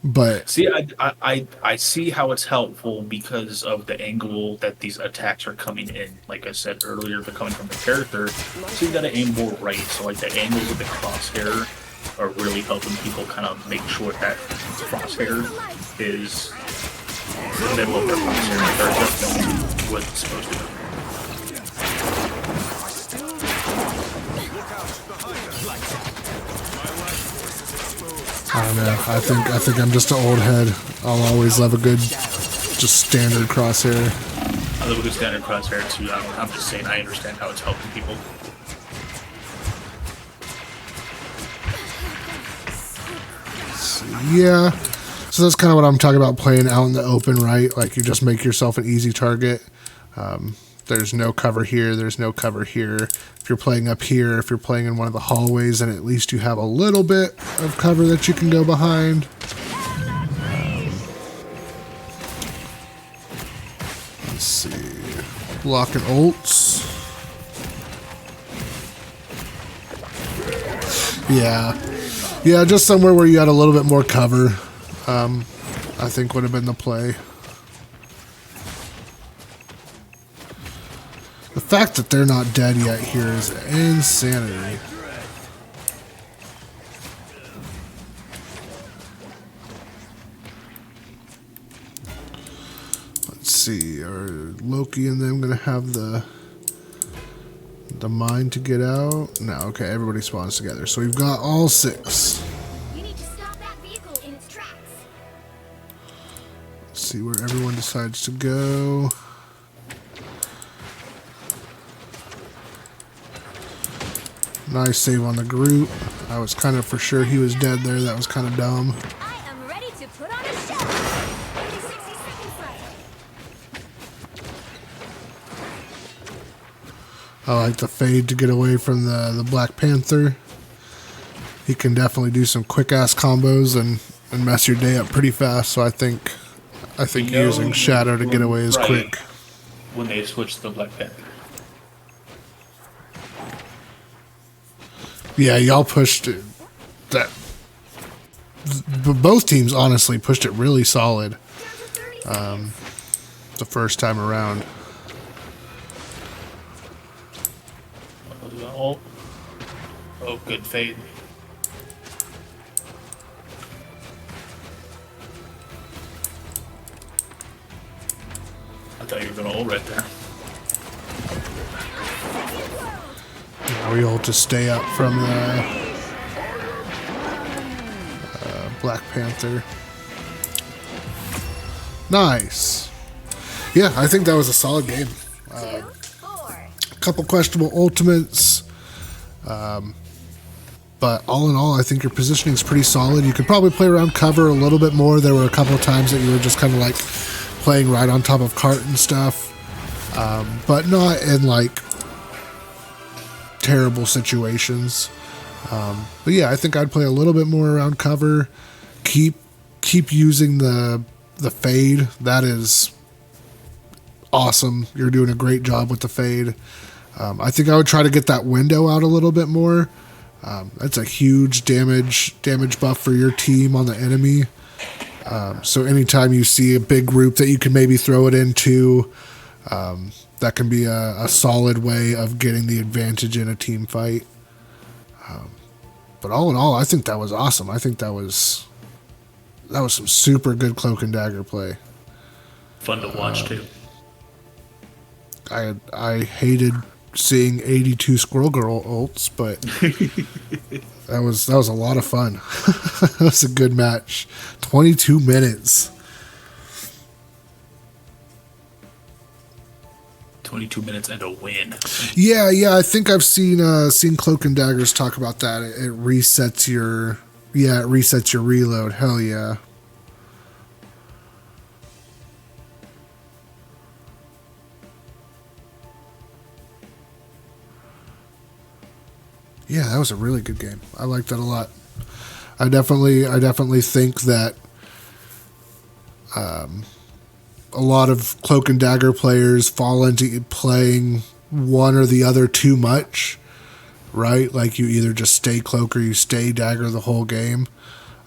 But See, I see how it's helpful because of the angle that these attacks are coming in. Like I said earlier, they're coming from the character, so you gotta aim more right. So like the angles of the crosshair are really helping people kind of make sure that crosshair is the middle of their crosshair, like they're just going to what it's supposed to be. I don't know. I think I'm just an old head. I'll always love a good, just standard crosshair. I love a good standard crosshair too. I'm just saying I understand how it's helping people. Yeah. So that's kind of what I'm talking about, playing out in the open, right? Like you just make yourself an easy target. There's no cover here. There's no cover here. If you're playing up here, if you're playing in one of the hallways, then at least you have a little bit of cover that you can go behind. Let's see. Lock and ults. Yeah, just somewhere where you had a little bit more cover, I think would have been the play. The fact that they're not dead yet here is insanity. Let's see, are Loki and them gonna have the mine to get out? No, okay, everybody spawns together. So we've got all 6. You need to stop that vehicle in its tracks. Let's see where everyone decides to go. Nice save on the Groot. I was kind of for sure he was dead there. That was kind of dumb. I am ready to put on a show. Only 60 seconds left. I like the fade to get away from the Black Panther. He can definitely do some quick ass combos and mess your day up pretty fast. So I think using Shadow to get away is right quick. when they switched to Black Panther. Yeah, y'all pushed it. both teams honestly pushed it really solid the first time around. Oh, good fade. I thought you were gonna ult right there. Yeah, we ult to stay up from the Black Panther. Nice. Yeah, I think that was a solid game. A couple questionable ultimates. But all in all, I think your positioning is pretty solid. You could probably play around cover a little bit more. There were a couple of times that you were just kind of like playing right on top of cart and stuff. But not in like terrible situations. But yeah, I think I'd play a little bit more around cover. Keep using the fade. That is awesome. You're doing a great job with the fade. I think I would try to get that window out a little bit more. That's a huge damage buff for your team on the enemy. So anytime you see a big group that you can maybe throw it into, that can be a solid way of getting the advantage in a team fight. But all in all, I think that was awesome. I think that was some super good cloak and dagger play. Fun to watch too. I hated seeing 82 Squirrel Girl ults, but that was a lot of fun. That was a good match. 22 minutes. 22 minutes and a win. Yeah. I think I've seen Cloak and Daggers talk about that. It resets your reload. Hell yeah. Yeah, that was a really good game. I liked that a lot. I definitely think that a lot of Cloak and Dagger players fall into playing one or the other too much, right? Like you either just stay Cloak or you stay Dagger the whole game.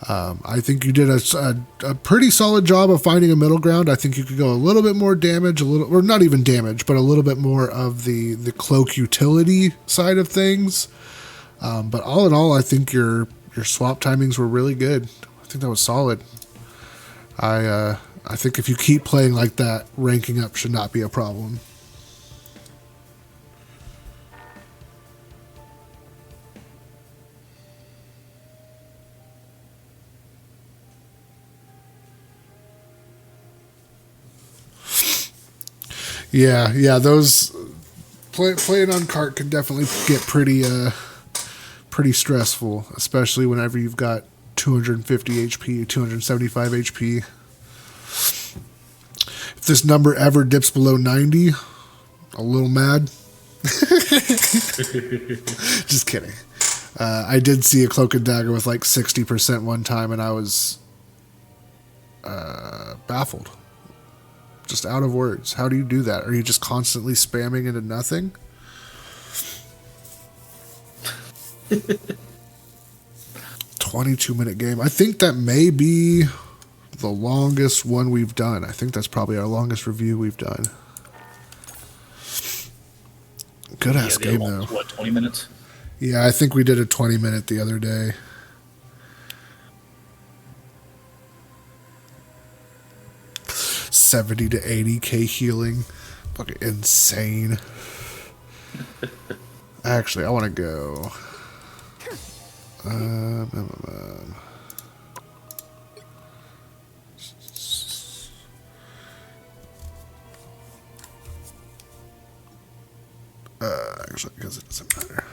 I think you did a pretty solid job of finding a middle ground. I think you could go a little bit more damage, or not even damage, but a little bit more of the Cloak utility side of things. But all in all, I think your swap timings were really good. I think that was solid. I think if you keep playing like that, ranking up should not be a problem. Yeah, those playing on cart can definitely get pretty stressful, especially whenever you've got 250 HP, 275 HP. If this number ever dips below 90, a little mad. Just kidding. I did see a Cloak and Dagger with like 60% one time, and I was baffled. Just out of words. How do you do that? Are you just constantly spamming into nothing? 22-minute game. I think that may be the longest one we've done. I think that's probably our longest review we've done. Good ass game though. What, 20 minutes? Yeah, I think we did a 20-minute the other day. $70 to $80K healing. Fucking insane. Actually, I want to go. Actually, because it doesn't matter.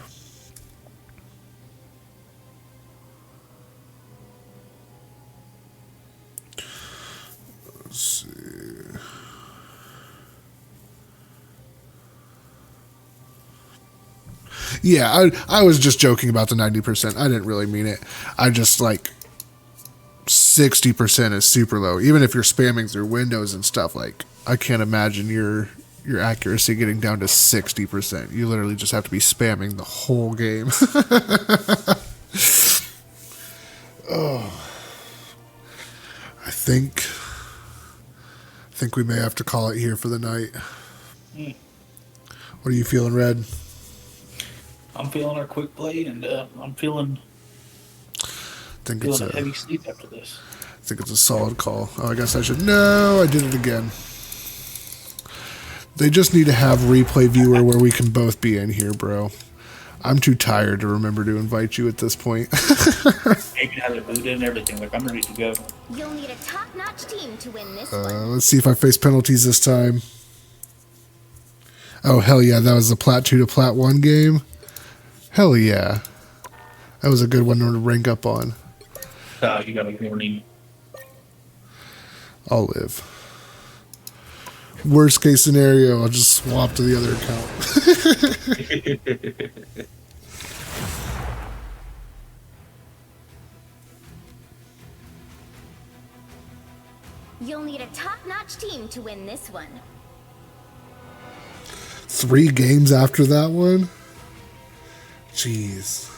Let's see. Yeah, I was just joking about the 90%. I didn't really mean it. I just like 60% is super low. Even if you're spamming through windows and stuff, like I can't imagine your accuracy getting down to 60%. You literally just have to be spamming the whole game. Oh. think we may have to call it here for the night. What are you feeling, Red? I'm feeling our quick play, and I'm feeling a heavy sleep after this. I think it's a solid call. Oh, I guess I should. No, I did it again. They just need to have replay viewer where we can both be in here, bro. I'm too tired to remember to invite you at this point. Maybe have it booted and everything. Like, I'm ready to go. You'll need a top-notch team to win this one. Let's see if I face penalties this time. Oh, hell yeah. That was the Plat 2 to Plat 1 game. Hell yeah. That was a good one to rank up on. You got a warning. I'll live. Worst case scenario, I'll just swap to the other account. You'll need a top-notch team to win this one. 3 games after that one? Jeez.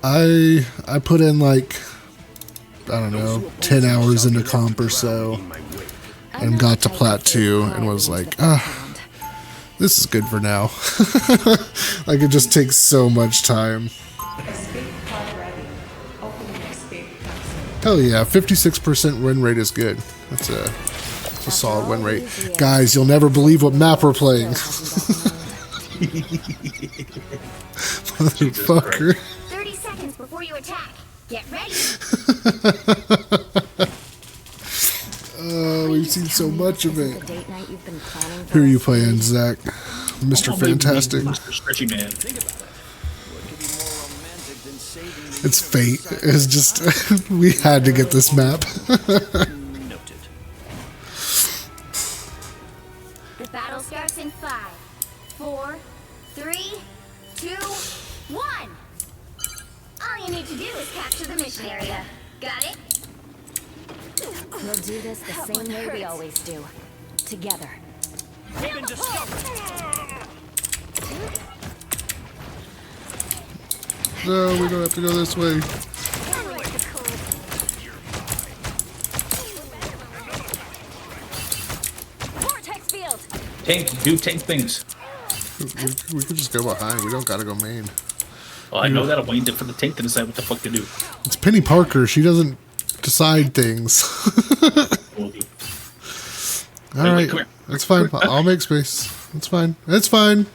I put in like, I don't know, 10 hours into comp or so and got to Plat 2 and was like, this is good for now. Like, it just takes so much time. Hell yeah, 56% win rate is good. That's a solid win rate. Guys, you'll never believe what map we're playing. Motherfucker. 30 seconds before you attack. Get ready. Oh, we've seen so much of it. Who are you playing, Zach? Mr. Fantastic. Mr. Stretchy Man. It's fate. It's just, we had to get this map. The battle starts in 5, 4, 3, 2, 1. All you need to do is capture the mission area. Got it? We'll do this the same way we always do. Together. No, we don't have to go this way. Vortex field. Do tank things. We could just go behind. We don't gotta go main. Well, I know that. I'm waiting for the tank to decide what the fuck to do. It's Penny Parker. She doesn't decide things. All right, that's fine. I'll make space. It's fine. It's fine.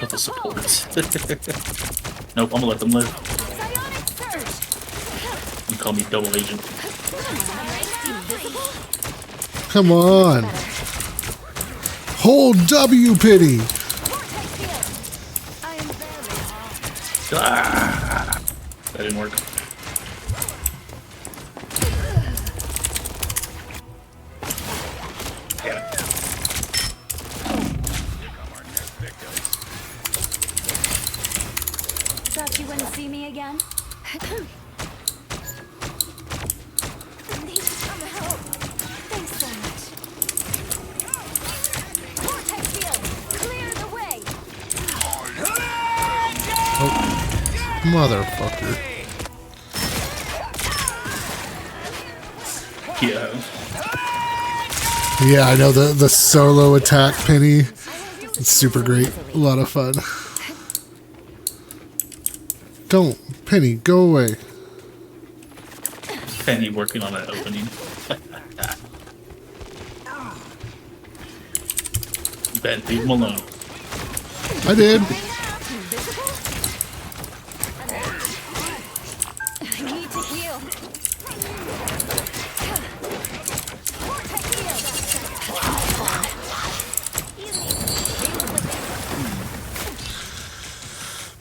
With the supports. Nope, I'm gonna let them live. You call me double agent. Come on. Hold W, Penny. Ah, that didn't work. Yeah. Thought you wouldn't see me again? Need some help. Thanks so much. Vortex field, clear the way. Motherfucker. Yeah. Yeah, I know the solo attack, Penny. It's super great. A lot of fun. Don't. Penny, go away. Penny working on that opening. Ben, leave him alone. I did. I need to heal. Vortex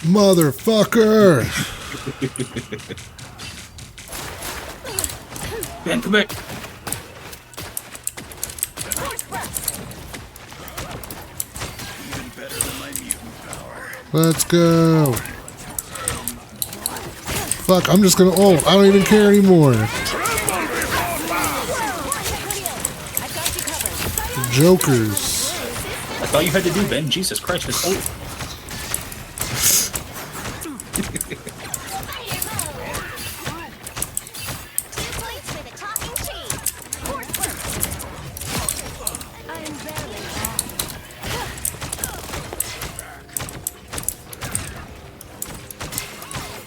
Motherfucker. Ben, come back. Let's go. Fuck, I'm just gonna ult. I don't even care anymore. Jokers. That's all you had to do, Ben. Jesus Christ, this ult.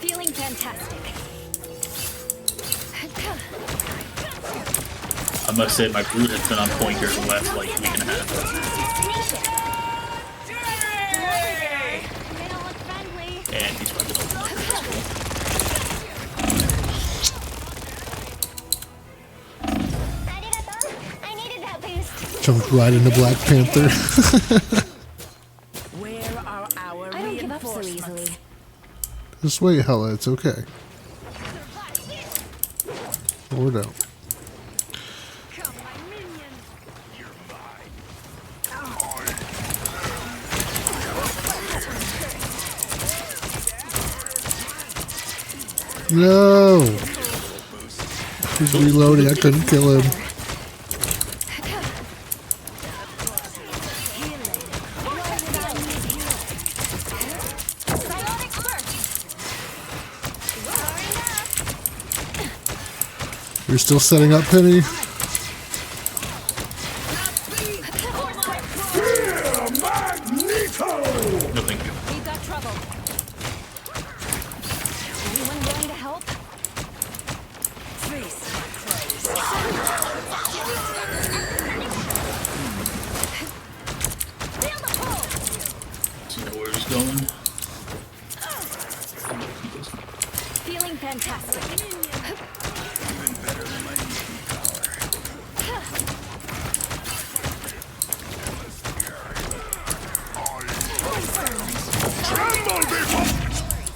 Feeling fantastic. I must say, my brute has been on point here the last like week and a half. They don't look friendly. And he's running over. I needed that boost. Jumped right into Black Panther. Where are our I don't give up so easily. Just wait, Hella, it's okay. Or no. Come, my minion. No! He's reloading, I couldn't kill him. You're still setting up, Penny? No, thank you. We've got trouble. Anyone willing to help? Freeze. Feel the pull. See where he's going. Feeling fantastic.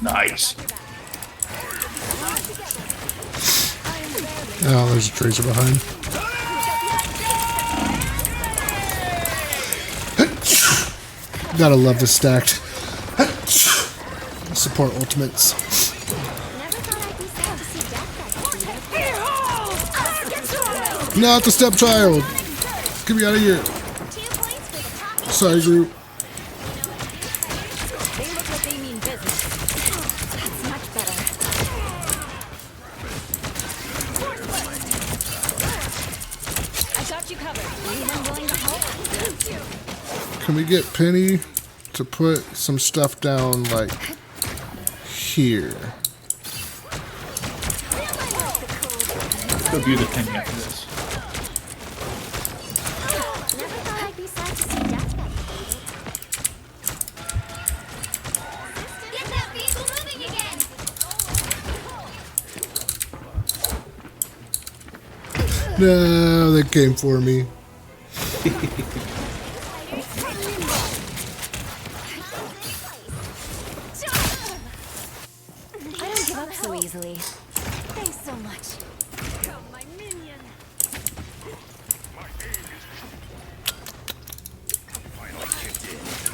Nice. Oh, there's a tracer behind. Gotta love the stacked support ultimates. Never thought I'd be sad to see death like Not the stepchild! Get me out of here. 2 points for the talking. Sorry, group. They look like they mean business. That's much better. I got you covered. Anyone willing to help? Can we get Penny to put some stuff down, like, here? Let's go view the penny after this. Never thought I'd be sad to see death like Get that vehicle moving again! No, they came for me. I don't give up so easily. Thanks so much. Come, my minion.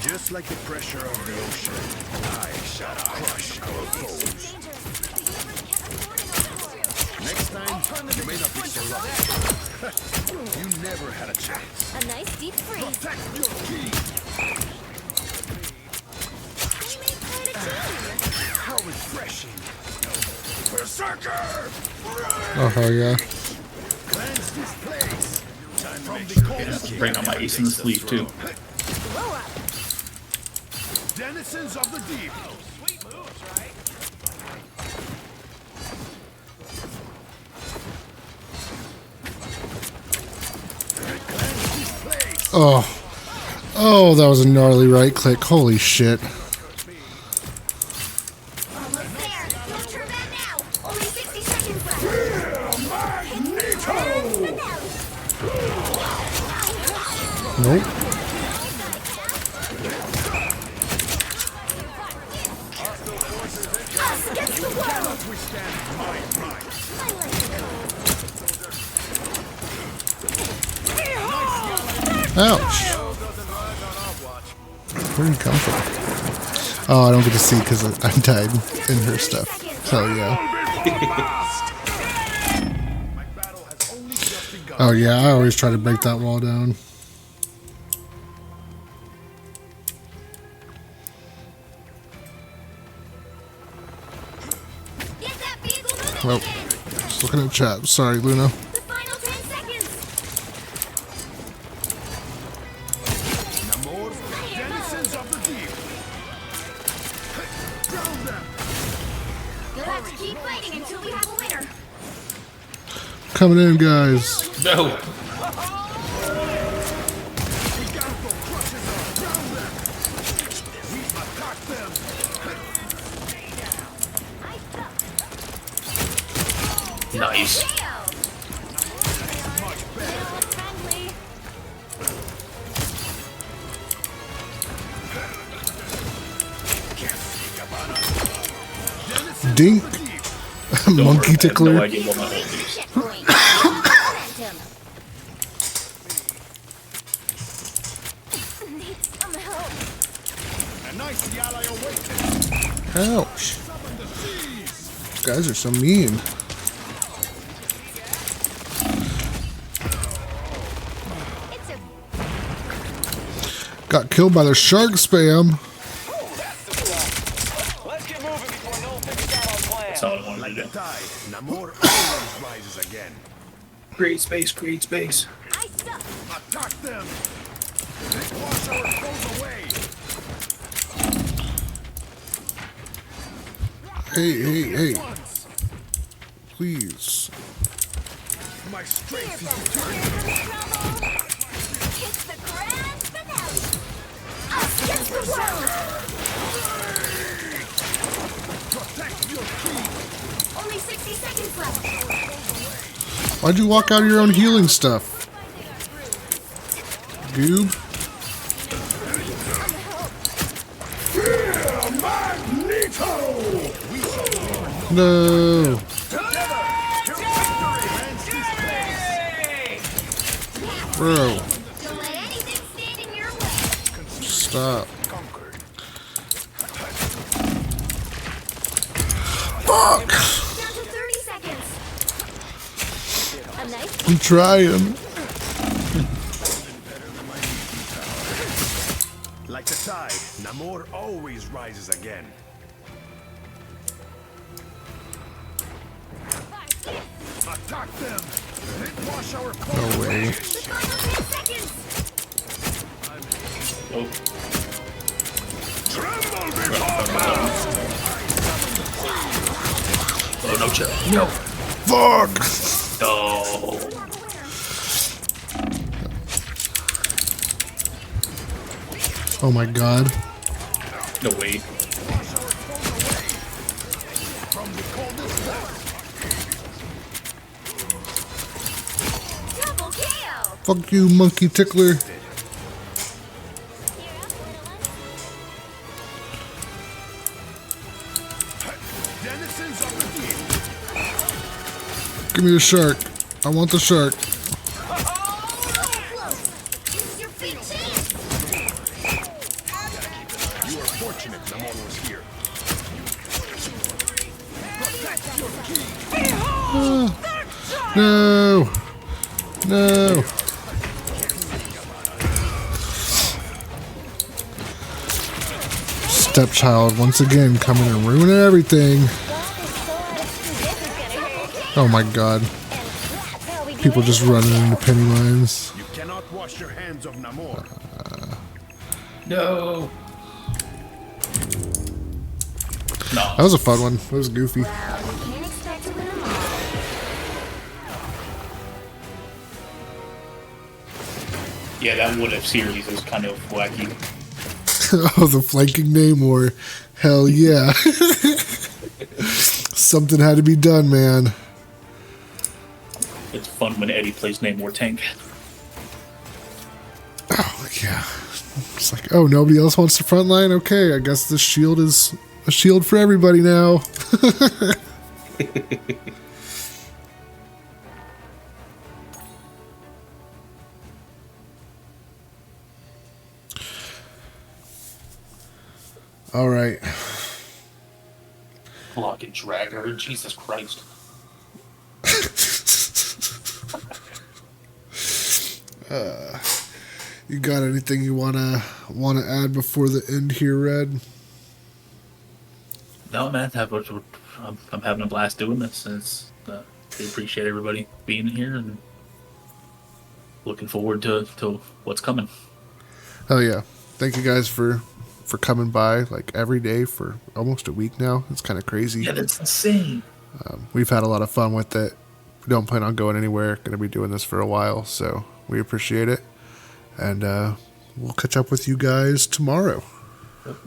Just like the pressure of the ocean, I shall crush our foes. Next time, you may not be so lucky. You never had a chance. A nice deep freeze. Protect your key. How refreshing. Berserker! Oh, hell yeah. Cleanse this place. Time from the cold. Bring out my ace in the sleeve too. Denizens of the deep. Oh. Oh, that was a gnarly right click. Holy shit. Almost there. Don't turn back now. Only 60 seconds left. Nope. Us against the world. Ouch. Where did he come from? Oh, I don't get to see because I died in her stuff. Hell yeah. Oh yeah, I always try to break that wall down. Get that vehicle moving Well, again. just looking at chat. Sorry, Luna. The final 10 seconds. we have a winner. Coming in, guys. No. Nice. Dink. Monkey tickler. No idea what my ult is. Checkpoint. Momentum. Need some help. A nice ally awaits. Ouch. Guys are so mean. It's a Got killed by the shark spam. Let's get moving before Noel figures out our plan. That's all I wanted Like to the do. tide, Namor always rises again. Create space, create space. I suck. Attack them! Let's wash our foes away! Hey. Please. My strength is It's the grand finale. Against the world. protect your king! Only 60 seconds left. Why'd you walk out of your own healing stuff? Goob. No. Bro, Don't let anything stand in your way. stop. Conquered. Fuck. Down to 30 seconds. A nice I'm trying. Like the tide, Namor always rises again. Attack them! Let's wash our foes No way. The final 10 seconds. Oh, Tremble before battle! oh no, chill. No. Fuck. Oh. Oh my god. No way. Double KO. Fuck you, monkey tickler. Denizens of the deep! Give me the shark. I want the shark. So close. This is your big chance. You are fortunate Namor was here. Protect your king! No. No. Stepchild once again coming and ruining everything. Oh my god. People just running into penny lines. You cannot wash your hands of Namor. No. That No. was a fun one. That was goofy. Well, you can't expect to win them all. Yeah, that What If series is kind of wacky. Oh, the flanking Namor. Hell yeah. Something had to be done, man. It's fun when Eddie plays Namor tank. Oh, yeah. It's like, oh, nobody else wants the front line? Okay, I guess this shield is a shield for everybody now. All right. Block and drag her. Jesus Christ. You got anything you wanna add before the end here, Red? No, man. I'm having a blast doing this. It's, I appreciate everybody being here and looking forward to what's coming. Oh yeah. Thank you guys for coming by like every day for almost a week now. It's kind of crazy. Yeah, that's insane. We've had a lot of fun with it. We don't plan on going anywhere. Going to be doing this for a while, so we appreciate it. And we'll catch up with you guys tomorrow.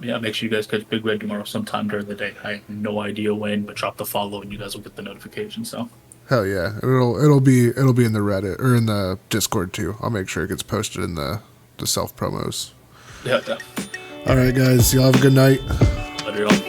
Yeah, make sure you guys catch Big Red tomorrow sometime during the day. I have no idea when, but drop the follow and you guys will get the notification. So Hell yeah, it'll be in the Reddit or in the Discord too. I'll make sure it gets posted in the self promos. yeah. All right, guys, y'all have a good night. Later, y'all.